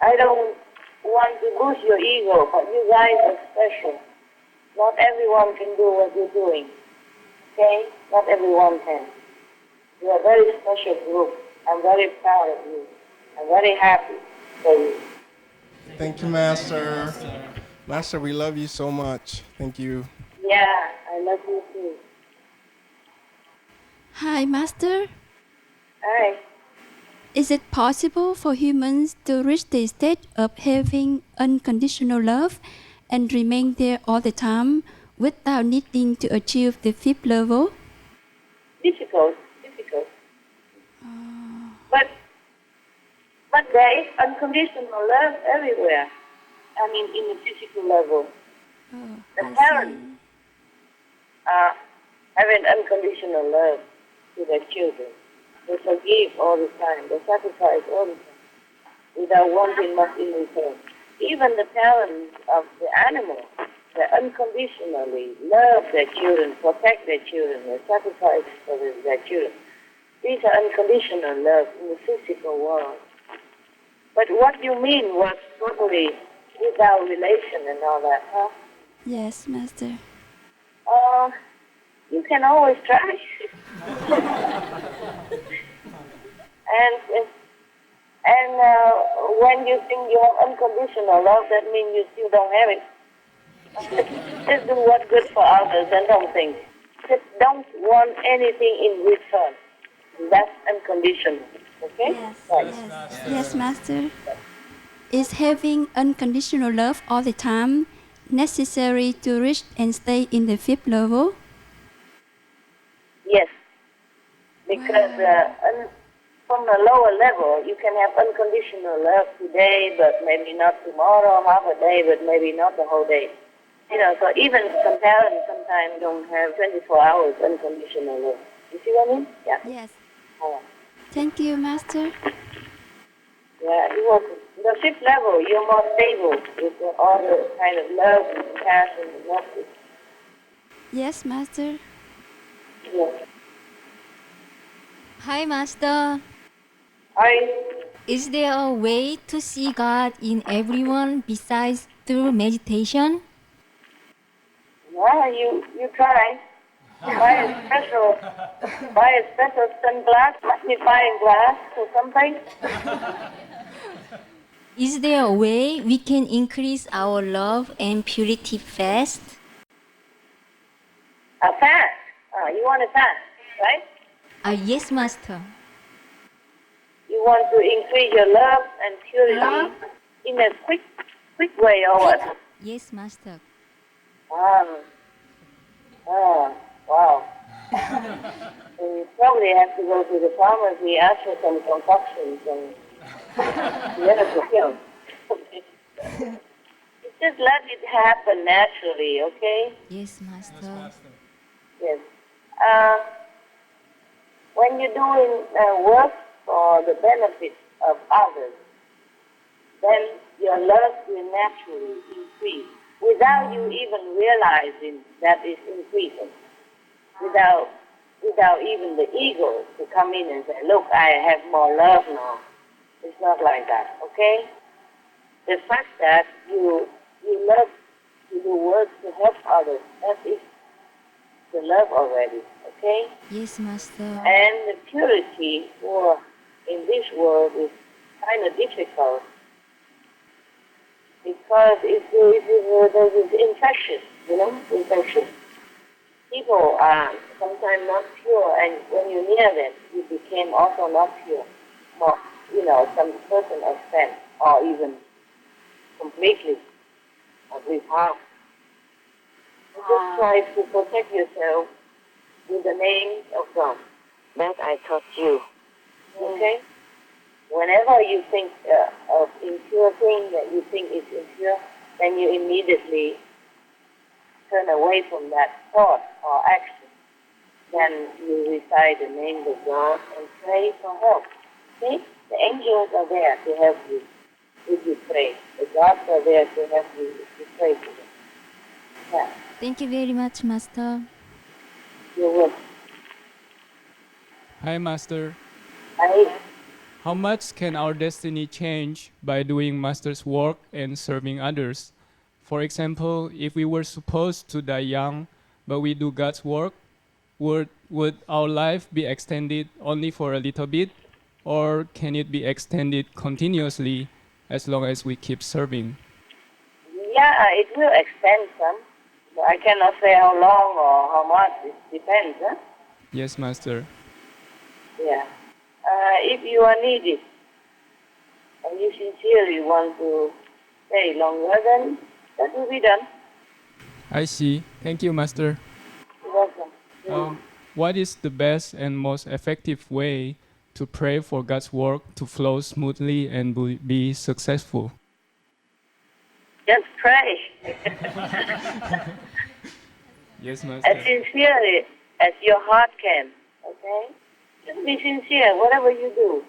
I don't want to boost your ego, but you guys are special. Not everyone can do what you're doing. Okay? Not everyone can. You're a very special group. I'm very proud of you. I'm very happy for you. Thank you, Master. Master, we love you so much. Thank you. Yeah, I love you too. Hi, Master. Hi. Is it possible for humans to reach the state of having unconditional love and remain there all the time without needing to achieve the fifth level? Difficult. But there is unconditional love everywhere. I mean, in the physical level. The parents unconditional love to their children. They forgive all the time. They sacrifice all the time without wanting much in return. Even the parents of the animal, they unconditionally love their children, protect their children, they sacrifice for their children. These are unconditional love in the physical world. But what you mean was totally without relation and all that, huh? Yes, Master. You can always try. and when you think you have unconditional love, that means you still don't have it. Just do what's good for others and don't think. Just don't want anything in return. That's unconditional. Okay? Yes. Right. Yes, Master. Is having unconditional love all the time necessary to reach and stay in the fifth level? Yes. Because from a lower level, you can have unconditional love today, but maybe not tomorrow, half a day, but maybe not the whole day. You know, so even some parents sometimes don't have 24 hours unconditional love. You see what I mean? Yeah. Yes. Thank you, Master. Yeah, you're welcome. The fifth level, you're more stable with all the kind of love and passion and mercy. Yes, Master. Yeah. Hi, Master. Hi. Is there a way to see God in everyone besides through meditation? Well, you try. Buy a special sunglass, magnifying glass or something. Is there a way we can increase our love and purity fast? A fast. You want a fast, right? Yes, Master. You want to increase your love and purity in a quick way or what? Yes, Master. Wow. So you probably have to go to the pharmacy, ask for some concoctions and just let it happen naturally, okay? Yes, Master. Yes. When you're doing work for the benefit of others, then your love will naturally increase without you even realizing that it's increasing. Without even the ego to come in and say, look, I have more love now. It's not like that, okay? The fact that you love to do work to help others, that is the love already, okay? Yes, Master. And the purity in this world is kind of difficult because it's infectious, infectious. People are sometimes not pure, and when you're near them, you became also not pure. More, some certain extent, or even completely, at least half. You just try to protect yourself with the name of God. That I taught you. Okay? Whenever you think of impure thing that you think is impure, then you immediately turn away from that thought or action. Then you recite the name of God and pray for help. See? The angels are there to help you if you pray. The gods are there to help you if you pray to them. Yeah. Thank you very much, Master. You're welcome. Hi, Master. Hi. How much can our destiny change by doing Master's work and serving others? For example, if we were supposed to die young, but we do God's work, would our life be extended only for a little bit, or can it be extended continuously as long as we keep serving? Yeah, it will extend some. But I cannot say how long or how much. It depends, huh? Yes, Master. Yeah. If you are needed and you sincerely want to stay longer, then that will be done. I see. Thank you, Master. You're welcome. What is the best and most effective way to pray for God's work to flow smoothly and be successful? Just pray. Yes, Master. And sincerely, as your heart can. Okay? Just be sincere, whatever you do.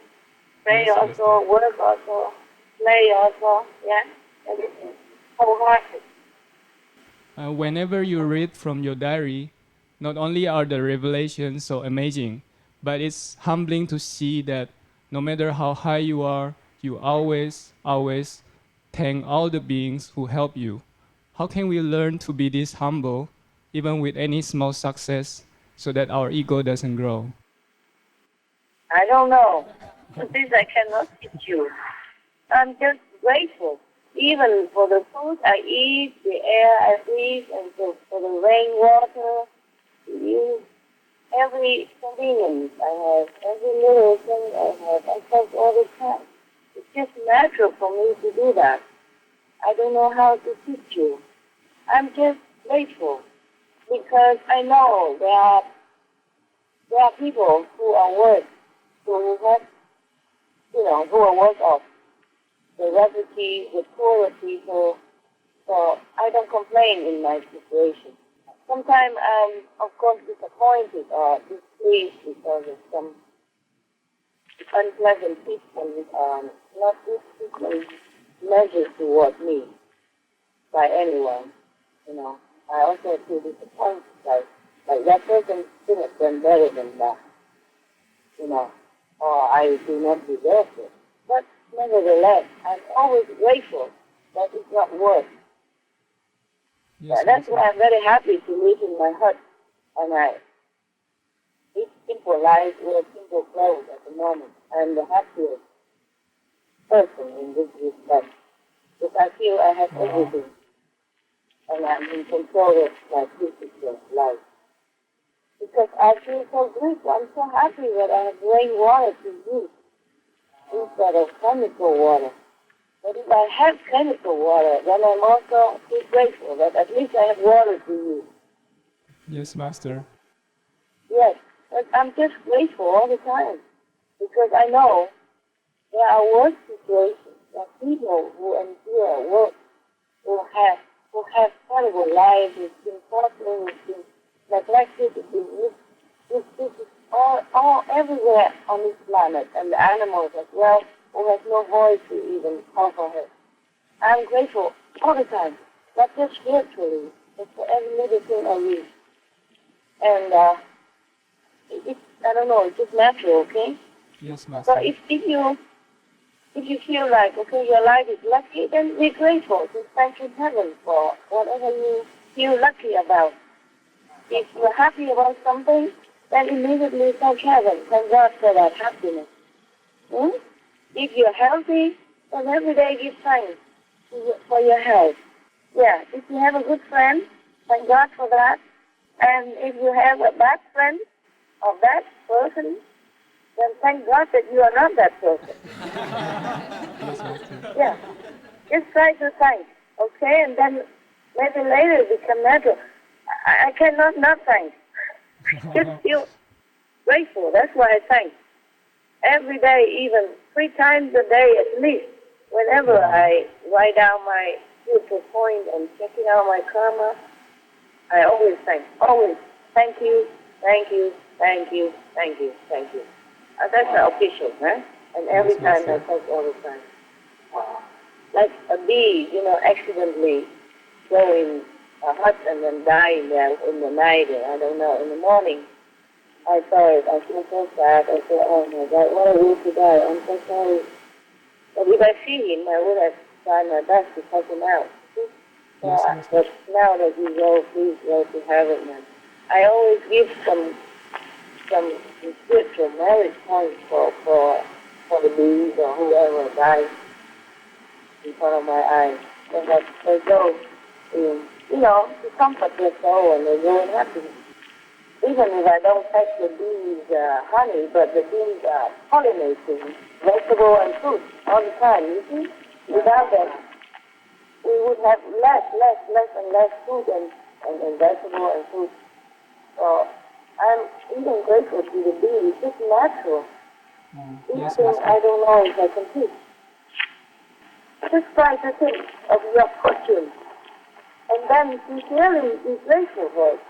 Pray Yes, also, work also, play also, yeah? Everything. Wholehearted. Whenever you read from your diary, not only are the revelations so amazing, but it's humbling to see that no matter how high you are, you always thank all the beings who help you. How can we learn to be this humble, even with any small success, so that our ego doesn't grow? I don't know. This I cannot teach you. I'm just grateful. Even for the food I eat, the air I breathe, and for the rainwater to use, every convenience I have, every little thing I have, I thank all the time. It's just natural for me to do that. I don't know how to teach you. I'm just grateful because I know there are people who are worse, who have, who are worse off. The refugees, the poorer people. So I don't complain in my situation. Sometimes I'm, of course, disappointed or displeased because of some unpleasant people, not good measures toward me by anyone. I also feel disappointed, like that person should have done better than that, or I do not deserve it. But nevertheless, I'm always grateful that it's not worse. Yes, That's why I'm very happy to live in my hut, and I eat simple life, wear simple clothes at the moment. I'm the happiest person in this respect, because I feel I have everything, and I'm in control of my physical life. Because I feel so grateful, I'm so happy that I have rainwater to use instead of chemical water. But if I have chemical water, then I'm also too grateful that at least I have water to use. Yes, Master. Yes, but I'm just grateful all the time because I know there are worse situations. There are people who endure work, who have terrible lives, who've been tortured, who've been neglected, who've been this is all everywhere on this planet, and the animals as well, who have no voice to even call for help. I'm grateful all the time, not just spiritually, but for every little thing I read. And I don't know, it's just natural, okay? Yes, Master. So if you feel like, okay, your life is lucky, then be grateful. Just thank you, heaven, for whatever you feel lucky about. If you're happy about something, then immediately thank heaven. Thank God for that happiness. If you're healthy, then every day give thanks for your health. Yeah, if you have a good friend, thank God for that. And if you have a bad friend or bad person, then thank God that you are not that person. Yeah, just try to thank, okay? And then maybe later it become natural. I cannot not thank. Just feel grateful. That's why I thank. Every day, even 3 times a day at least, whenever I write down my spiritual point and checking out my karma, I always thank. Always. Thank you, thank you, thank you, thank you, thank you. That's official, huh? And every time I thank all the time. Like a bee, accidentally go in a hut and then die in there in the night, I don't know, in the morning. I saw it, I feel so sad. I said, oh my God, what a way to die. I'm so sorry. But if I see him, I would have tried my best to help him out. But now that you go, please go to heaven. And I always give some spiritual marriage points for the bees or whoever dies in front of my eyes. And that they go to comfort their soul and they go in happiness. Even if I don't touch the bees' honey, but the bees are pollinating vegetable and fruit all the time, you see? Without them, we would have less and less fruit and vegetable and fruit. So I'm even grateful to the bees. It's just natural. These things I don't know if I can teach. Just try to think of your fortune and then sincerely be grateful for it.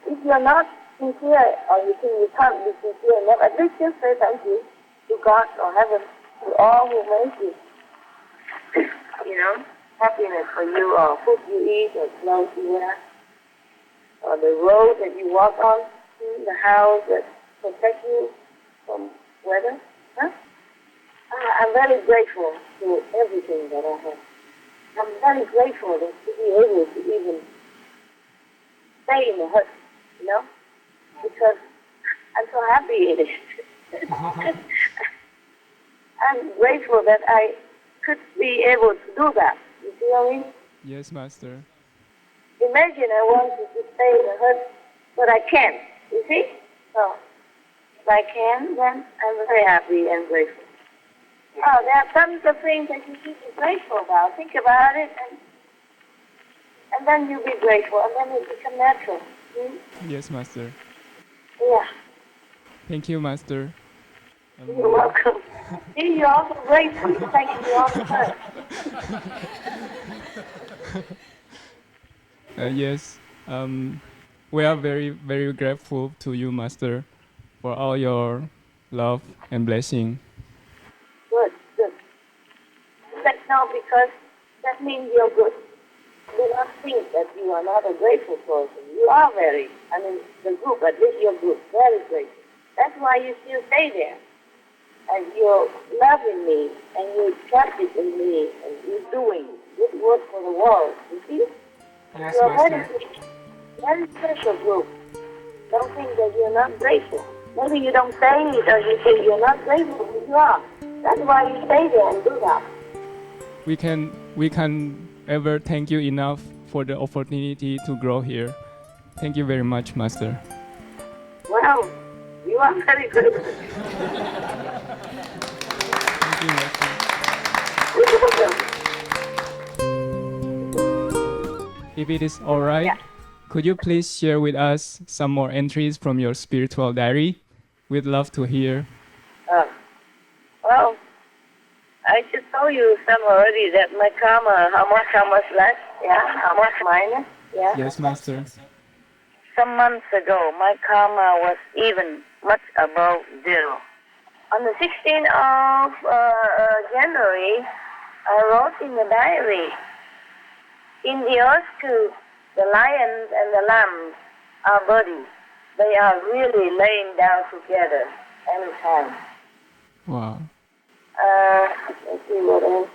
If you're not sincere, or you think you can't be sincere enough, at least just say thank you to God or heaven, to all who made you. You know, happiness for you, or food you eat, or clothes you wear, or the road that you walk on, the house that protects you from weather. Huh? I'm very grateful to everything that I have. I'm very grateful to be able to even stay in the hut, you know, because I'm so happy in it. I'm grateful that I could be able to do that. You see what I mean? Yes, Master. Imagine I wanted to stay in the hut, but I can't. You see? So, if I can, then I'm very happy and grateful. Oh, there are tons of things that you should be grateful about. Think about it, and then you'll be grateful, and then it becomes natural. Yes, Master. Yeah. Thank you, Master. You're welcome. See, you're also grateful. Thank you all the time. Yes. We are very, very grateful to you, Master, for all your love and blessing. Good, good. No, because that means you're good. Do not think that you are not a grateful person. You are very, the group, at least your group, very grateful. That's why you still stay there. And you're loving me, and you're trusting in me, and you're doing good work for the world. You see? Yes, You're a Master. very special group. Don't think that you're not grateful. Maybe you don't say it, or you think you're not grateful, but you are. That's why you stay there and do that. We can ever thank you enough for the opportunity to grow here. Thank you very much, Master. Well, you are very good. Thank you, Master. If it is all right, could you please share with us some more entries from your spiritual diary? We'd love to hear. Well, I just told you some already that my karma, how much less, yeah, how much minus, yeah. Yes, Master. Some months ago, my karma was even much above zero. On the 16th of January, I wrote in the diary, in the earth too, the lions and the lambs are buddies. They are really laying down together every time. Wow. Let's see what else.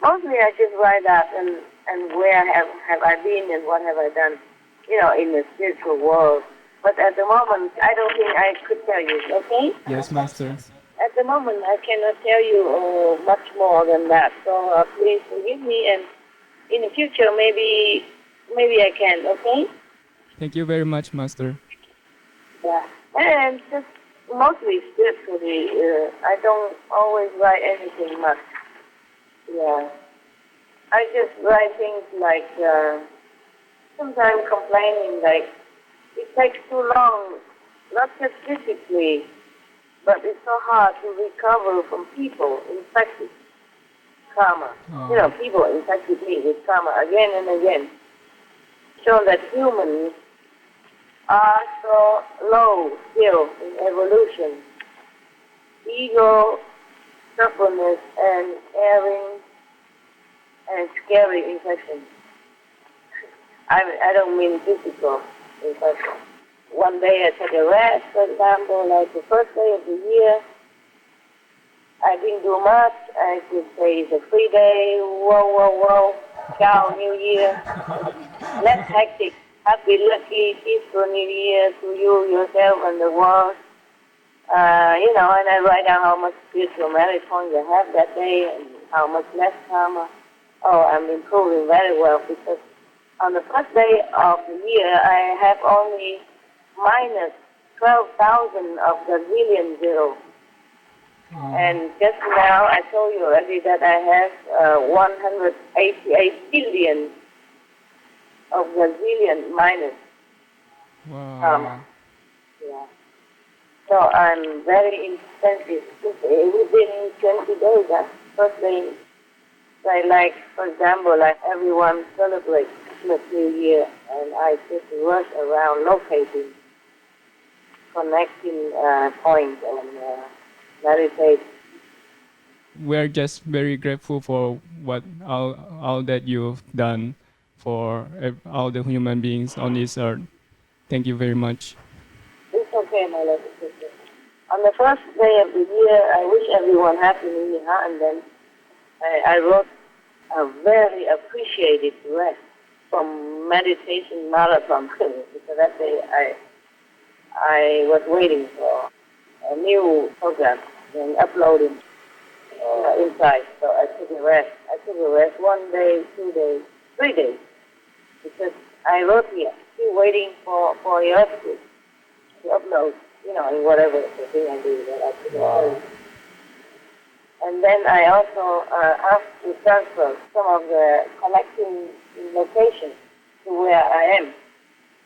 Mostly I just write that and where have I been and what have I done, you know, in the spiritual world. But at the moment, I don't think I could tell you, okay? Yes, Master. At the moment, I cannot tell you much more than that. So please forgive me, and in the future, maybe I can, okay? Thank you very much, Master. Yeah. And just mostly spiritually, I don't always write anything much. Yeah. I just write things like, sometimes complaining, like, it takes too long, not just physically, but it's so hard to recover from people infected karma. You know, people infected me with karma again and again. Show that humans are so low still in evolution. Ego, stubbornness, and erring, and scary infection. I don't mean physical infection. One day I took a rest, for example, like the first day of the year. I didn't do much. I could say it's a free day. Whoa. Ciao, New Year. Less hectic. Happy, lucky, peaceful New Year to you, yourself, and the world. You know, and I write down how much spiritual merit points I have that day and how much less karma. Oh, I'm improving very well because on the first day of the year, I have only minus 12,000 of the million zero. And just now, I told you already that I have 188 billion of gazillion minus. Wow. Yeah. So I'm very insensitive. Within 20 days, that first day, like, for example, like everyone celebrates Christmas, New Year, and I just rush around locating connecting point and meditate. We're just very grateful for what all that you've done for all the human beings on this earth. Thank you very much. It's okay, my little sister. On the first day of the year, I wish everyone Happy New Year, and then I wrote a very appreciated rest from meditation marathon because that day I was waiting for a new program and uploading inside, so I took a rest. I took a rest 1 day, 2 days, 3 days, because I wrote here, still waiting for yours to upload, in whatever the thing I do that I took a rest. And then I also asked to transfer some of the collecting locations to where I am,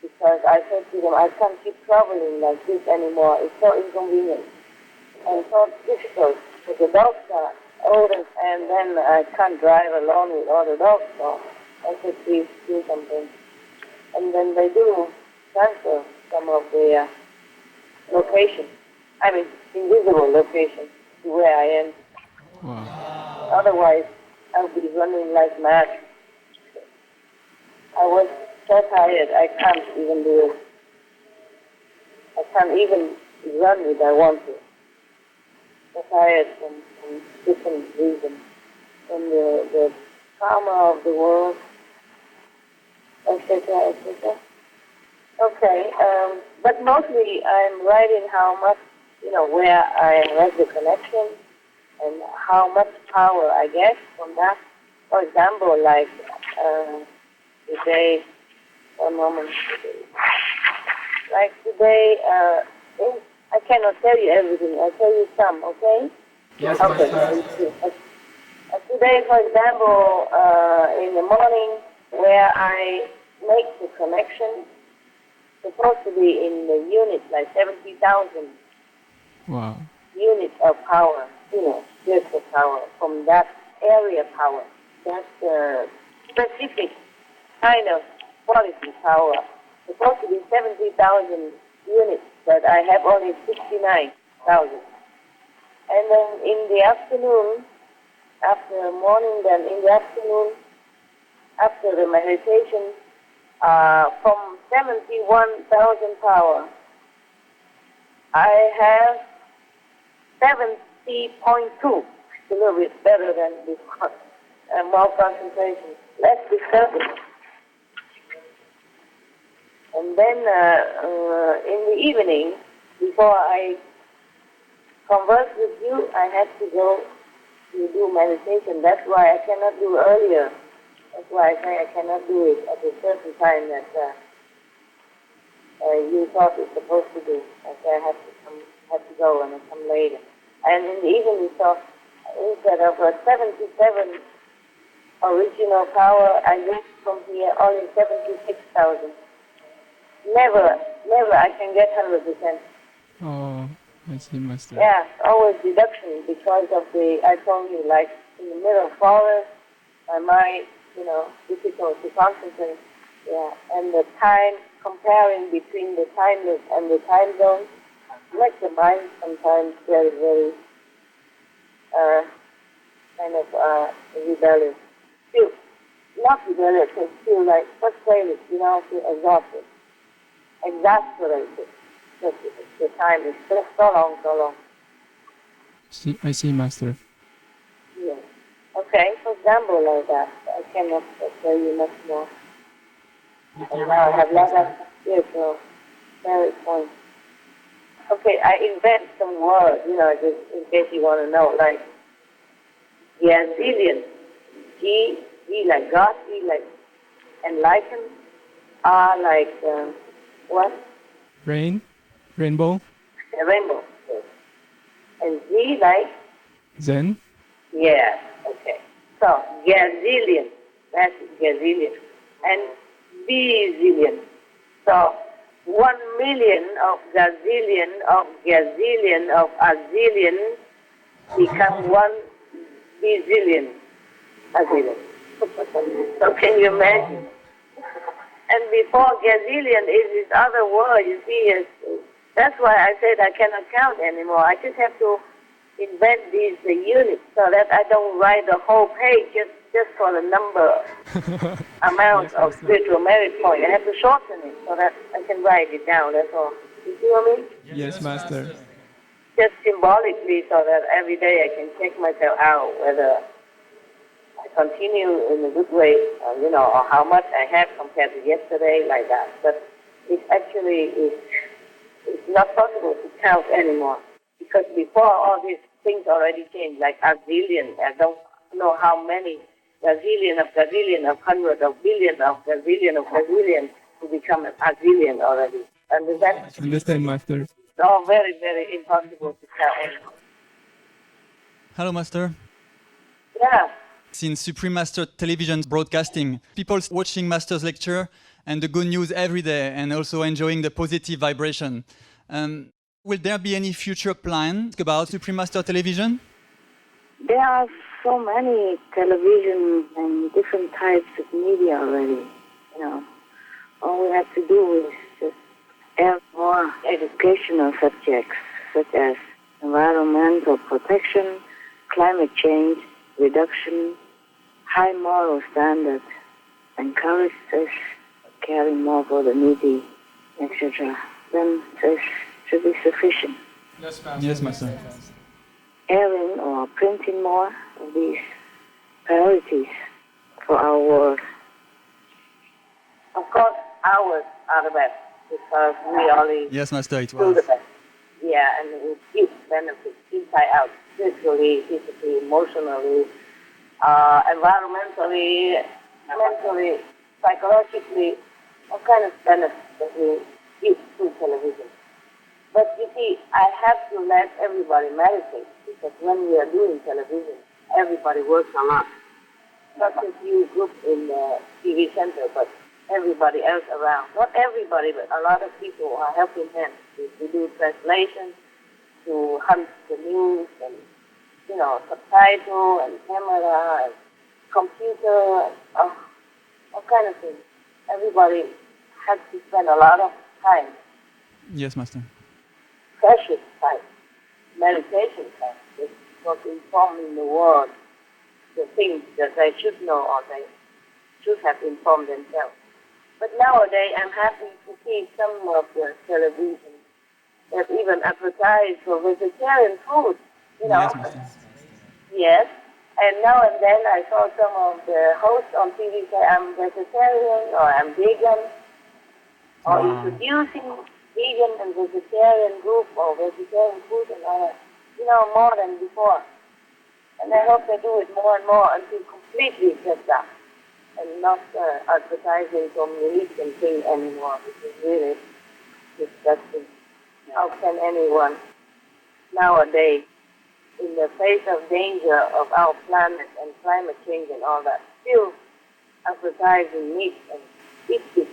because I said to them, I can't keep traveling like this anymore. It's so inconvenient and so difficult. But the dogs are older, and then I can't drive alone with all the dogs, so I said, please do something. And then they do transfer some of the locations, invisible locations to where I am. Wow. Otherwise, I'll be running like mad. I was so tired, I can't even do it. I can't even run if I want to. So tired from different reasons. From the trauma of the world, etc., etc. Okay, but mostly I'm writing how much, where I have the connection and how much power I get from that. For example, like today, one moment. Like today, I cannot tell you everything. I'll tell you some, okay? Yes, okay. Today, for example, in the morning, where I make the connection, supposed to be in the units, like 70,000 Wow. units of power, spiritual power, from that area power. That's specific kind of quality power. Supposed to be 70,000 units, but I have only 69,000. And then in the afternoon, after morning, then in the afternoon, after the meditation, from 71,000 power, I have 70.2, a little bit better than before, more concentration, less disturbance. And then in the evening, before I converse with you, I have to go to do meditation. That's why I cannot do earlier. That's why I say I cannot do it at a certain time that you thought it's supposed to do. I say I have to go and I come later. And in the evening, so instead of 77 original power, I get from here only 76,000. Never I can get 100%. Oh, I see, Master. Yeah, always deduction because of I told you, like in the middle of forest, my mind, difficult to concentrate. Yeah, and the time, comparing between the timeless and the time zone, makes the mind sometimes very, very kind of rebellious. Feel, not rebellious, but feel like frustrated, feel exhausted. Exasperated. The time is just so long. I see, Master. Yes. Okay, for example, like that. I cannot tell you much more. And now I have lots of spiritual very point. Okay, I invent some words, just in case you want to know, like Gazillion. G like God, E like enlightened, R like what? Rainbow. A rainbow. Yes. And Z like? Zen. Yeah, okay. So, gazillion. That's gazillion. And bazillion. So, 1 million of gazillion of gazillion of azillion become 1 bazillion azillion. So, can you imagine? And before gazillion is this other word, you see, is That's why I said I cannot count anymore. I just have to invent these units so that I don't write the whole page just for the number amount of spiritual merit point. I have to shorten it so that I can write it down. That's all. You see what I mean? Yes, Master. Just symbolically, so that every day I can check myself out whether I continue in a good way, or how much I have compared to yesterday, like that. But it actually it's not possible to count anymore, because before all these things already changed, like gazillion. I don't know how many gazillion of hundreds of billion of gazillion to become a gazillion already. Understand? Understand, Master. It's all very, very impossible to count anymore. Hello, Master. Yeah. Since Supreme Master Television broadcasting, people watching Master's lecture and the good news every day, and also enjoying the positive vibration. Will there be any future plans about Supreme Master Television? There are so many television and different types of media already. All we have to do is just add more educational subjects, such as environmental protection, climate change, reduction, high moral standards, encourage us caring more for the needy, etc. Then this should be sufficient. Yes, Master. Airing or printing more of these priorities for our world. Of course, ours are the best, because we only Yes, Master, it do was. the best. Yeah, and it gives benefits inside out, spiritually, physically, emotionally, environmentally, mentally, psychologically, all kind of benefits that we give through television. But you see, I have to let everybody meditate, because when we are doing television, everybody works a lot. Not just you group in the TV center, but everybody else around. Not everybody, but a lot of people are helping hands to do translation, to hunt the news, and subtitle and camera and computer and all kind of things. Everybody has to spend a lot of time, Yes, Master. precious time, meditation time, just for informing the world the things that they should know or they should have informed themselves. But nowadays, I'm happy to see some of the television that even advertise for vegetarian food, Yes, Master. Yes, and now and then I saw some of the hosts on TV say I'm vegetarian or I'm vegan, or introducing vegan and vegetarian group or vegetarian food and all that, more than before. And I hope they do it more and more until completely just that, and not advertising some religion thing anymore, which is really disgusting. How can anyone nowadays, in the face of danger of our planet and climate change and all that, still advertising meat and eat this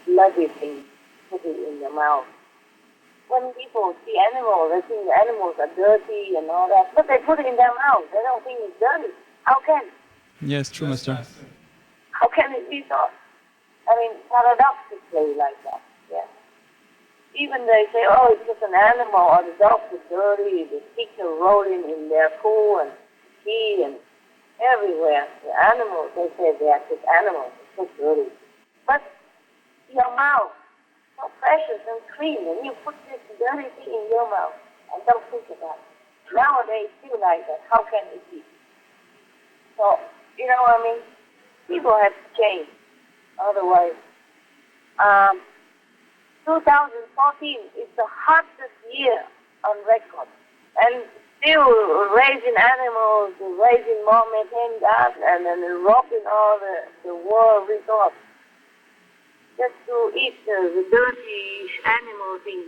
bloody thing, put it in the mouth? When people see animals, they think the animals are dirty and all that, but they put it in their mouth. They don't think it's dirty. How can? Yes, true, Master. How can it be so? Paradoxically like that, yeah. Even they say, oh, it's just an animal, or the dogs are dirty, the pigs are rolling in their poo and pee and everywhere. The animals, they say they are just animals, it's so dirty. But your mouth, so precious and clean, and you put this dirty thing in your mouth and don't think about it. Nowadays, still like that. How can it be? So, you know what I mean? People have to change. Otherwise, 2014 is the hottest year on record. And still raising animals, raising more methane gas, and then robbing all the world resources. Just to eat the dirty animal thing.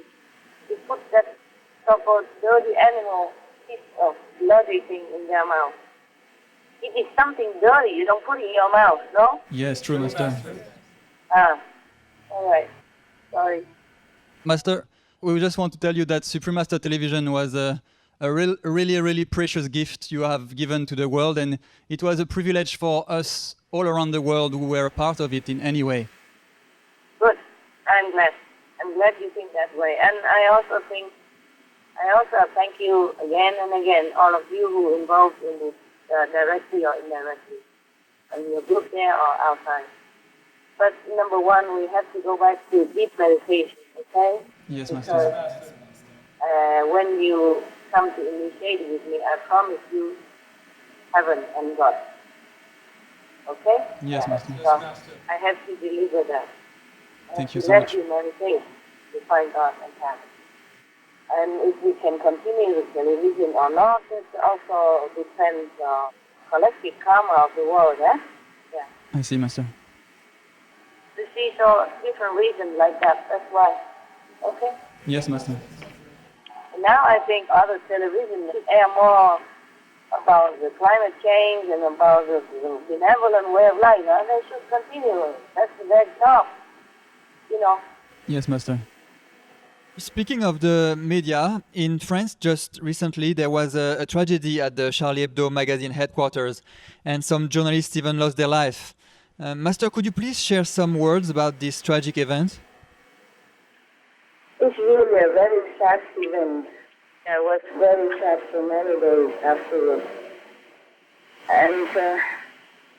You put that so-called dirty animal piece of bloody thing in their mouth. It is something dirty, you don't put it in your mouth, no? Yes, true, Master. All right. Sorry. Master, we just want to tell you that Supreme Master Television was a really precious gift you have given to the world, and it was a privilege for us all around the world who were a part of it in any way. Good. I'm glad. I'm glad you think that way. And I also thank you again and again, all of you who involved in this directly or indirectly, in your group there or outside. But number one, we have to go back to deep meditation, okay? Yes, because, Master. When you come to initiate with me, I promise you heaven and God. Okay? Yes, Master. So I have to deliver that. Thank you to so let much. you meditate to find God and heaven. And if we can continue with television or not, it also depends on collective karma of the world, eh? Yeah. I see, Master. You see, so different reasons like that. That's why. Okay? Yes, Master. And now I think other television should air more about the climate change and about the benevolent way of life. And they should continue. That's their job. You know. Yes, Master. Speaking of the media, in France just recently there was a tragedy at the Charlie Hebdo magazine headquarters and some journalists even lost their life. Master, could you please share some words about this tragic event? It's really a very sad event. I was very sad for many days afterwards. And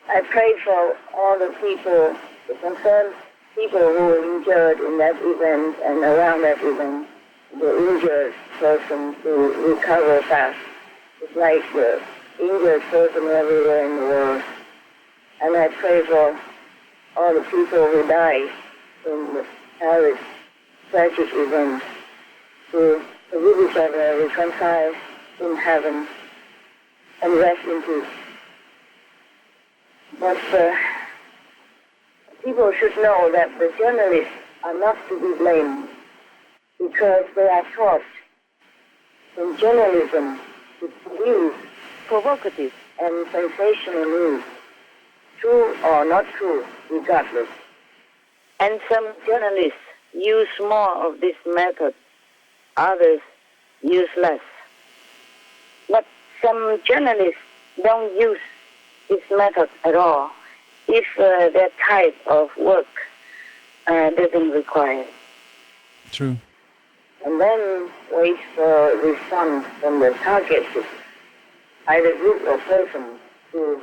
I pray for all the people, the concerned people who were injured in that event and around that event, the injured person to recover fast. It's like the injured person everywhere in the world. And I pray for all the people who died in the Paris tragic event to forgive each other, reconcile in heaven, and rest in peace. But people should know that the journalists are not to be blamed because they are taught in journalism to produce provocative and sensational news, true or not true, regardless. And some journalists use more of this method, others use less. But some journalists don't use this method at all if their type of work doesn't require it. True. And then wait for response from the targeted, either group or person, to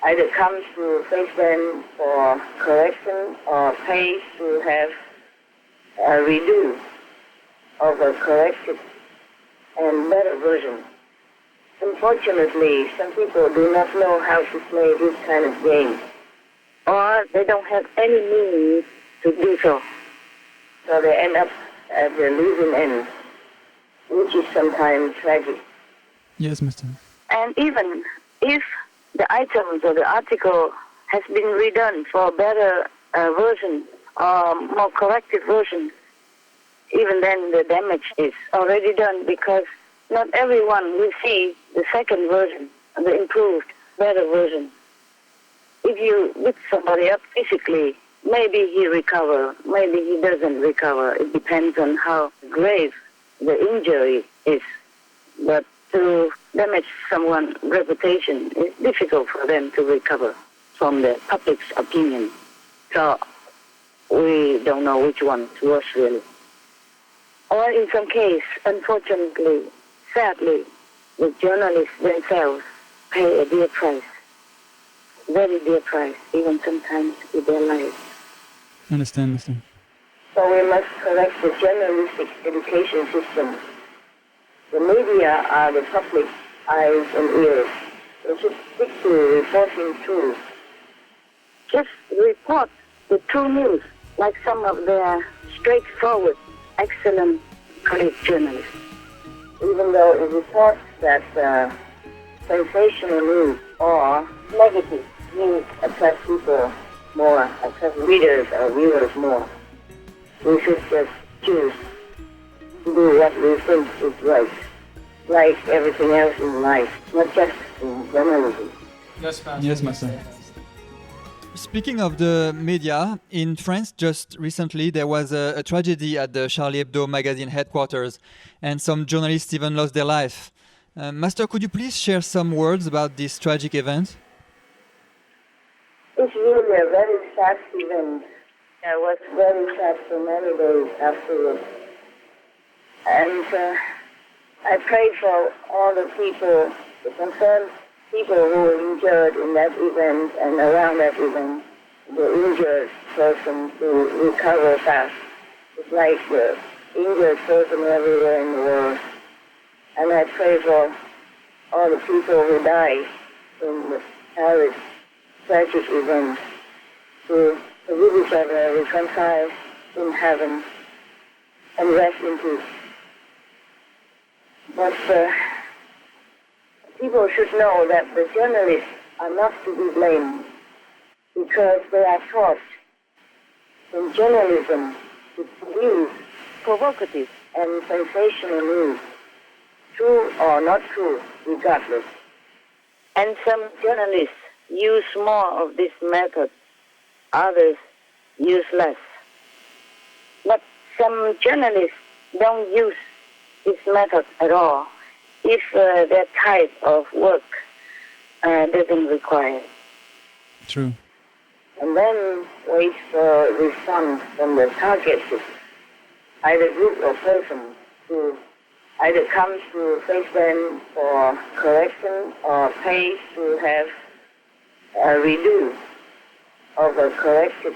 either come to face them for correction or pay to have a redo of a corrected and better version. Unfortunately, some people do not know how to play this kind of game, or they don't have any means to do so. So they end up at the losing end, which is sometimes tragic. Yes, Master. And even if the items or the article has been redone for a better version or more corrective version, even then the damage is already done because not everyone will see the second version, the improved, better version. If you beat somebody up physically, maybe he recovers, maybe he doesn't recover. It depends on how grave the injury is. But to damage someone's reputation, it's difficult for them to recover from the public's opinion. So we don't know which one is worse, really. Or in some case, unfortunately, sadly, the journalists themselves pay a dear price, very dear price, even sometimes with their lives. Understand. So we must correct the journalistic education system. The media are the public eyes and ears. They should stick to reporting truth. Just report the true news, like some of their straightforward, excellent colleague journalists. Even though it reports that sensational news or negative news attract people more, attract readers or viewers more, we should just choose to do what we think is right, like everything else in life, not just in journalism. Yes, Master. Speaking of the media, in France just recently there was a tragedy at the Charlie Hebdo magazine headquarters and some journalists even lost their life. Master, could you please share some words about this tragic event? It's really a very sad event. I was very sad for many days afterwards. And I prayed for all the people, the concerned people who were injured in that event and around that event, the injured person to recover fast. It's like the injured person everywhere in the world. And I pray for all the people who died in the Paris tragic event to forgive each other, reconcile in heaven, and rest in peace. But people should know that the journalists are not to be blamed because they are taught in journalism to produce provocative and sensational news, true or not true, regardless. And some journalists use more of this method, others use less. But some journalists don't use this method at all if their type of work doesn't require it. True. And then wait for response from the targeted, either group or person, to either come to face them for correction or pay to have a redo of a corrected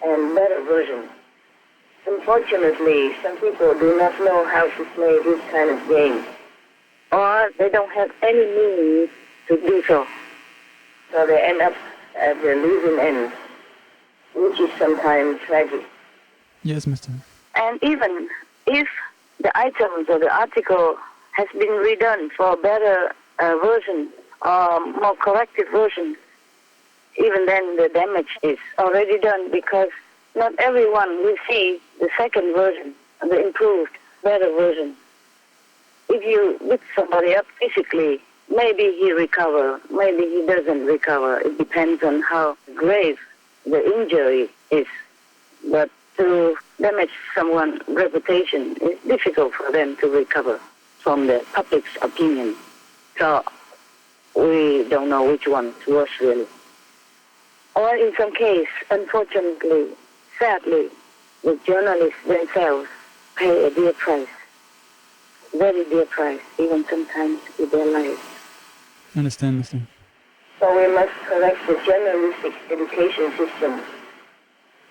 and better version. Unfortunately, some people do not know how to play this kind of game, or they don't have any means to do so. So they end up at the losing end, which is sometimes tragic. Yes, Mr. And even if the items or the article has been redone for a better version or more corrected version, even then the damage is already done because not everyone will see the second version, the improved, better version. If you beat somebody up physically, maybe he recovers, maybe he doesn't recover. It depends on how grave the injury is. But to damage someone's reputation, it's difficult for them to recover from the public's opinion. So we don't know which one's worse, really. Or in some case, unfortunately, sadly, the journalists themselves pay a dear price, very dear price, even sometimes with their lives. Understand. So we must correct the journalistic education system.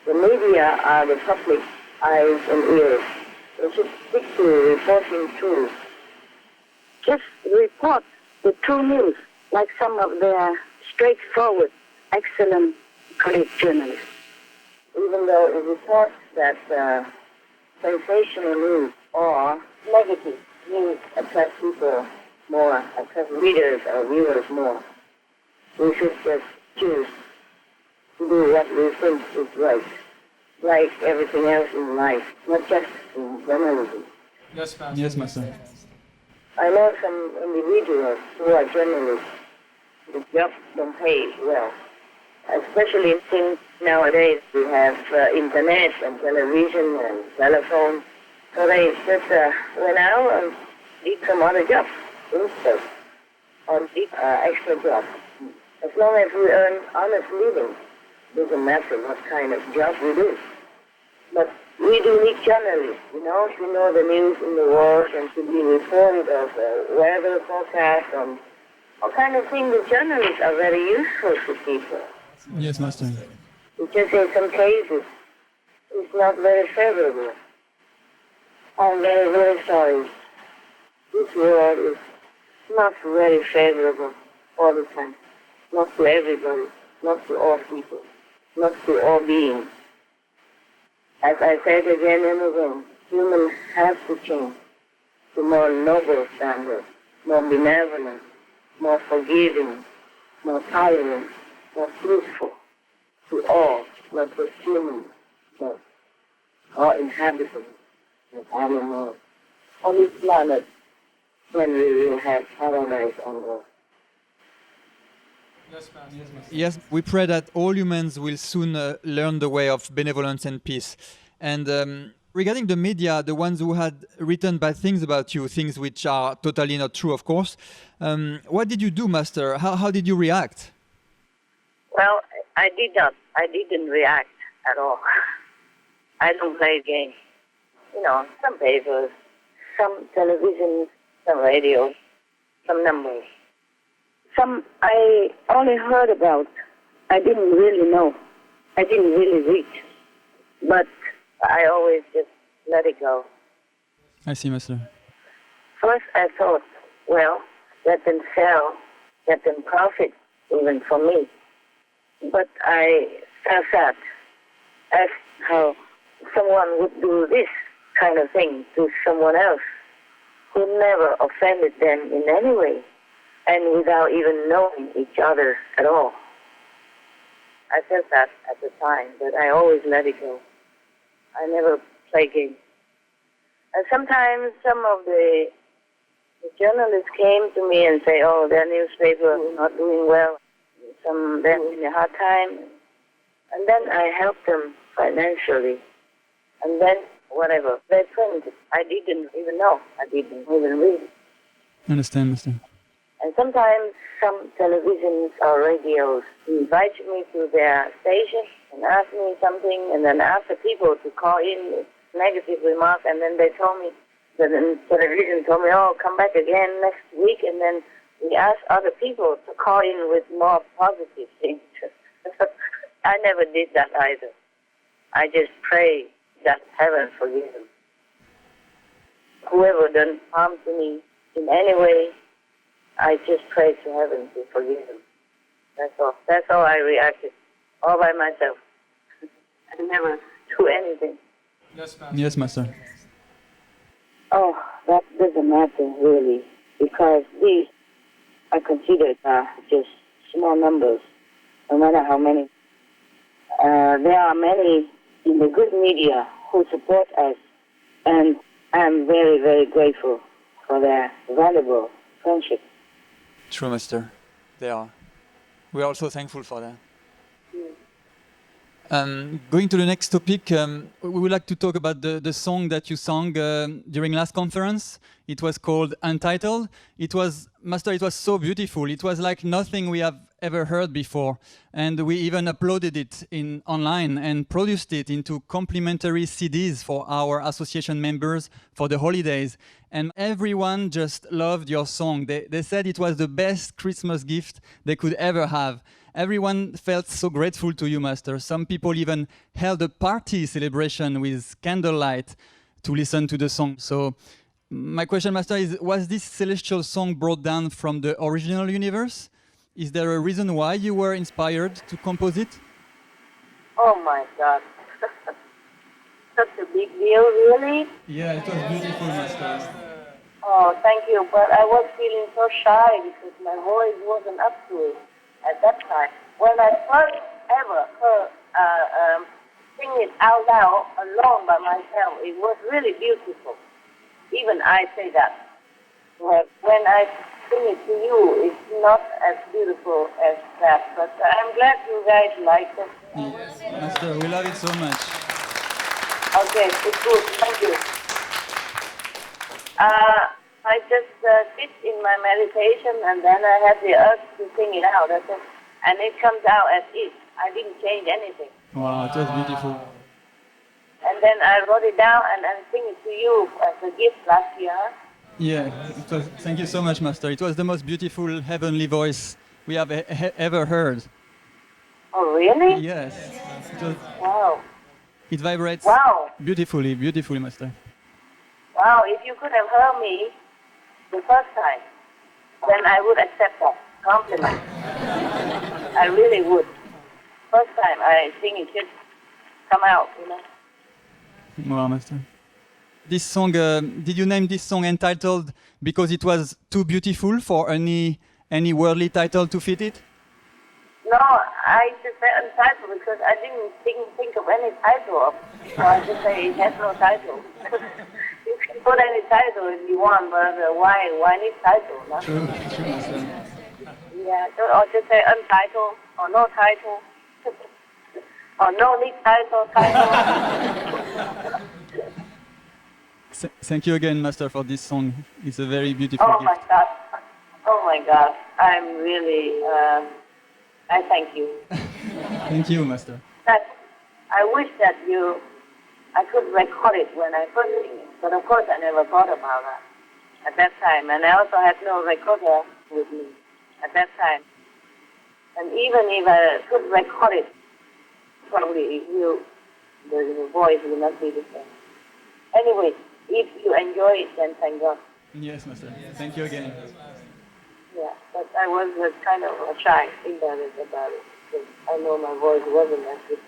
The media are the public eyes and ears. They should stick to reporting truth. Just report the true news, like some of their straightforward, excellent colleague journalists. Even though it reports that sensational news or negative news attract people more, attract readers or viewers more, we should just choose to do what we think is right, like everything else in life, not just in journalism. Yes, Master. I know some individuals who are journalists. The job don't pay well, especially since nowadays we have internet and television and telephone. So they just went out and did some other jobs instead, or did extra jobs. As long as we earn honest living, doesn't matter what kind of job we do. But we do need journalists, to know the news in the world and to be informed of weather forecast and all kind of things. The journalists are very useful to people. Yes, Master. It's just in some cases, it's not very favorable. I'm very, very sorry. This world is not very favorable all the time. Not to everybody, not to all people, not to all beings. As I said again and again, humans have to change to more noble standards, more benevolent, more forgiving, more tolerant, more truthful to all, not just humans, but all inhabitants and animals on this planet when we will have paradise on earth. Yes, we pray that all humans will soon learn the way of benevolence and peace. And regarding the media, the ones who had written bad things about you, things which are totally not true, of course, what did you do, Master? How did you react? Well, I didn't react. at all. I don't play games. You know, some papers, some television, some radio, some numbers. Some I only heard about. I didn't really know. I didn't really read. But I always just let it go. I see, Master. First I thought, well, let them sell, let them profit even for me. But I felt sad as how someone would do this kind of thing to someone else who never offended them in any way and without even knowing each other at all. I felt that at the time, but I always let it go. I never play games. And sometimes some of the journalists came to me and say, oh, their newspaper is not doing well. They're in a hard time. And then I helped them financially. And then whatever they printed, I didn't even know. I didn't even read. Understand, Master. And sometimes some televisions or radios invite me to their station and ask me something, and then ask the people to call in with negative remarks, and then they told me, the television told me, oh, come back again next week, and then we ask other people to call in with more positive things. I never did that either. I just pray that heaven forgive them. Whoever done harm to me in any way, I just pray to heaven to forgive them. That's all. That's how I reacted, all by myself. I never do anything. Yes, Master. Oh, that doesn't matter really, because these I consider just small numbers, no matter how many. There are many in the good media who support us, and I'm very, very grateful for their valuable friendship. True, Master. They are. We are also thankful for that. Going to the next topic, we would like to talk about the song that you sang during last conference. It was called Untitled. Master, it was so beautiful. It was like nothing we have ever heard before. And we even uploaded it online and produced it into complimentary CDs for our association members for the holidays. And everyone just loved your song. They said it was the best Christmas gift they could ever have. Everyone felt so grateful to you, Master. Some people even held a party celebration with candlelight to listen to the song. So my question, Master, is, was this celestial song brought down from the original universe? Is there a reason why you were inspired to compose it? Oh my God. Such a big deal, really? Yeah, it was beautiful, Master. Oh, thank you. But I was feeling so shy because my voice wasn't up to it at that time. When I first ever heard sing it out loud alone by myself, it was really beautiful. Even I say that. But when I sing it to you, it's not as beautiful as that. But I'm glad you guys like it. Yes, Master, we love it so much. Okay, it's good. Thank you. I just sit in my meditation, and then I have the urge to sing it out. That's it. And it comes out as is. I didn't change anything. Wow, it was beautiful. And then I wrote it down and sing it to you as a gift last year. Yeah, thank you so much, Master. It was the most beautiful heavenly voice we have ever heard. Oh, really? Yes. Wow. It vibrates beautifully, Master. Wow, if you could have heard me the first time, then I would accept that compliment. I really would. First time I sing it should come out, you know. Wow, Master. This song, did you name this song Entitled because it was too beautiful for any worldly title to fit it? No, I just said Untitled because I didn't think of any title. So I just say it has no title. You can put any title if you want, but why need title? No? True, Master. Yeah, or just say Untitled or no title. Or no need title. Thank you again, Master, for this song. It's a very beautiful gift. Oh my God. I'm really, I thank you. Thank you, Master. I I wish that I could record it when I first sing it. But of course, I never thought about that at that time. And I also had no recorder with me at that time. And even if I could record it, probably the voice will not be the same. Anyway, if you enjoy it, then thank God. Yes, Master. Thank you again. Yeah, but I was kind of shy, embarrassed about it. Because I know my voice wasn't as good.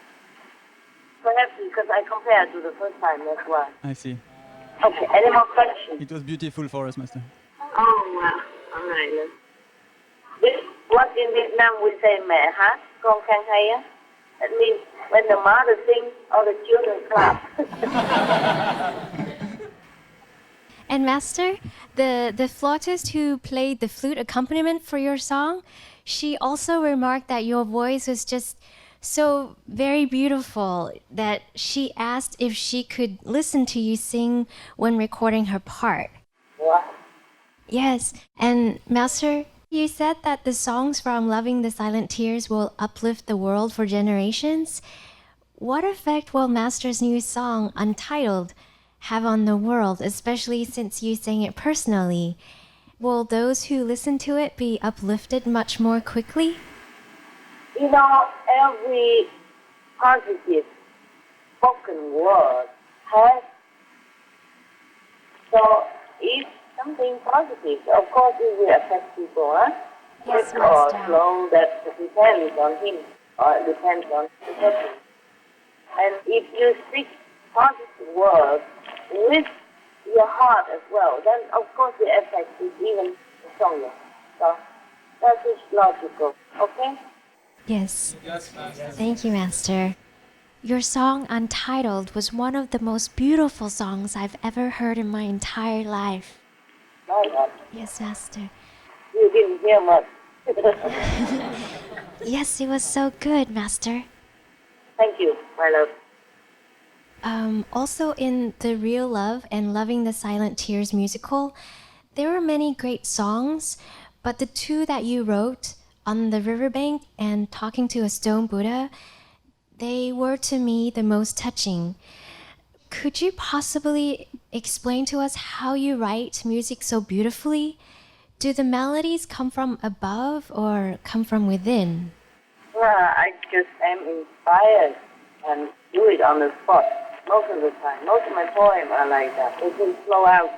Perhaps because I compared to the first time, that's why. I see. Okay, any more questions? It was beautiful for us, Master. Oh, well, all right. What in Vietnam we say mẹ hát, con khen hay á. That means when the mother sings, all the children clap. And Master, the flautist who played the flute accompaniment for your song, she also remarked that your voice was just so very beautiful that she asked if she could listen to you sing when recording her part. Wow. Yes, and Master, you said that the songs from Loving the Silent Tears will uplift the world for generations. What effect will Master's new song, Untitled, have on the world, especially since you sang it personally? Will those who listen to it be uplifted much more quickly? You know, every positive spoken word has. So if something positive, of course it will affect people, huh? Yes, Quick or Master. slow, that depends on him, or it depends on the person. And if you speak positive words with your heart as well, then of course the effect is even stronger. So that is logical, okay? Yes. Thank you, Master. Your song Untitled was one of the most beautiful songs I've ever heard in my entire life. My God. Yes, Master. You didn't hear much. Yes, it was so good, Master. Thank you, my love. Also, in the Real Love and Loving the Silent Tears musical, there were many great songs, but the two that you wrote, On the Riverbank and Talking to a Stone Buddha, they were to me the most touching. Could you possibly explain to us how you write music so beautifully? Do the melodies come from above or come from within? Well, I just am inspired and do it on the spot most of the time. Most of my poems are like that. They can flow out.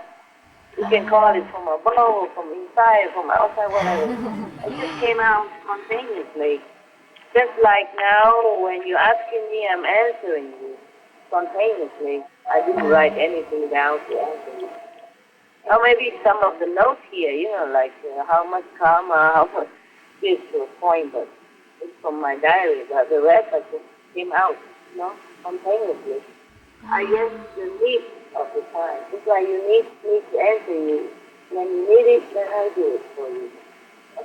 You can call it from above, from inside, from outside, whatever. It just came out spontaneously. Just like now, when you're asking me, I'm answering you spontaneously. I didn't write anything down to answer you. Or maybe some of the notes here, like how much karma, how much this to a point, but it's from my diary. But the rest I just came out, spontaneously. I guess the need of the time. It's like you need me to answer you. When you need it, then I do it for you.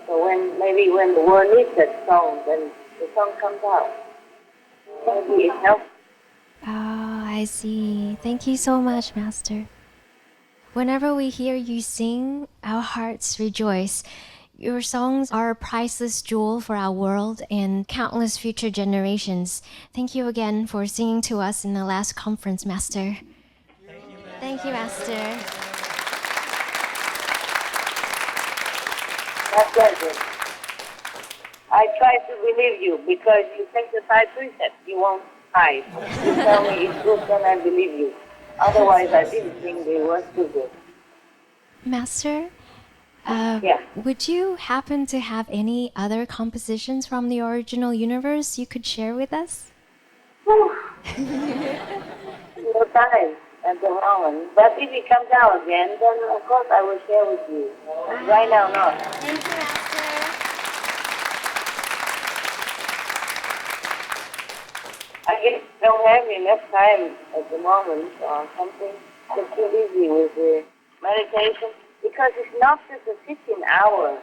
So when the world needs that song, then the song comes out. Maybe it helps. Oh, I see. Thank you so much, Master. Whenever we hear you sing, our hearts rejoice. Your songs are a priceless jewel for our world and countless future generations. Thank you again for singing to us in the last conference, Master. Thank you, Master. My pleasure. I try to believe you because you take the 5 precepts. You won't hide. You tell me it's good, then I believe you. Otherwise, I didn't think they were too good. Master, Yeah. would you happen to have any other compositions from the original universe you could share with us? No time at the moment. But if it comes out again, then of course I will share with you. Right now, not. Thank you, Master. I guess I don't have enough time at the moment or something. I'm too busy with the meditation because it's not just a 15 hours,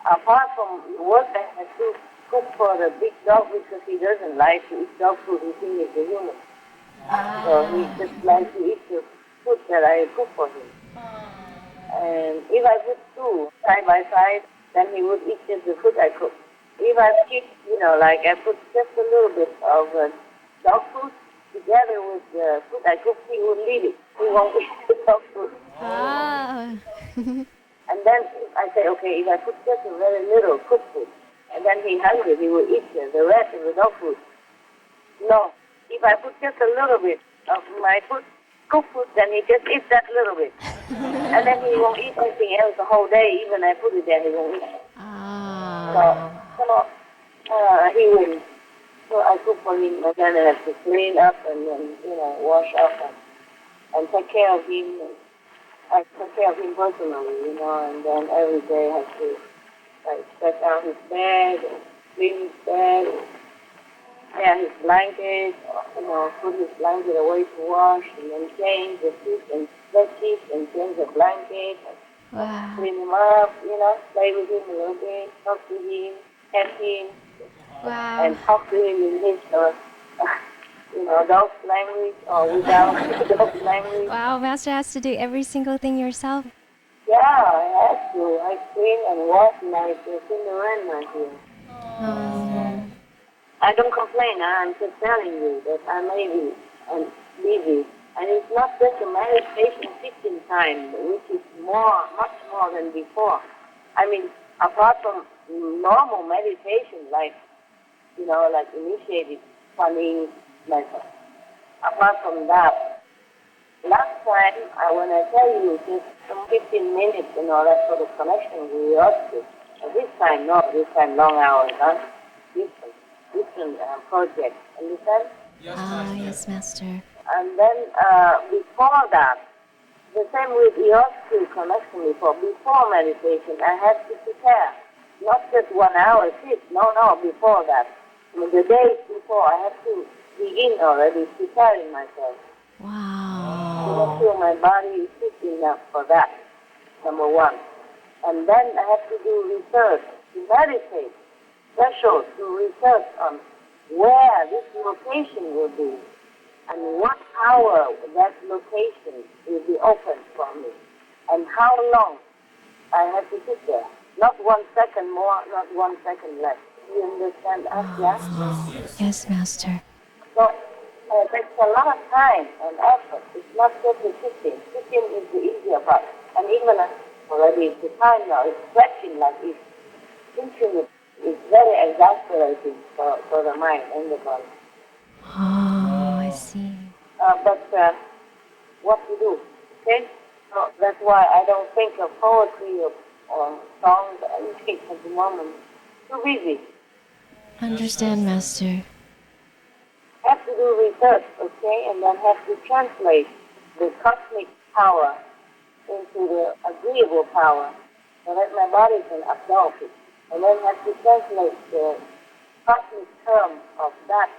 Apart from the work I have to cook for the big dog because he doesn't like to eat dog food, he thinks it's a human. So he just likes to eat the food that I cook for him. And if I put two side by side, then he would eat just the food I cook. If I keep, like I put just a little bit of dog food together with the food I cook, he will leave it. He won't eat the dog food. Wow. And then I say, okay, if I put just a very little cooked food, and then he's hungry, he will eat the rest of the dog food. No, if I put just a little bit of my food, cooked food, then he just eats that little bit. And then he won't eat anything else the whole day. Even I put it there, he won't eat. So he wins. So I cook for him, and then I have to clean up and then, wash up and take care of him. I take care of him personally, and then every day I have to stretch out his bed, clean his bed, his blanket, put his blanket away to wash, and then change the sheets and bed sheets and change the blanket, clean him up, play with him a little bit, talk to him, pet him, and talk to him in his, dog's language or without dog's language. Wow, Master has to do every single thing yourself. Yeah, I have to. I clean and wash like Cinderella here. I don't complain. I'm just telling you that I may be busy. And it's not just a meditation sitting time, which is much more than before. I mean, apart from normal meditation, like initiated funny method. Apart from that, last time, when I tell you just some 15 minutes, that's for the connection with the hospital. This time, no, this time long hours, huh? Different project. Understand? Yes, Master. And then before that, the same with the hospital connection before meditation, I have to prepare. Not just 1 hour sit, no, before that. The days before, I have to begin already preparing myself. Wow. To make sure my body is fit enough for that, number one. And then I have to do research, to meditate, special to research on where this location will be and what hour that location will be open for me and how long I have to sit there. Not 1 second more, not 1 second less. You understand us, yeah? Yes, Master. So it takes a lot of time and effort. It's not just the sitting. Sitting is the easier part. And even already the time now is stretching like it's infinite. It's very exasperating for the mind and the body. Oh, I see. But what to do? Okay? So that's why I don't think of poetry or songs or anything at the moment. Too busy. Understand, Master. Have to do research, okay, and then have to translate the cosmic power into the agreeable power so that my body can absorb it. And then have to translate the cosmic term of that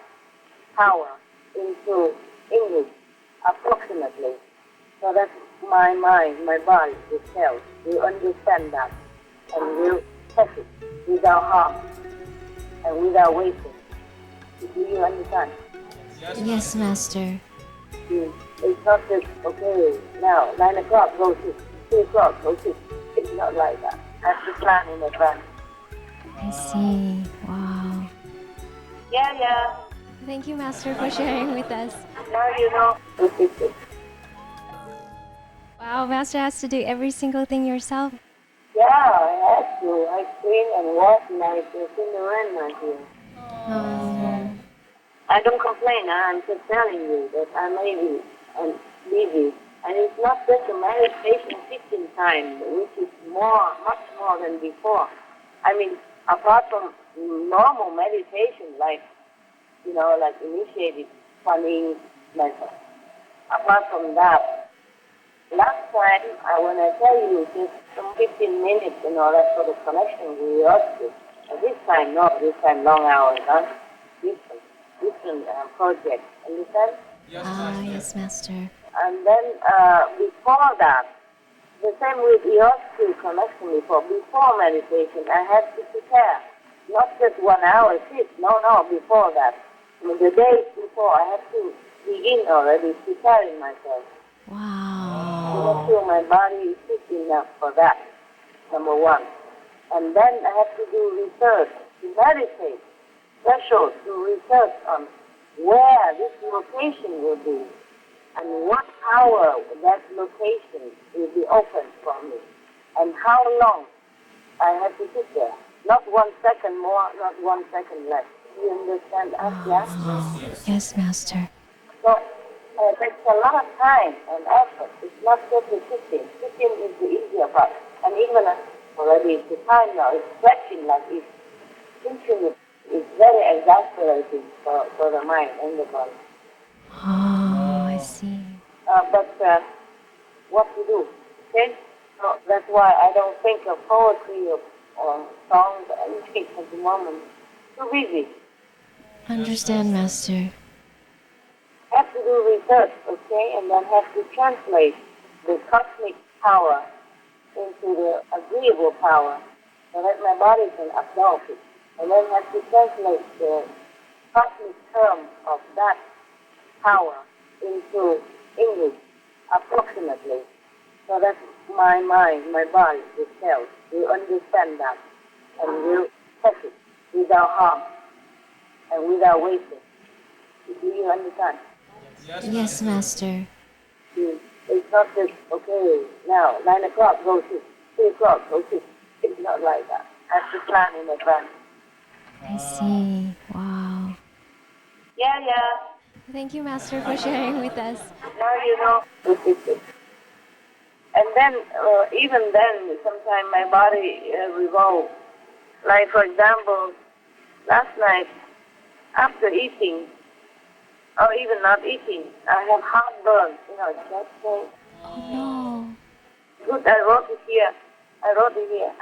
power into English, approximately, so that my mind, my body, the cells, will understand that and will take it without harm and without wasting. Do you understand? Yes, Master. It's not just, okay, now, 9 o'clock, go sit. 2 o'clock, go sit. It's not like that. I have to plan in advance. I see. Wow. Yeah. Thank you, Master, for sharing with us. Now you know. Wow, Master has to do every single thing yourself. Yeah, I have to. I clean and wash like Cinderella here. I don't complain. I'm just telling you that I may be busy. And it's not just a meditation sitting time, which is much more than before. I mean, apart from normal meditation, like initiated funny method. Apart from that, last time, when I tell you just some 15 minutes, that's for the connection with the hospital. This time, no, this time long hours, huh? Different project. Understand? Yes, Master. And then before that, the same with the hospital connection before meditation, I have to prepare. Not just 1 hour sit, no, before that. The days before, I have to begin already preparing myself. Wow. To make sure my body is fit enough for that, number one. And then I have to do research, to meditate, special to research on where this location will be and what hour that location will be open for me and how long I have to sit there. Not 1 second more, not 1 second less. You understand us, yeah? Yes, Master. So it takes a lot of time and effort. It's not just the sitting. Sitting is the easier part. And even already the time now, it's stretching like it's thinking it's very exasperating for the mind and the body. Oh, I see. But what to do? Okay? So that's why I don't think of poetry or songs or anything at the moment. Too busy. Understand, Master. Have to do research, okay, and then have to translate the cosmic power into the agreeable power so that my body can absorb it. And then have to translate the cosmic term of that power into English approximately so that my mind, my body, the cells will understand that and will take it without harm and without wasting. Do you understand? Yes, Master. It's not just, okay, now 9 o'clock, go sit. 3 o'clock, go sit. It's not like that. I have to plan in advance. I see. Wow. Yeah. Thank you, Master, for sharing with us. Now you know. And then, even then, sometimes my body revolves. Like, for example, last night, after eating, or even not eating, I have heartburn. Just saying. Oh, no. Good, I wrote it here.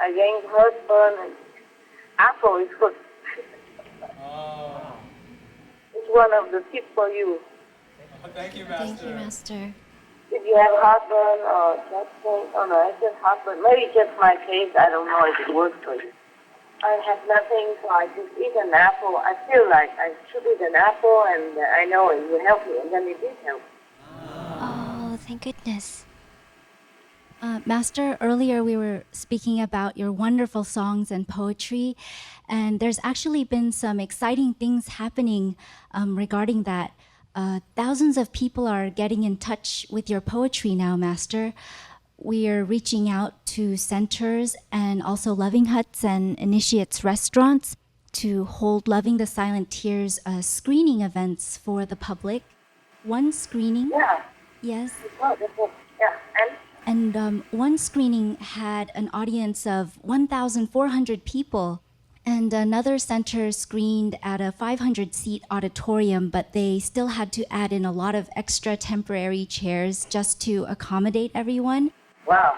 I gained heartburn and apple is good. It's one of the tips for you. Thank you, Thank you, Master. If you have heartburn or chest pain, it's just heartburn. Maybe just my case, I don't know if it works for you. I have nothing, so I just eat an apple. I feel like I should eat an apple, and I know it will help me, and then it did help. Oh, thank goodness. Master, earlier we were speaking about your wonderful songs and poetry, and there's actually been some exciting things happening regarding that. Thousands of people are getting in touch with your poetry now, Master. We are reaching out to centers and also loving huts and initiates restaurants to hold Loving the Silent Tears screening events for the public. One screening. Yeah. Yes. Yeah. And one screening had an audience of 1,400 people. And another center screened at a 500-seat auditorium, but they still had to add in a lot of extra temporary chairs just to accommodate everyone. Wow.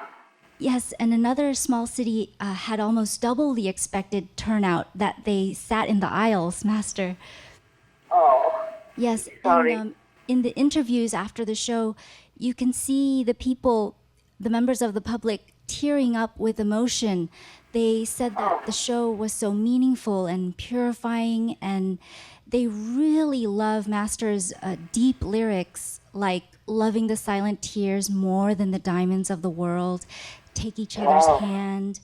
Yes, and another small city had almost double the expected turnout that they sat in the aisles, Master. Oh. Yes, Sorry. and in the interviews after the show, you can see the people, the members of the public, tearing up with emotion. They said that the show was so meaningful and purifying, and they really love Master's deep lyrics like Loving the Silent Tears more than the diamonds of the world, Take Each Other's hand.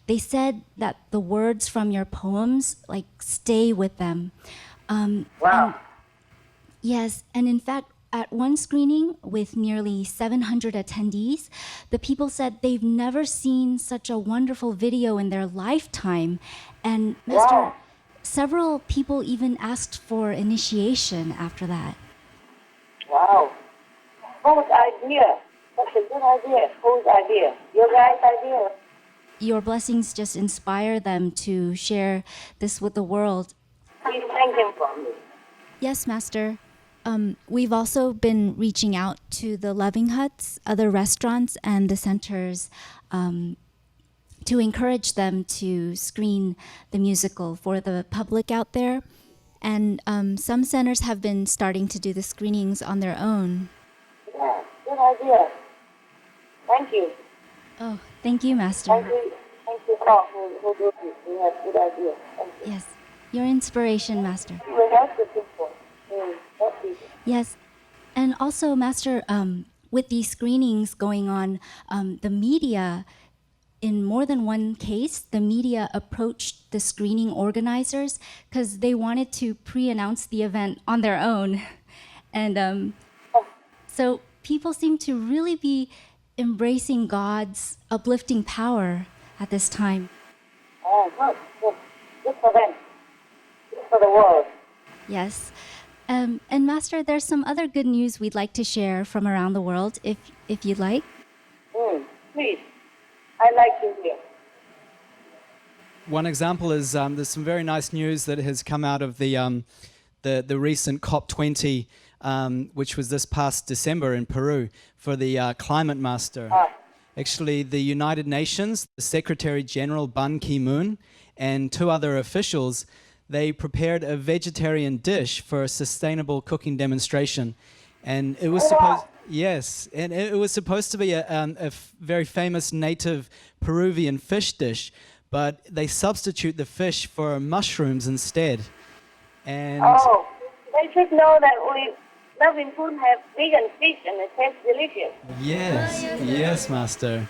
They said that the words from your poems stay with them. Wow. Yes, and in fact, at one screening with nearly 700 attendees, the people said they've never seen such a wonderful video in their lifetime. And Master, several people even asked for initiation after that. Wow. Whose idea? That's a good idea. Whose idea? Your guys' idea? Your blessings just inspire them to share this with the world. Please thank him for me. Yes, Master. We've also been reaching out to the loving huts, other restaurants, and the centers to encourage them to screen the musical for the public out there. And some centers have been starting to do the screenings on their own. Yeah, good idea. Thank you. Oh, thank you, Master. Thank you all who do this. You have good idea. Thank you. Yes, your inspiration, Master. You will help the people. Yes, and also, Master, with these screenings going on, the media in more than one case, the media approached the screening organizers because they wanted to pre-announce the event on their own. And so people seem to really be embracing God's uplifting power at this time. Oh, good, good. Good for them. Good for the world. Yes. And Master, there's some other good news we'd like to share from around the world, if you'd like. Please. I like to hear. One example is there's some very nice news that has come out of the recent COP20, which was this past December in Peru for the Climate Master. Actually, the United Nations, the Secretary General Ban Ki-moon, and 2 other officials, they prepared a vegetarian dish for a sustainable cooking demonstration, and it was supposed. Yes, and it was supposed to be a very famous native Peruvian fish dish, but they substitute the fish for mushrooms instead. And they should know that we love in food have vegan fish and it tastes delicious. yes, Master.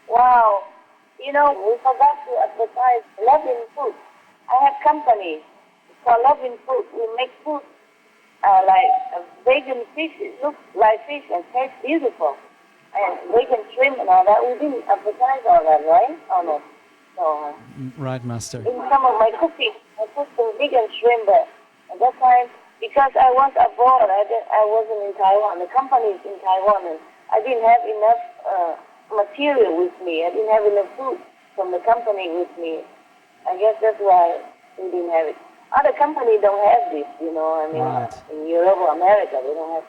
Wow. You know, we forgot to advertise love in food. I have company called Love in Food. We make food like vegan fish. It looks like fish and tastes beautiful. And vegan shrimp and all that. We didn't advertise all that, right? Oh, no. So, Right, Master. in some of my cooking, I put some vegan shrimp there. At that time, because I was abroad, I wasn't in Taiwan. The company is in Taiwan, and I didn't have enough material with me. I didn't have enough food from the company with me. I guess that's why we didn't have it. Other companies don't have this, you know. I mean, in Europe or America, they don't have.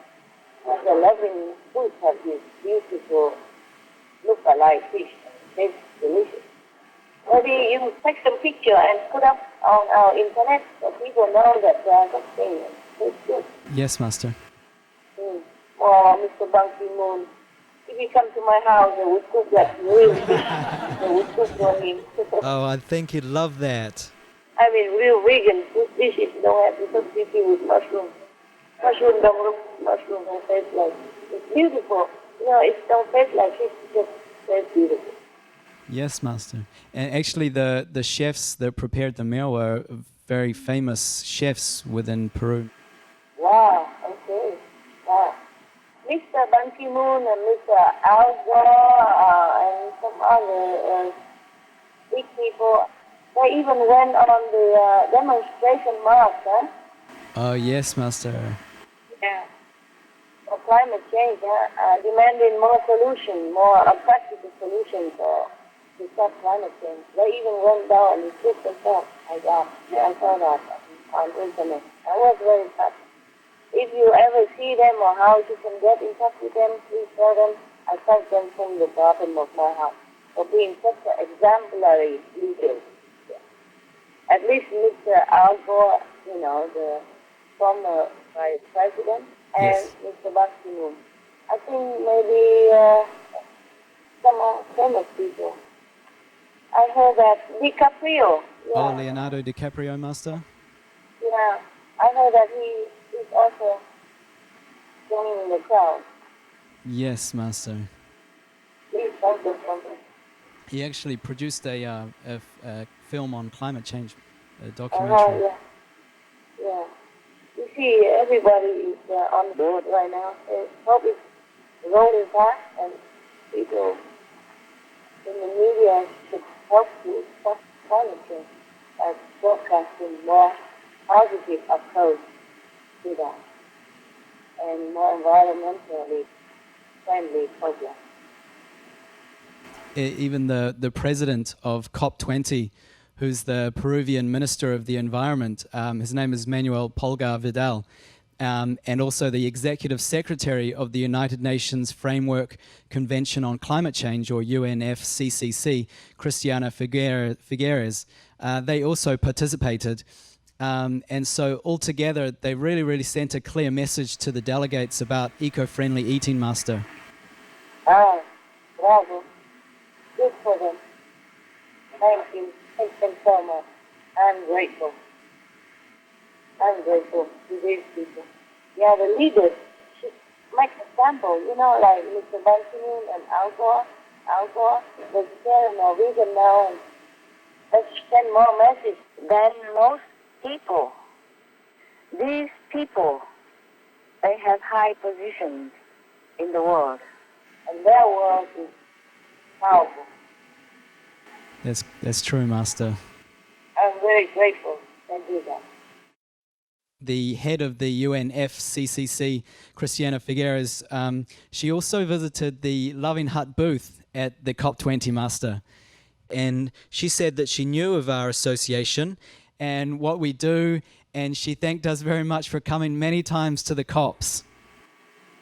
But the loving food have this beautiful look-alike fish. It tastes delicious. Maybe you take some picture and put up on our internet so people know that there are such things. It's good. Yes, Master. Oh, Mr. Ban Ki-moon, if you come to my house, they would cook that real fish. They would cook for him. Oh, I think he'd love that. I mean, real vegan food dishes don't have to substitute with mushroom. Mushroom don't look, mushroom don't taste like. It's beautiful. You know, it don't taste like fish, it just tastes beautiful. Yes, Master. And actually, the chefs that prepared the meal were very famous chefs within Peru. Wow, okay. Wow. Mr. Ban Ki-moon and Mr. Al Gore and some other big people, they even went on the demonstration march, huh? Oh, yes, Master. Yeah. For climate change, demanding more solutions, more practical solutions to stop climate change. They even went down and streets and stuff. I saw that on internet. I was very touched. If you ever see them or how you can get in touch with them, please tell them I thank them from the bottom of my heart for being such an exemplary leader. At least Mr. Al Gore, you know, the former vice president, and Mr. Ban Ki-moon. I think maybe some famous people. I heard that DiCaprio. Yeah. Oh, Leonardo DiCaprio, Master? Yeah, I heard that he is also joining the crowd. Yes, Master. Please thank us from him. He actually produced a film on climate change, a documentary. Yeah. Yeah. You see, everybody is on board right now. I hope it's rolling fast, and people in the media should help to stop climate change by broadcasting more positive approach to that and more environmentally friendly programs. Even the president of COP20, who's the Peruvian Minister of the Environment, his name is Manuel Pulgar Vidal, and also the Executive Secretary of the United Nations Framework Convention on Climate Change, or UNFCCC, Cristiana Figueres. They also participated. And so altogether, they really sent a clear message to the delegates about eco-friendly eating, Master. Bravo. Good for them. Thank you. Thank them so much. I'm grateful. I'm grateful to these people. Yeah, the leaders should make example, you know, like Mr. Ban Ki-moon and Al Gore. alcohol, vegetarian or vegan now, and let's send more message than most people. These people, they have high positions in the world, and their world is powerful. That's true, Master. I'm very grateful they do that. The head of the UNFCCC, Christiana Figueres, she also visited the Loving Hut booth at the COP20, Master. And she said that she knew of our association and what we do, and she thanked us very much for coming many times to the COPs.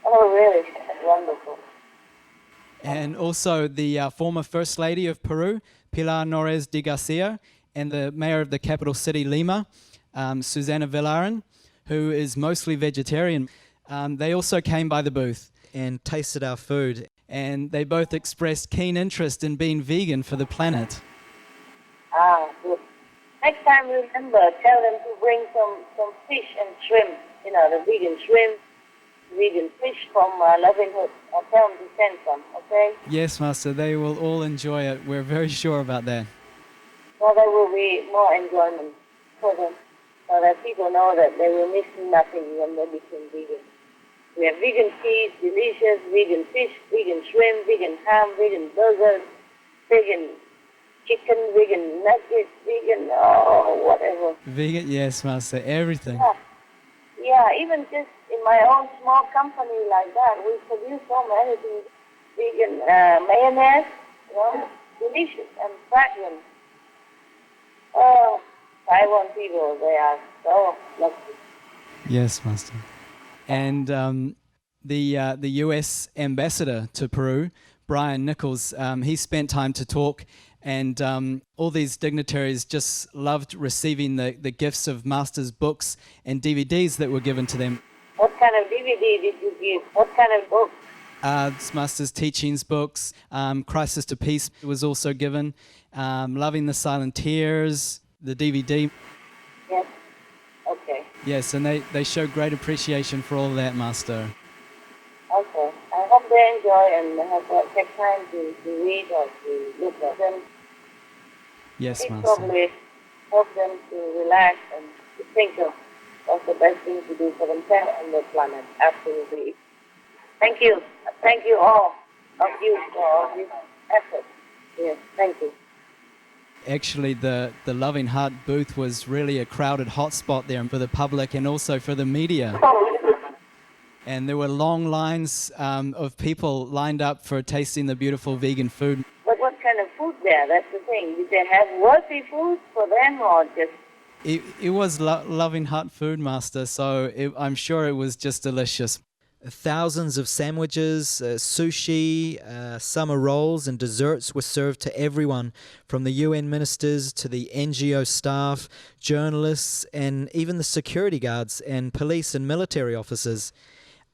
Oh, really? That's wonderful. And also the former First Lady of Peru, Pilar Nores de Garcia, and the Mayor of the capital city, Lima, Susana Villarin, who is mostly vegetarian. They also came by the booth and tasted our food, and they both expressed keen interest in being vegan for the planet. Ah, good. Next time, remember, tell them to bring some fish and shrimp, the vegan shrimp, vegan fish from Loving Hood. I'll tell them to send some, okay? Yes, Master, they will all enjoy it. We're very sure about that. So there will be more enjoyment for them, so that people know that they will miss nothing when they become vegan. We have vegan cheese, delicious, vegan fish, vegan shrimp, vegan ham, vegan burgers, vegan chicken, vegan nuggets, vegan, whatever. Vegan, yes, Master, everything. Yeah, even just in my own small company like that, we produce so many things. Vegan mayonnaise, delicious and fragrant. Oh, Taiwan people, they are so lucky. Yes, Master. And the US ambassador to Peru, Brian Nichols, he spent time to talk, and all these dignitaries just loved receiving the gifts of Master's books and DVDs that were given to them. What kind of DVD did you give? What kind of book? Master's teachings books, Crisis to Peace was also given, Loving the Silent Tears, the DVD. Yes, okay. Yes, and they show great appreciation for all that, Master. Okay. I hope they enjoy and have take time to read or to look at them. Yes, It Master. probably help them to relax and to think of what's the best thing to do for themselves and the planet. Absolutely. Thank you. Thank you all of you for all this effort. Yes, thank you. Actually, the Loving Heart booth was really a crowded hotspot there for the public and also for the media. And there were long lines of people lined up for tasting the beautiful vegan food. But what kind of food there? That's the thing. Did they have worthy food for them or just... It was Loving Heart food, Master, so I'm sure it was just delicious. Thousands of sandwiches, sushi, summer rolls and desserts were served to everyone, from the UN ministers to the NGO staff, journalists, and even the security guards and police and military officers.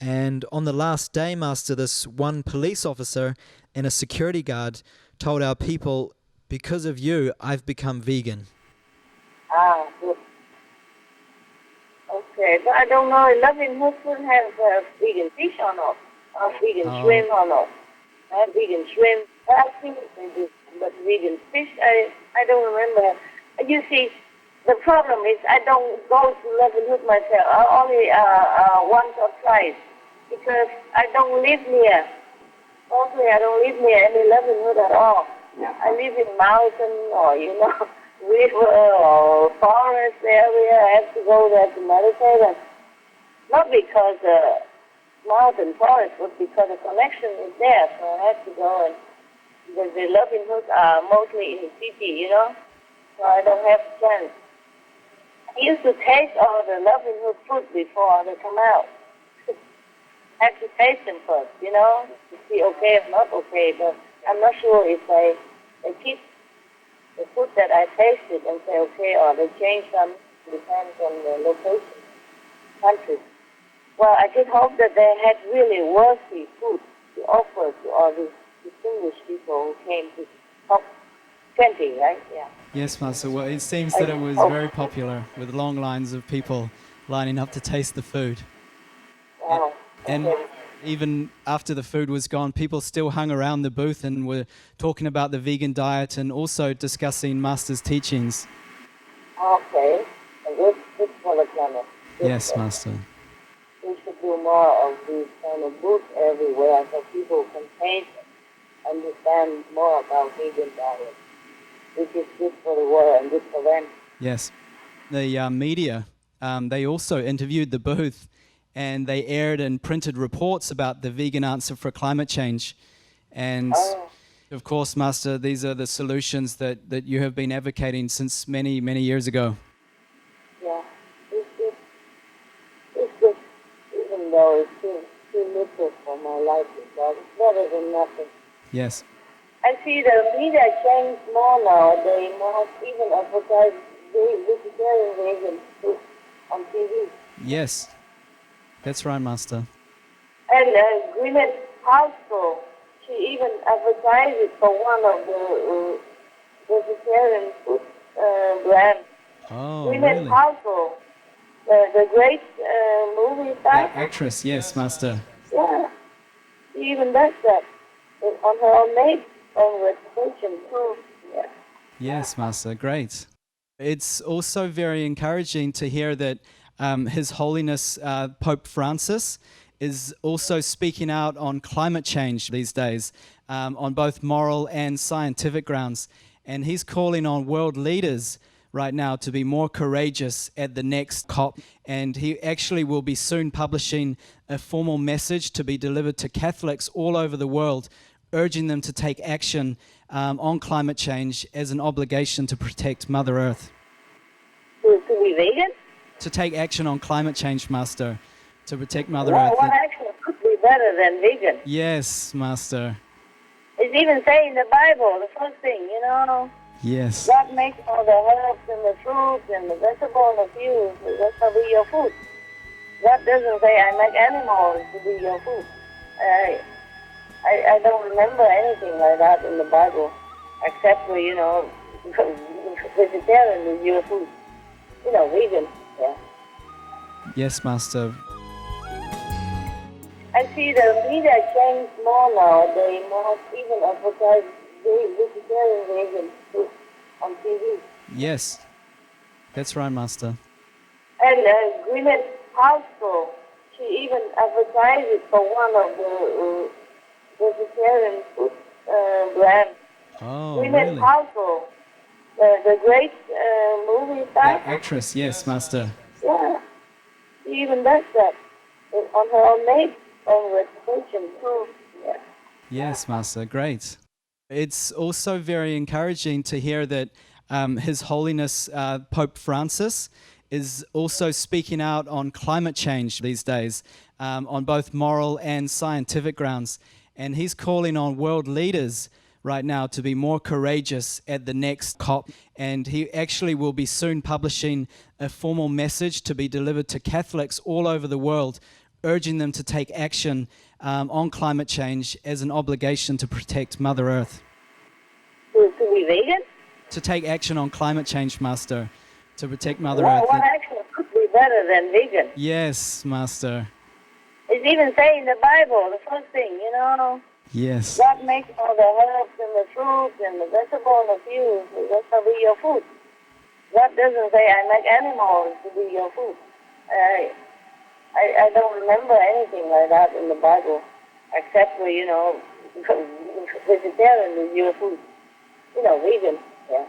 And on the last day, Master, this one police officer and a security guard told our people, "Because of you, I've become vegan." Ah, good. Okay, but I don't know, Loving Hood would have vegan fish or not, or vegan shrimp or not. Vegan shrimp, I think they do, but vegan fish, I don't remember. You see, the problem is I don't go to Loving Hood myself, only once or twice, because I don't live near. Mostly I don't live near any Loving Hood at all. I live in mountain or, river or forest area. I have to go there to meditate, and not because mountain forest, but because the connection is there. So I have to go, and because the Loving Hoods are mostly in the city, so I don't have a chance. I used to taste all the Loving Hood food before they come out. I have to taste them first, to see okay if not okay, but I'm not sure if they keep the food that I tasted and say okay, or they change some, depends on the location, country. Well, I just hope that they had really worthy food to offer to all these distinguished people who came to top 20, right? Yeah. Yes, Master. Well, it seems that it was very popular, with long lines of people lining up to taste the food. Wow. And Even after the food was gone, people still hung around the booth and were talking about the vegan diet and also discussing Master's teachings. Okay. And this for the planet. Yes, Master. We should do more of these kind of booths everywhere so people can taste and understand more about vegan diet, which is good for the world and good for them. Yes. The media, they also interviewed the booth and they aired and printed reports about the vegan answer for climate change. And of course, Master, these are the solutions that you have been advocating since many, many years ago. Yeah. It's just, even though it's too little for my life, it's better than nothing. Yes. I see the media change more now. They must even advertise vegetarian vegan food on TV. Yes. That's right, Master. And Gwyneth Paltrow, she even advertised it for one of the vegetarian food brands. Oh, Gwyneth really? Paltrow, the great movie star. Actress, yes, Master. Yeah, she even does that on her own name, own reputation too. Yeah. Yes, Master, great. It's also very encouraging to hear that His Holiness Pope Francis is also speaking out on climate change these days, on both moral and scientific grounds. And he's calling on world leaders right now to be more courageous at the next COP. And he actually will be soon publishing a formal message to be delivered to Catholics all over the world, urging them to take action on climate change as an obligation to protect Mother Earth. To be vegan? To take action on climate change, Master, to protect Mother What Earth. action could be better than vegan? Yes, Master. It's even saying in the Bible, the first thing, you know, Yes. God makes all the herbs and the fruits and the vegetables and the foods. That shall be your food. God doesn't say, I make animals to be your food. I don't remember anything like that in the Bible, except for, you know, vegetarian is your food. You know, vegan, yeah. Yes, Master. I see the media change more now. They must even advertise vegetarian vegan food on TV. Yes. That's right, Master. And Gwyneth Paltrow, she even advertised it for one of the vegetarian food brands. Oh, Gwyneth really? Paltrow, the great movie star. Actress, yes, Master. Yeah, she even does that on her own name, own reputation too. Yeah. Yes, Master, great. It's also very encouraging to hear that His Holiness Pope Francis is also speaking out on climate change these days, on both moral and scientific grounds. And he's calling on world leaders right now to be more courageous at the next COP. And he actually will be soon publishing a formal message to be delivered to Catholics all over the world, urging them to take action on climate change as an obligation to protect Mother Earth. To be vegan? To take action on climate change, Master, to protect Mother Earth. What action could be better than vegan? Yes, Master. It's even saying in the Bible, the first thing, you know, Yes. God makes all the herbs and the fruits and the vegetables and the foods. That shall be your food. God doesn't say, I make animals to be your food. I don't remember anything like that in the Bible, except for, you know, vegetarian is your food. You know, vegan, yeah.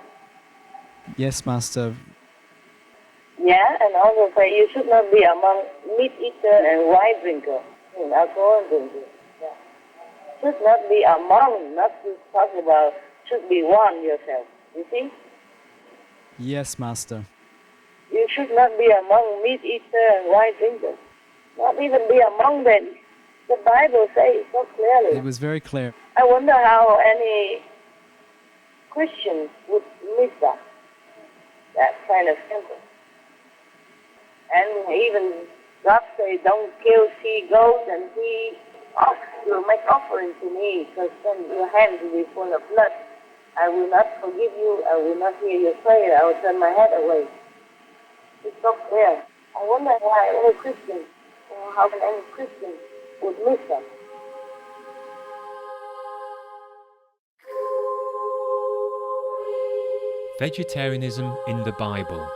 Yes, Master. Yeah, and also say you should not be among meat eater and wine drinker, alcohol drinker. Yeah. Should not be among, not to talk about, should be one yourself. You see? Yes, Master. You should not be among meat eater and wine drinker. Not even be among them. The Bible says so clearly. It was very clear. I wonder how any Christians would miss that kind of simple. And even God says, don't kill she goats and he will make offering to me, because then your hands will be full of blood. I will not forgive you. I will not hear your prayer. I will turn my head away. It's so clear. I wonder why any Christian, or how can any Christian would miss us. Vegetarianism in the Bible.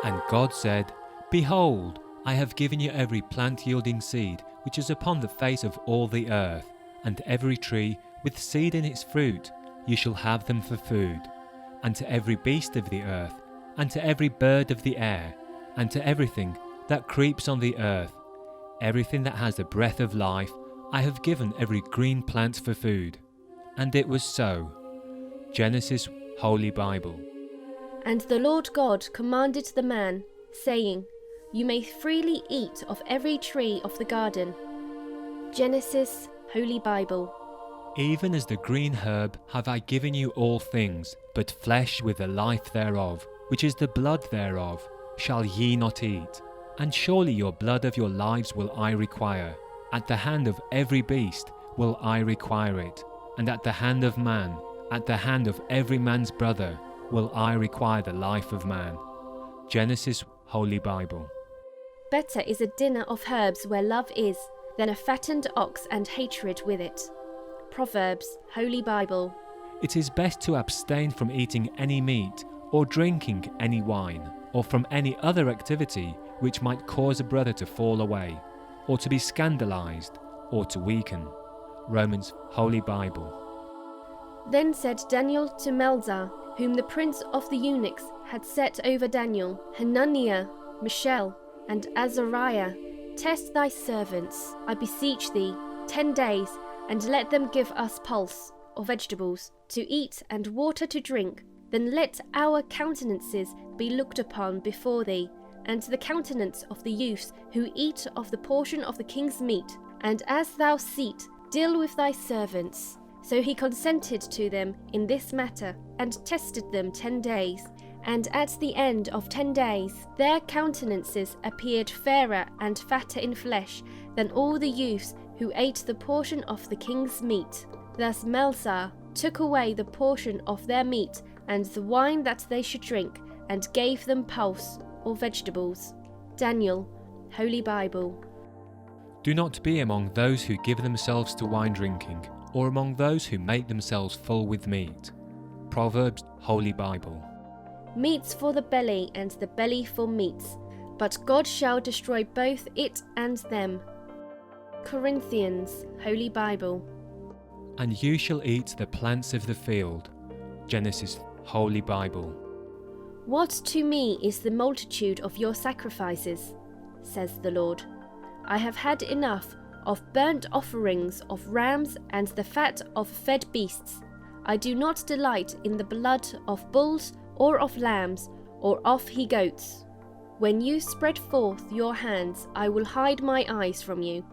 And God said, Behold, I have given you every plant yielding seed which is upon the face of all the earth, and every tree with seed in its fruit, you shall have them for food, and to every beast of the earth, and to every bird of the air, and to everything that creeps on the earth, everything that has the breath of life, I have given every green plant for food. And it was so. Genesis, Holy Bible. And the Lord God commanded the man, saying, You may freely eat of every tree of the garden. Genesis, Holy Bible. Even as the green herb have I given you all things, but flesh with the life thereof, which is the blood thereof, shall ye not eat. And surely your blood of your lives will I require. At the hand of every beast will I require it, and at the hand of man, at the hand of every man's brother, will I require the life of man. Genesis, Holy Bible. Better is a dinner of herbs where love is, than a fattened ox and hatred with it. Proverbs, Holy Bible. It is best to abstain from eating any meat, or drinking any wine, or from any other activity which might cause a brother to fall away, or to be scandalized, or to weaken. Romans, Holy Bible. Then said Daniel to Melzar, whom the prince of the eunuchs had set over Daniel, Hananiah, Mishael, and Azariah, Test thy servants, I beseech thee, 10 days, and let them give us pulse, or vegetables, to eat and water to drink. Then let our countenances be looked upon before thee, and the countenance of the youths who eat of the portion of the king's meat. And as thou seest, deal with thy servants. So he consented to them in this matter, and tested them 10 days. And at the end of 10 days, their countenances appeared fairer and fatter in flesh than all the youths who ate the portion of the king's meat. Thus Melzar took away the portion of their meat and the wine that they should drink, and gave them pulse, or vegetables. Daniel, Holy Bible. Do not be among those who give themselves to wine drinking, or among those who make themselves full with meat. Proverbs, Holy Bible. Meats for the belly, and the belly for meats, but God shall destroy both it and them. Corinthians, Holy Bible. And you shall eat the plants of the field. Genesis, Holy Bible. What to me is the multitude of your sacrifices, says the Lord. I have had enough of burnt offerings of rams and the fat of fed beasts. I do not delight in the blood of bulls or of lambs or of he-goats. When you spread forth your hands, I will hide my eyes from you.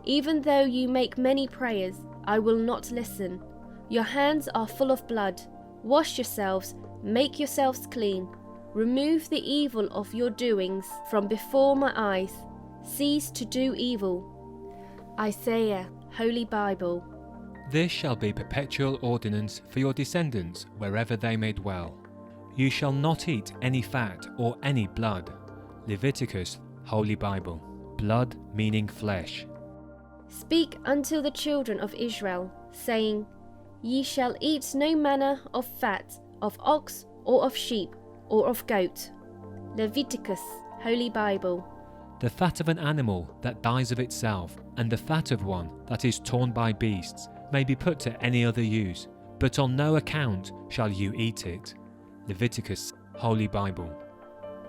Even though you make many prayers, I will not listen. Your hands are full of blood. Wash yourselves, make yourselves clean. Remove the evil of your doings from before my eyes. Cease to do evil. Isaiah, Holy Bible. This shall be perpetual ordinance for your descendants wherever they may dwell. You shall not eat any fat or any blood. Leviticus, Holy Bible. Blood meaning flesh. Speak unto the children of Israel, saying, Ye shall eat no manner of fat, of ox, or of sheep, or of goat. Leviticus, Holy Bible. The fat of an animal that dies of itself, and the fat of one that is torn by beasts, may be put to any other use, but on no account shall you eat it. Leviticus, Holy Bible.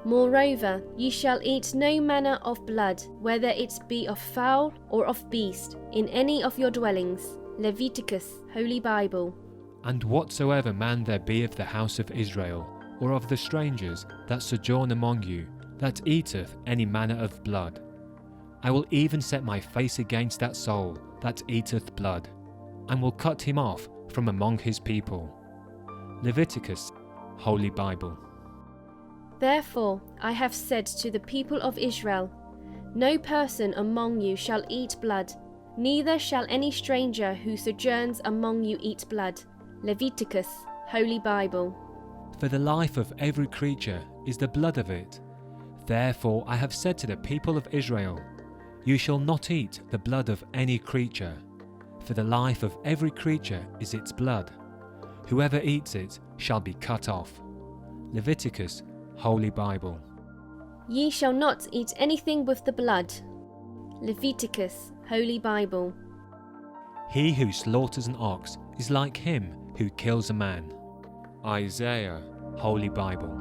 Moreover, ye shall eat no manner of blood, whether it be of fowl or of beast, in any of your dwellings. Leviticus, Holy Bible. And whatsoever man there be of the house of Israel, or of the strangers that sojourn among you, that eateth any manner of blood, I will even set my face against that soul that eateth blood, and will cut him off from among his people. Leviticus, Holy Bible. Therefore I have said to the people of Israel, No person among you shall eat blood, neither shall any stranger who sojourns among you eat blood. Leviticus, Holy Bible. For the life of every creature is the blood of it. Therefore I have said to the people of Israel, You shall not eat the blood of any creature, for the life of every creature is its blood. Whoever eats it shall be cut off. Leviticus, Holy Bible. Ye shall not eat anything with the blood. Leviticus, Holy Bible. He who slaughters an ox is like him who kills a man. Isaiah, Holy Bible.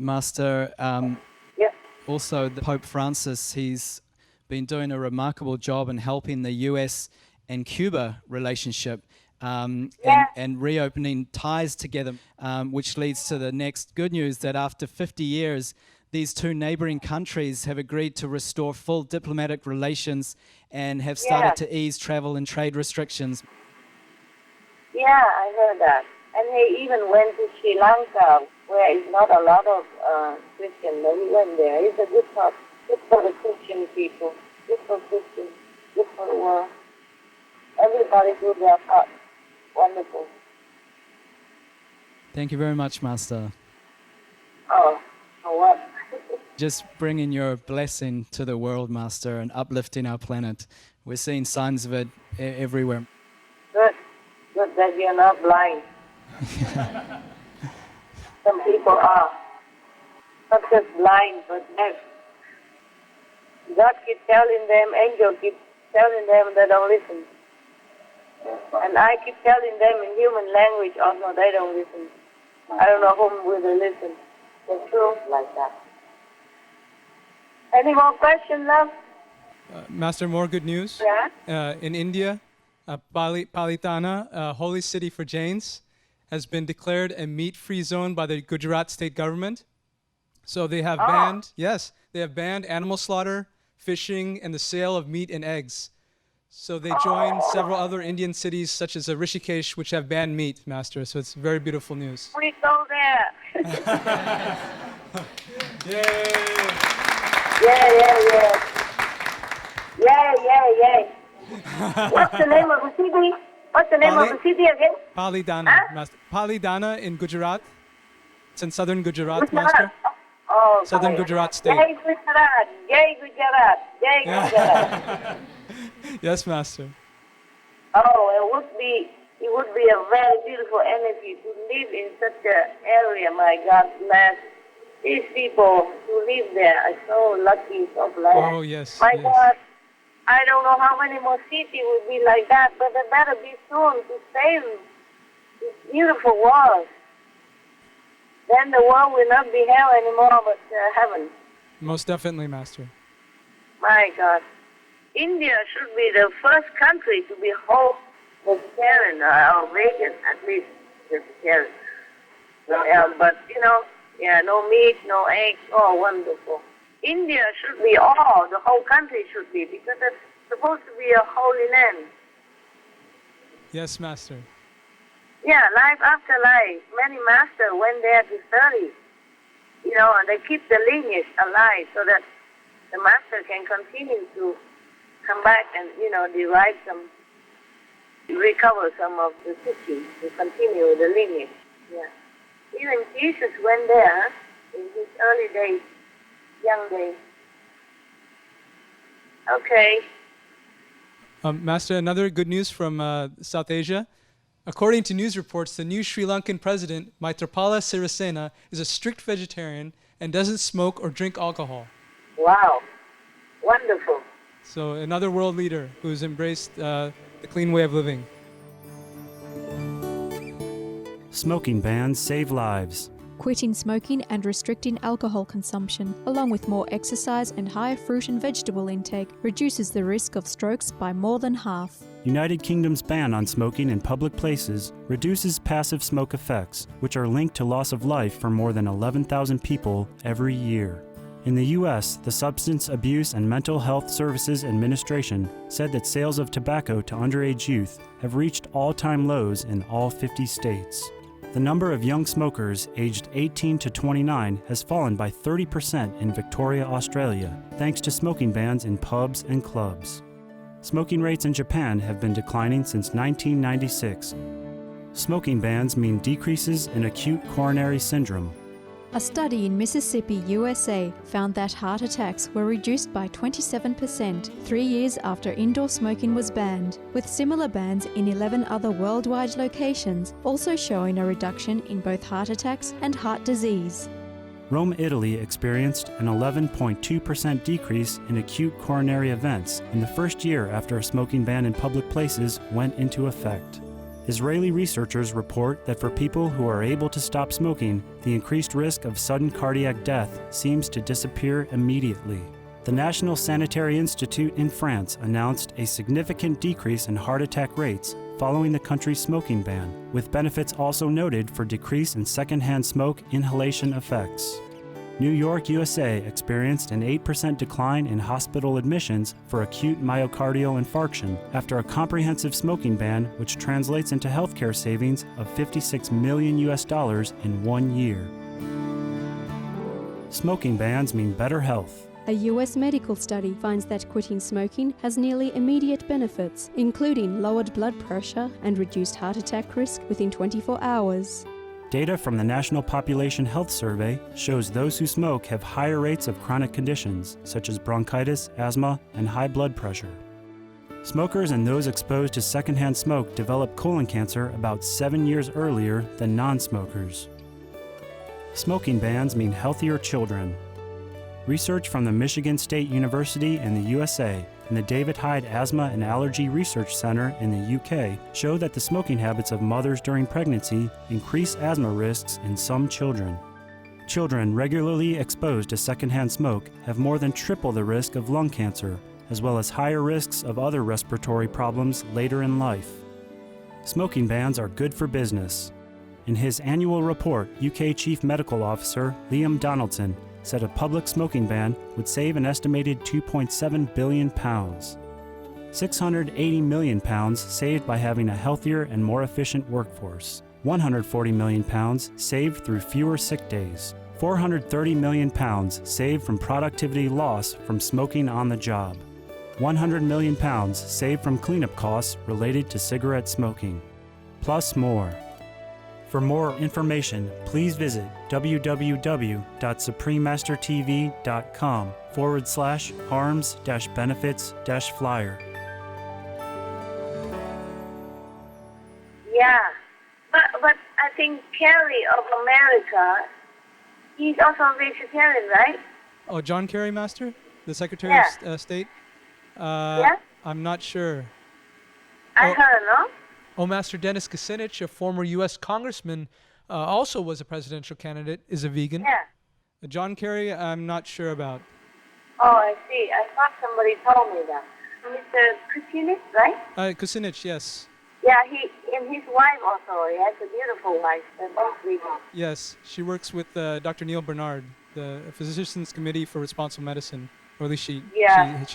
Master, also the Pope Francis, he's been doing a remarkable job in helping the US and Cuba relationship and reopening ties together, which leads to the next good news that after 50 years, these two neighboring countries have agreed to restore full diplomatic relations and have started to ease travel and trade restrictions. Yeah, I heard that. And he even went to Sri Lanka, where is not a lot of Christians. But he went there. It's a good talk. Good for the Christian people. Good for Christians. Good for the world. Everybody do their part. Wonderful. Thank you very much, Master. Oh, for what? Just bringing your blessing to the world, Master, and uplifting our planet. We're seeing signs of it everywhere. Good. Good that you're not blind. Some people are not just blind, but deaf. God keeps telling them, angel keeps telling them they don't listen. And I keep telling them in human language also they don't listen. I don't know whom will they listen. It's true like that. Any more questions, love? Master, more good news. Yeah? In India, Palitana, a holy city for Jains, has been declared a meat-free zone by the Gujarat state government. So they have banned animal slaughter, fishing, and the sale of meat and eggs. So they joined several other Indian cities, such as Rishikesh, which have banned meat, Master. So it's very beautiful news. We go there. Yeah. What's the name of the city? What's the name of the city again? Palidana, Master. Palidana in Gujarat. It's in southern Gujarat, Master. Oh, Southern Gujarat state. Jai Gujarat, Jai Gujarat, Jai Gujarat. Yes, Master. Oh, it would be a very beautiful energy to live in such an area. My God bless these people who live there. Are so lucky, so blessed. Oh, yes. My God, I don't know how many more cities will be like that, but there better be soon to save this beautiful world. Then the world will not be hell anymore, but heaven. Most definitely, Master. My God. India should be the first country to be whole vegetarian, or vegan, at least vegetarian. But, no meat, no eggs, oh, wonderful. India should be the whole country should be, because it's supposed to be a holy land. Yes, Master. Yeah, life after life. Many masters went there to study, and they keep the lineage alive so that the master can continue to come back and, derive recover some of the teachings to continue the lineage. Yeah. Even Jesus went there in his early days, young days. Okay. Master, another good news from South Asia. According to news reports, the new Sri Lankan president, Maithripala Sirisena, is a strict vegetarian and doesn't smoke or drink alcohol. Wow. Wonderful. So another world leader who's embraced the clean way of living. Smoking bans save lives. Quitting smoking and restricting alcohol consumption, along with more exercise and higher fruit and vegetable intake, reduces the risk of strokes by more than half. United Kingdom's ban on smoking in public places reduces passive smoke effects, which are linked to loss of life for more than 11,000 people every year. In the U.S., the Substance Abuse and Mental Health Services Administration said that sales of tobacco to underage youth have reached all-time lows in all 50 states. The number of young smokers aged 18 to 29 has fallen by 30% in Victoria, Australia, thanks to smoking bans in pubs and clubs. Smoking rates in Japan have been declining since 1996. Smoking bans mean decreases in acute coronary syndrome. A study in Mississippi, USA found that heart attacks were reduced by 27% 3 years after indoor smoking was banned, with similar bans in 11 other worldwide locations also showing a reduction in both heart attacks and heart disease. Rome, Italy experienced an 11.2% decrease in acute coronary events in the first year after a smoking ban in public places went into effect. Israeli researchers report that for people who are able to stop smoking, the increased risk of sudden cardiac death seems to disappear immediately. The National Sanitary Institute in France announced a significant decrease in heart attack rates following the country's smoking ban, with benefits also noted for decrease in secondhand smoke inhalation effects. New York, USA experienced an 8% decline in hospital admissions for acute myocardial infarction after a comprehensive smoking ban, which translates into healthcare savings of $56 million in 1 year. Smoking bans mean better health. A US medical study finds that quitting smoking has nearly immediate benefits, including lowered blood pressure and reduced heart attack risk within 24 hours. Data from the National Population Health Survey shows those who smoke have higher rates of chronic conditions, such as bronchitis, asthma, and high blood pressure. Smokers and those exposed to secondhand smoke develop colon cancer about 7 years earlier than non-smokers. Smoking bans mean healthier children. Research from the Michigan State University in the USA and the David Hyde Asthma and Allergy Research Center in the UK show that the smoking habits of mothers during pregnancy increase asthma risks in some children. Children regularly exposed to secondhand smoke have more than triple the risk of lung cancer, as well as higher risks of other respiratory problems later in life. Smoking bans are good for business. In his annual report, UK Chief Medical Officer Liam Donaldson said a public smoking ban would save an estimated £2.7 billion. £680 million saved by having a healthier and more efficient workforce. £140 million saved through fewer sick days. £430 million saved from productivity loss from smoking on the job. £100 million saved from cleanup costs related to cigarette smoking. Plus more. For more information, please visit www.suprememastertv.com/harms-benefits-flyer. Yeah, but I think Kerry of America, he's also a vegetarian, right? Oh, John Kerry, Master? The Secretary Yeah. of State? Yeah? I'm not sure. I heard, no? Oh, Master Dennis Kucinich, a former U.S. congressman, also was a presidential candidate, is a vegan. Yeah. John Kerry, I'm not sure about. Oh, I see. I thought somebody told me that. Mr. Kucinich, right? Kucinich, yes. Yeah, he and his wife also. He has a beautiful wife. They're both vegan. Yes, she works with Dr. Neil Bernard, the Physicians Committee for Responsible Medicine, or at least she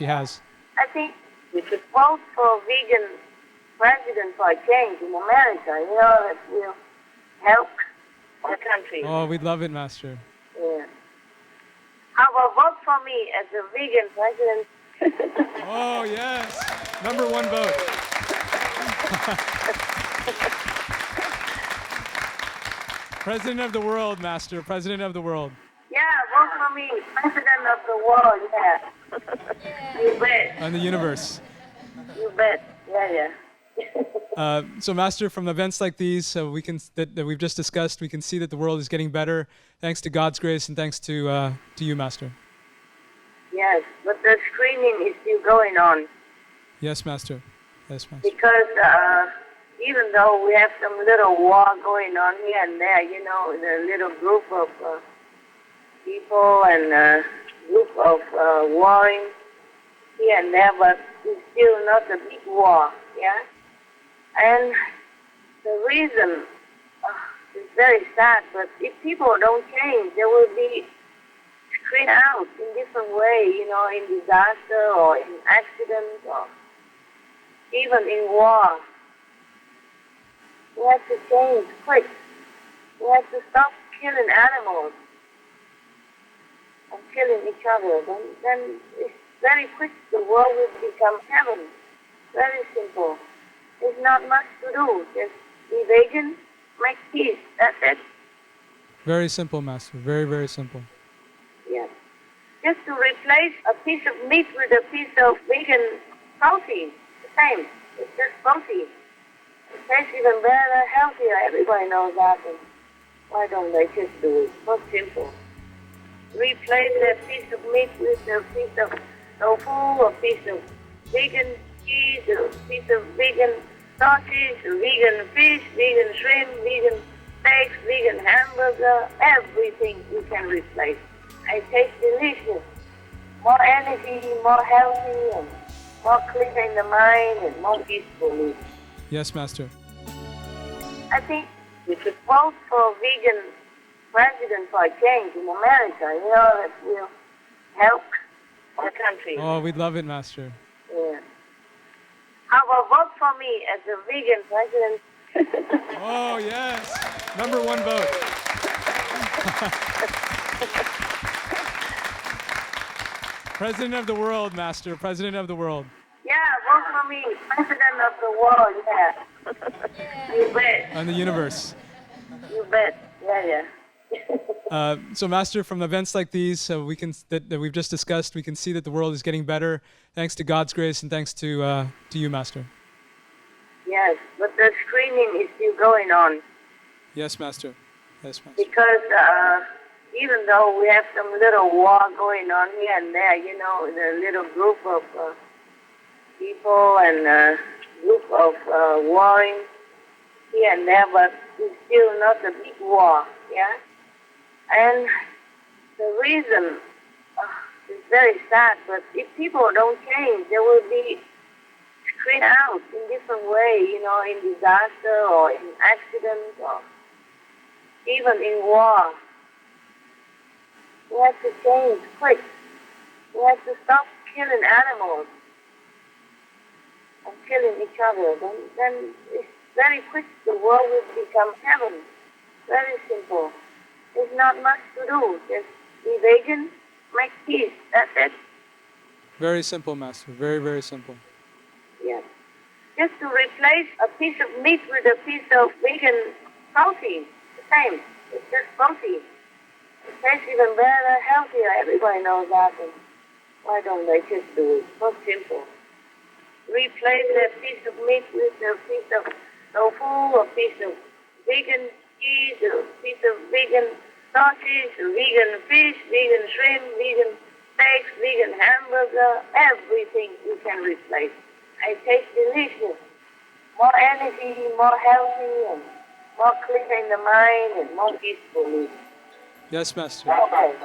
has. I think we should vote for vegan president for a change in America. You know, it will help the country. Oh, we'd love it, Master. Yeah. How about vote for me as a vegan president? Oh, yes. Number one vote. President of the world, Master. President of the world. Yeah, vote for me. President of the world, yeah. You bet. And the universe. You bet. Yeah. So, Master, from events like these, that we've just discussed, we can see that the world is getting better, thanks to God's grace and thanks to you, Master. Yes, but the screening is still going on. Yes, Master. Yes, Master. Because even though we have some little war going on here and there, you know, the little group of people and group of warring here and there, but it's still not a big war, yeah? And the reason is very sad, but if people don't change, there will be screened out in different way, you know, in disaster or in accidents or even in war. We have to change quick. We have to stop killing animals and killing each other. Then it's very quick the world will become heaven. Very simple. There's not much to do. Just be vegan, make peace. That's it. Very simple, Master. Very, very simple. Yes. Just to replace a piece of meat with a piece of vegan protein. The same. It's just protein. It tastes even better, healthier. Everybody knows that. And why don't they just do it? So simple. Replace a piece of meat with a piece of tofu, a piece of vegan cheese, a piece of vegan sausage, vegan fish, vegan shrimp, vegan steaks, vegan hamburger, everything you can replace. It tastes delicious. More energy, more healthy, and more clear in the mind, and more peaceful. Yes, Master. I think we should vote for vegan president for a change in America. You know, that will help the country. Oh, we'd love it, Master. Yeah. How about vote for me as a vegan president? Oh, yes. Number one vote. President of the world, Master. President of the world. Yeah, vote for me. President of the world, yeah. You bet. And the universe. You bet. Yeah. So, Master, from events like these that we've just discussed, we can see that the world is getting better, thanks to God's grace and thanks to you, Master. Yes, but the screening is still going on. Yes, Master. Yes, Master. Because even though we have some little war going on here and there, you know, the little group of people and group of warring here and there, but it's still not a big war, yeah? And the reason is very sad, but if people don't change, they will be screened out in different way, you know, in disaster or in accidents or even in war. We have to change quick. We have to stop killing animals and killing each other. Then it's very quick the world will become heaven. Very simple. There's not much to do. Just be vegan, make peace. That's it. Very simple, Master. Very, very simple. Yes. Just to replace a piece of meat with a piece of vegan protein. The same. It's just protein. It tastes even better, healthier. Everybody knows that. And why don't they just do it? So simple. Replace a piece of meat with a piece of tofu, a piece of vegan cheese, a piece of vegan sausage, vegan fish, vegan shrimp, vegan steaks, vegan hamburger, everything you can replace. It tastes delicious. More energy, more healthy, and more clear in the mind, and more peaceful. Yes, Master. Okay.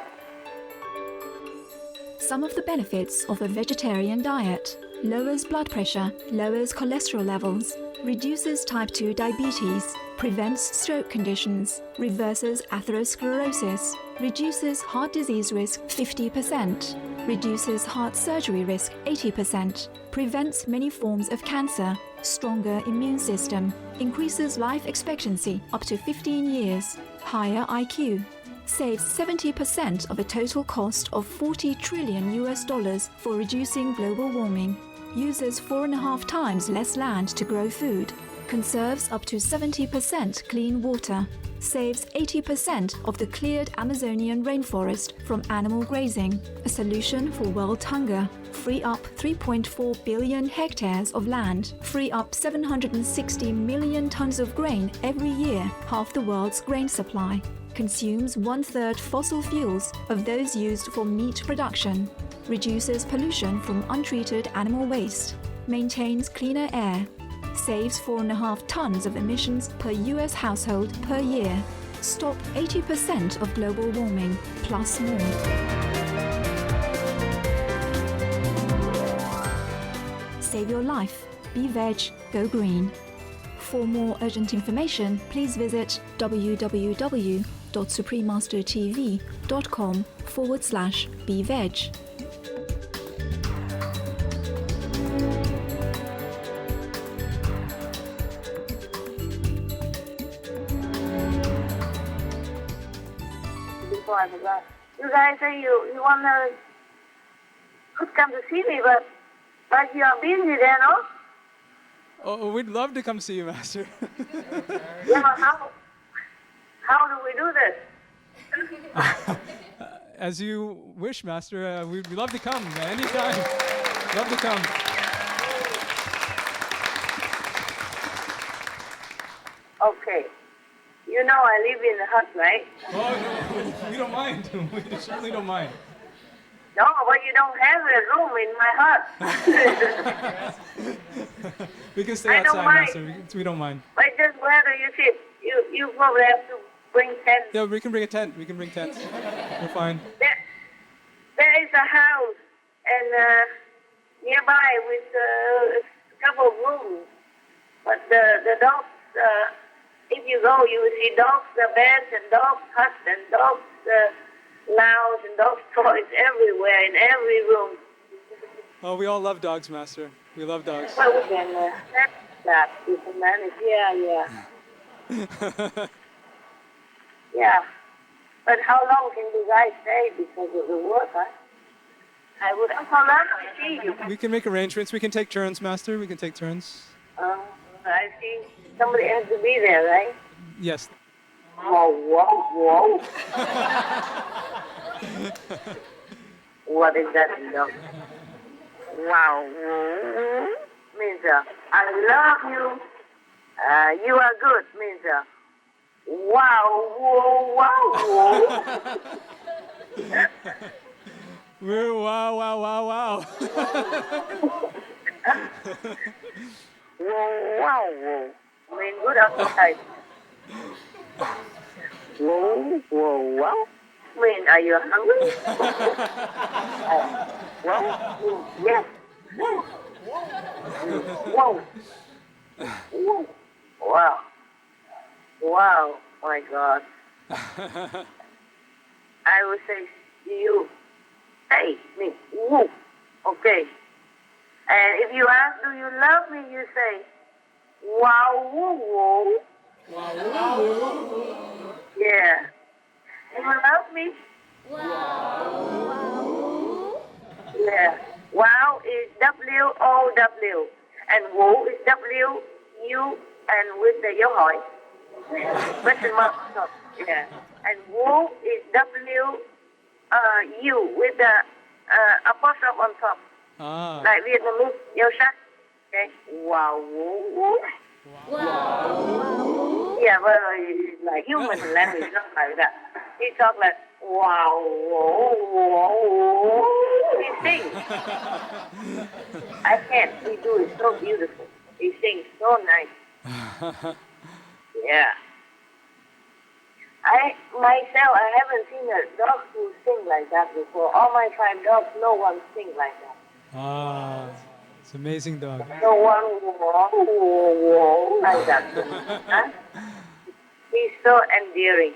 Some of the benefits of a vegetarian diet: lowers blood pressure, lowers cholesterol levels, reduces type 2 diabetes, prevents stroke conditions, reverses atherosclerosis, reduces heart disease risk 50%, reduces heart surgery risk 80%, prevents many forms of cancer, stronger immune system, increases life expectancy up to 15 years, higher IQ, saves 70% of a total cost of $40 trillion for reducing global warming, uses 4.5 times less land to grow food, conserves up to 70% clean water, saves 80% of the cleared Amazonian rainforest from animal grazing, a solution for world hunger, free up 3.4 billion hectares of land, free up 760 million tons of grain every year, half the world's grain supply, consumes 1/3 fossil fuels of those used for meat production, reduces pollution from untreated animal waste, maintains cleaner air, saves 4.5 tons of emissions per US household per year, stop 80% of global warming, plus more. Save your life. Be veg, go green. For more urgent information, please visit www.suprememastertv.com/beveg. Before I forgot, you guys say you wanna could come to see me, but you are busy there, no? Oh, we'd love to come see you, Master. Yeah, how do we do this? As you wish, Master. We'd love to come anytime. Love to come. Okay. You know I live in a hut, right? Oh, no, we don't mind. We certainly don't mind. No, but you don't have a room in my hut. We can stay I don't outside, mind. Master. We don't mind. But just where do you sit? You probably have to bring tents. Yeah, we can bring a tent. We can bring tents. We're fine. There is a house and nearby with a couple of rooms. But the dogs, if you go, you will see dogs, beds and dogs huts and dogs lounge and dogs toys everywhere in every room. Oh, we all love dogs, Master. We love dogs. Well, we can manage that. We can manage. Yeah. Yeah. But how long can you guys stay because of the work, huh? I would how long to see you. We can make arrangements. We can take turns, Master. We can take turns. I see somebody has to be there, right? Yes. Whoa. What is that, dog? Wow. Means I love you. You are good, means wow. We're wow. Wow. I mean, good appetite. Wow. I mean, are you hungry? Yes. Wow, my God. I would say to you, hey, me, woo. Okay. And if you ask, do you love me, you say, wow, woo. Yeah. You love me? Wow. Yeah. Wow is W-O-W. And woo is W-U and with the dấu hỏi. Question mark on top. Yeah. And woo is W-U with the apostrophe on top. Like Vietnamese, yêu sắc. Okay. Wow. Wow. Yeah, but it's like human language, not like that. He talk like, wow. He sings. I can't. He do it so beautiful. He sings so nice. Yeah. I haven't seen a dog who sing like that before. All my 5 dogs, no one sing like that. It's an amazing dog. No one like that. Huh? He's so endearing.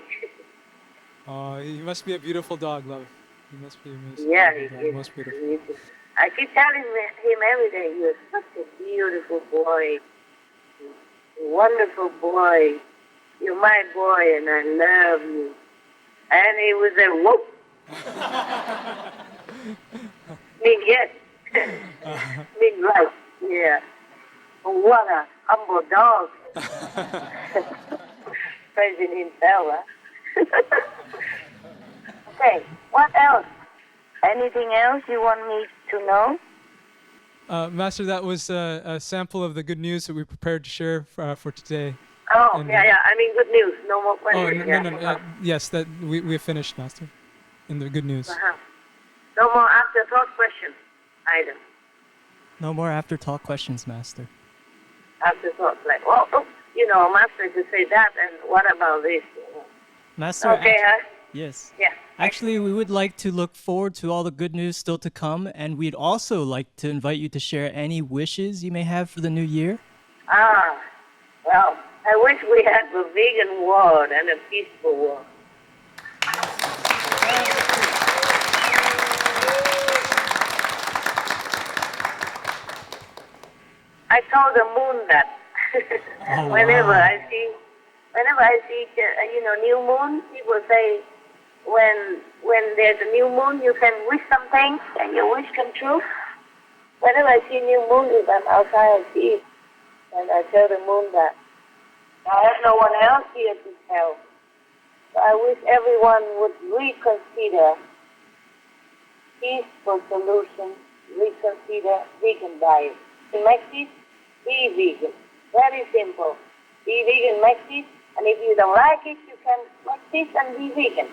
Oh, he must be a beautiful dog, love. He must be amazing. Yeah, he must be beautiful. I keep telling him every day, you're such a beautiful boy. Wonderful boy. You're my boy and I love you. And he was a whoop. Mean yes. Mean right. Yeah. What a humble dog. Praising himself, huh? Okay, what else? Anything else you want me to know? Master, that was a sample of the good news that we prepared to share for today. Oh, And, yeah. I mean, good news. No more Oh, questions. no. Yes, that we have finished, Master. In the good news. No more after-thought questions either. No more after-talk questions, Master. After-thought, like, Master could say that, and what about this? Master. Okay, Yes. Yeah. Actually, we would like to look forward to all the good news still to come, and we'd also like to invite you to share any wishes you may have for the new year. Well, I wish we had a vegan world and a peaceful world. I told the moon that. Whenever I see, new moon, people say, when there's a new moon, you can wish something and your wish come true. Whenever I see new moon, if I'm outside, I see And I tell the moon that I have no one else here to help. So I wish everyone would reconsider peaceful solution, reconsider vegan diet. In Mexico, be vegan. Very simple. Be vegan Mexico, and if you don't like it, you can make this and be vegan.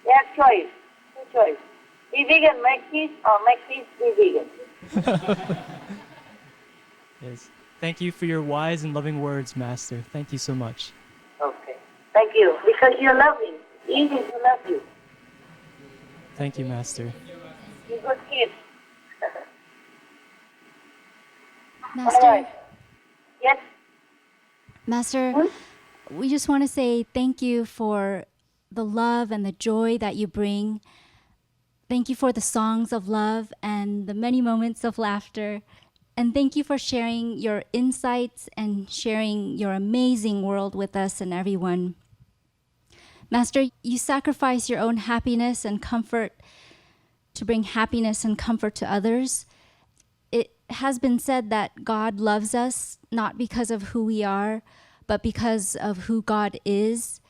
You have choice. Two choice. Be vegan, make this, or make this, be vegan. Yes. Thank you for your wise and loving words, Master. Thank you so much. Okay. Thank you. Because you're loving. Easy to love you. Thank you, Master. You're good kid. Master, All right. Yes? Master, we just want to say thank you for the love and the joy that you bring. Thank you for the songs of love and the many moments of laughter. And thank you for sharing your insights and sharing your amazing world with us and everyone. Master, you sacrifice your own happiness and comfort to bring happiness and comfort to others. It has been said that God loves us not because of who we are, but because of who God is.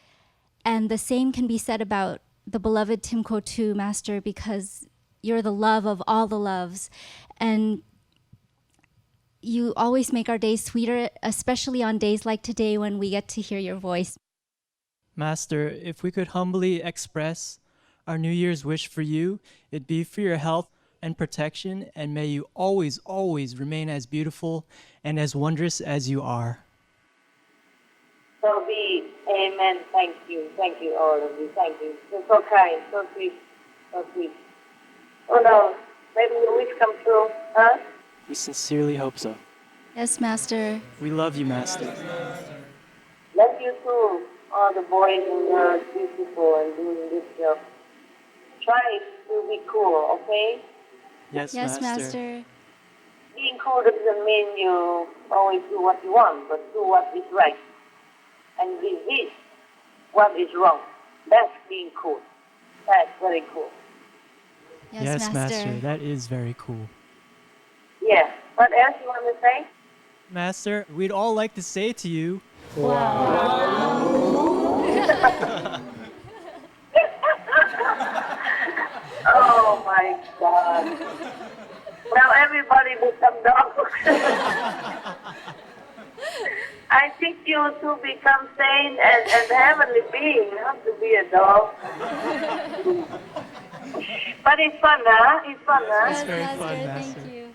And the same can be said about the beloved Timko too, Master, because you're the love of all the loves. And you always make our days sweeter, especially on days like today when we get to hear your voice. Master, if we could humbly express our New Year's wish for you, it'd be for your health and protection, and may you always, always remain as beautiful and as wondrous as you are. So be. Amen. Thank you. Thank you, all of you. Thank you. You're so kind, so sweet, so sweet. Oh no, maybe your wish come true, huh? We sincerely hope so. Yes, Master. We love you, Master. Love you too, all the boys and girls, beautiful and doing this job. Try to be cool, okay? Yes, Master. Being cool doesn't mean you always do what you want, but do what is right. And resist what is wrong. That's being cool. That's very cool. Yes, Master. That is very cool. Yeah. What else you want to say? Master, we'd all like to say to you, Oh my God. Now everybody become dogs. I think you to become sane and heavenly being, not to be a dog. But it's fun, huh? It's fun, huh? It's very fun, Master. Thank you.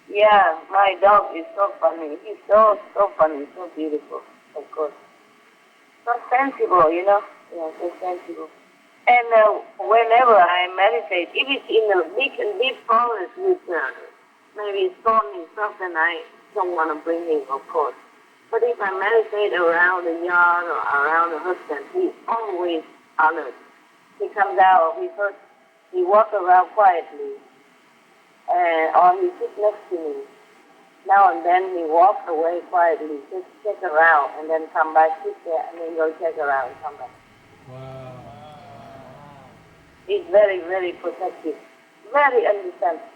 Yeah, my dog is so funny. He's so funny, so beautiful, of course. So sensible, you know? Yeah, so sensible. And whenever I meditate, if it's in a big and deep forest with maybe thorny stuff, then I don't want to bring him, of course. But if I meditate around the yard or around the husband, he's always honored. He comes out, he walks around quietly, or he sits next to me. Now and then he walks away quietly, just check around, and then come back, sit there, and then go check around and come back. Wow. He's very, very protective, very understanding,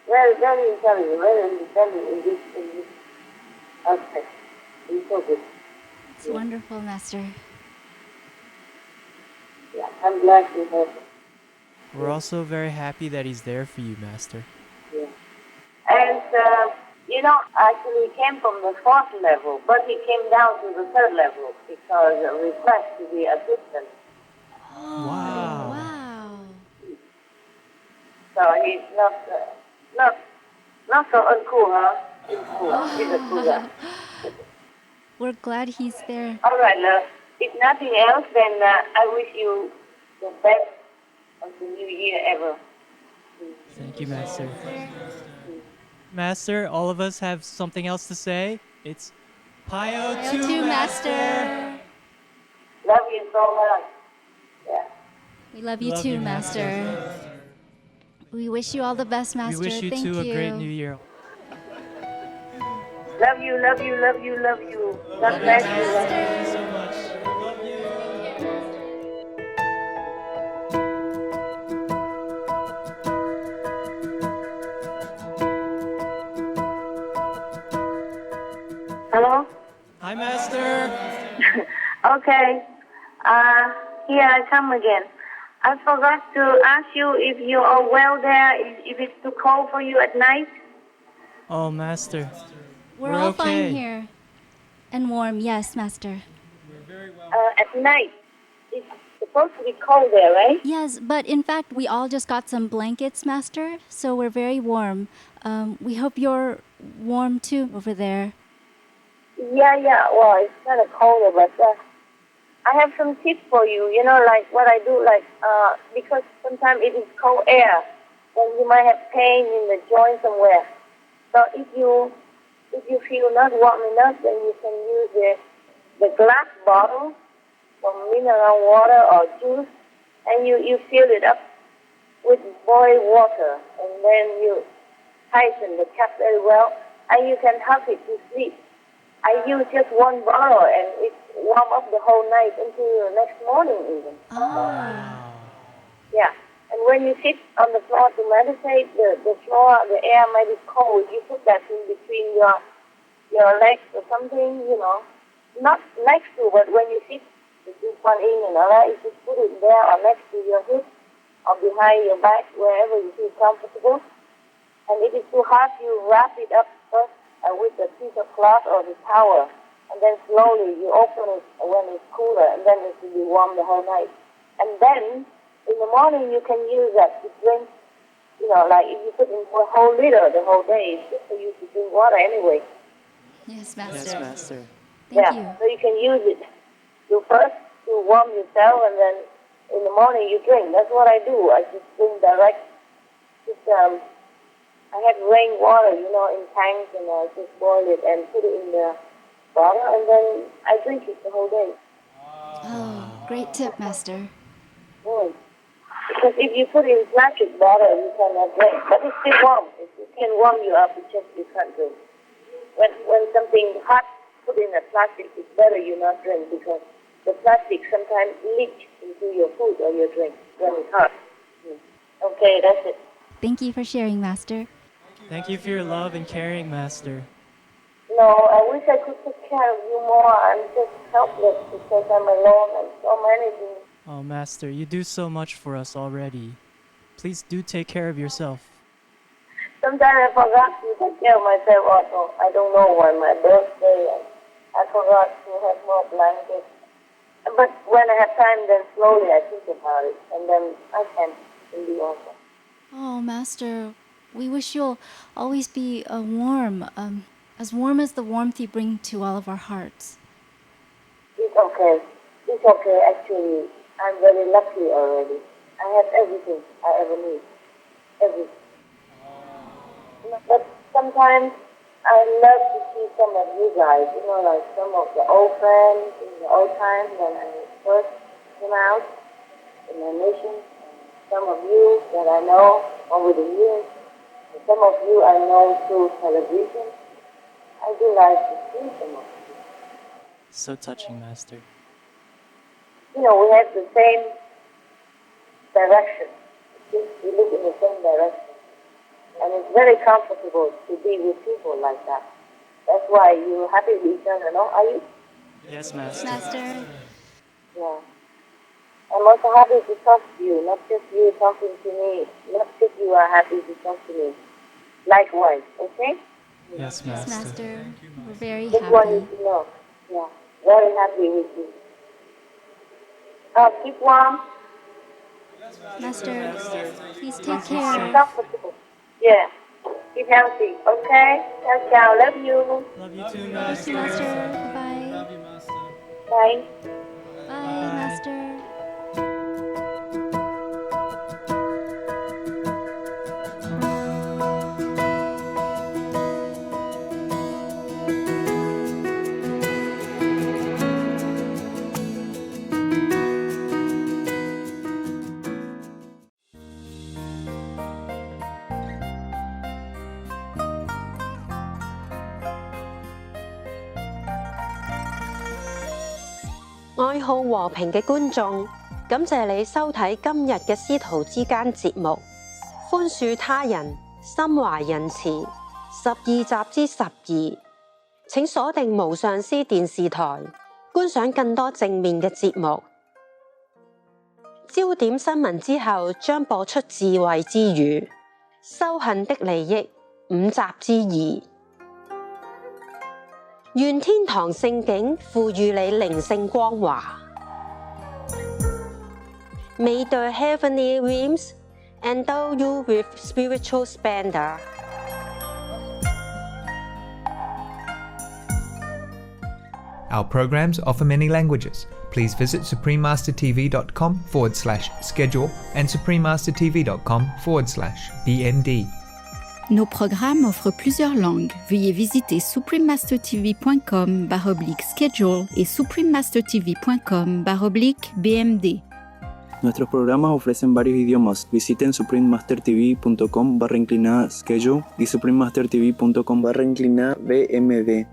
very, very intelligent, very understanding in this aspect. He's so good. It's wonderful, Master. Yeah, I'm glad to have him. We're also very happy that he's there for you, Master. Yeah. And, actually he came from the 4th level, but he came down to the 3rd level because a request to be assistant. Wow. Wow. So he's not so uncool, huh? He's cool. He's a cool guy. We're glad he's there. All right, love. If nothing else, then I wish you the best of the new year ever. Thank you, Master. Master, all of us have something else to say. It's Pio to Master. Love you so much. Yeah. We love you too, Master. We wish you all the best, Master. We wish you Thank too you. a great new year. Love you, love you, love you, love you. God bless you. Thank you so much. Okay. Here I come again. I forgot to ask you if you are well there, if it's too cold for you at night. Oh, Master. We're all okay. fine here. And warm, yes, Master. At night, it's supposed to be cold there, right? Yes, but in fact, we all just got some blankets, Master, so we're very warm. We hope you're warm too over there. Yeah. Well, it's kind of colder, but I have some tips for you. You know, like what I do, because sometimes it is cold air, then you might have pain in the joint somewhere. So if you feel not warm enough, then you can use the glass bottle from mineral water or juice, and you fill it up with boiled water, and then you tighten the cap very well, and you can have it to sleep. I use just one bottle, and it warm up the whole night until the next morning even. Yeah. And when you sit on the floor to meditate, the floor, the air might be cold. You put that in between your legs or something, you know. Not next to, but when you sit, you do one in and another, you just put it there or next to your hip or behind your back, wherever you feel comfortable. And if it's too hot, you wrap it up first with a piece of cloth or the towel. And then slowly you open it when it's cooler, and then it will be warm the whole night. And then in the morning you can use that to drink, you know, like if you put in a whole liter the whole day, it's good for you to drink water anyway. Yes, Master. Yes, Master. Thank you. So you can use it first to warm yourself, and then in the morning you drink. That's what I do. I just drink direct. I have rainwater, you know, in tanks, and I just boil it and put it in the bottle, and then I drink it the whole day. Oh, great tip, Master. Because if you put it in plastic bottle, you cannot drink. But it's still warm. It can warm you up. It's just you can't drink. When something hot put in a plastic, it's better you not drink, because the plastic sometimes leaks into your food or your drink when it's hot. Okay, that's it. Thank you for sharing, Master. Thank you for your love and caring, Master. No, I wish I could take care of you more. I'm just helpless because I'm alone and so many things. Oh, Master, you do so much for us already. Please do take care of yourself. Sometimes I forgot to take care of myself also. I don't know when my birthday, and I forgot to have more blankets. But when I have time, then slowly I think about it, and then I can do also. Oh, Master, we wish you'll always be warm, as warm as the warmth you bring to all of our hearts. It's okay. It's okay, actually. I'm very lucky already. I have everything I ever need. Everything. But sometimes I love to see some of you guys, you know, like some of the old friends in the old times when I first came out in my mission. Some of you that I know over the years, and some of you I know through television. I do like to see some of you. So touching, Master. You know, we have the same direction. We look in the same direction. And it's very comfortable to be with people like that. That's why you're happy with each other, no? Are you? Yes, Master. Master. Yeah. I'm also happy to talk to you, not just you talking to me. Not just you are happy to talk to me. Likewise, okay? Yes, Yes, Master. Master. We're very Just want you happy. to know. Yeah. Very happy with you. Keep warm. Master, please take Keep care. comfortable. Yeah. Keep healthy, okay? Ciao, ciao. Love you. Love you too, Thank Master. you, Master. Bye-bye. Love you, Master. Bye. Bye, Master. "愛好和平嘅觀眾，感謝你收睇今日嘅師徒之間節目。寬恕他人，心懷仁慈，12集之12。請鎖定無上師電視台，觀賞更多正面嘅節目。焦點新聞之後將播出智慧之語、修行的利益5集之2。願天堂聖境賦予你靈性光華。May the heavenly realms endow you with spiritual splendor. Our programs offer many languages. Please visit suprememastertv.com/schedule and suprememastertv.com/BMD. Nos programmes offrent plusieurs langues. Veuillez visiter suprememastertv.com/schedule et suprememastertv.com/BMD. Nuestros programas ofrecen varios idiomas. Visiten suprememastertv.com/schedule y suprememastertv.com/BMD.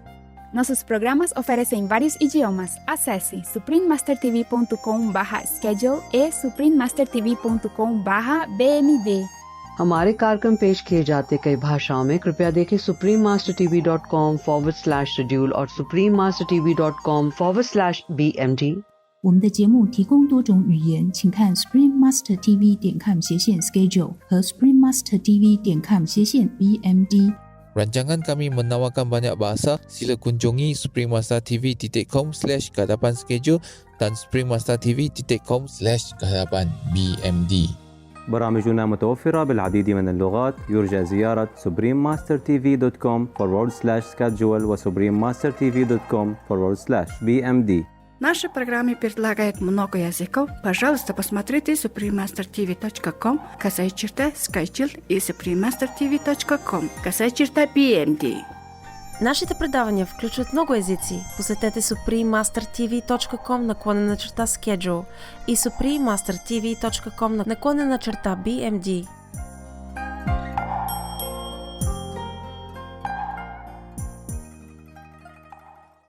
Nossos programas oferecem vários idiomas. Acesse suprememastertv.com/schedule e suprememastertv.com/BMD. हमारे कार्यक्रम पेश किए जाते कई भाषाओं में कृपया देखें suprememastertv.com/schedule और suprememastertv.com/BMD。我们的节目提供多种语言，请看 suprememastertv.com/schedule 和 suprememastertv.com/BMD。 Rancangan kami menawarkan banyak bahasa. Sila kunjungi suprememastertv.com/kehadapan-schedule dan suprememastertv.com/kehadapan-BMD. برامجنا متوفرة بالعديد من اللغات. يرجى زيارة suprememastertv.com/schedule و suprememastertv.com/BMD. Наши программы предлагают много языков. Пожалуйста, посмотрите suprememastertv.com/schedule и suprememastertv.com/BMD. Нашите предавания включват много езици. Посетете suprememastertv.com/schedule и suprememastertv.com/BMD.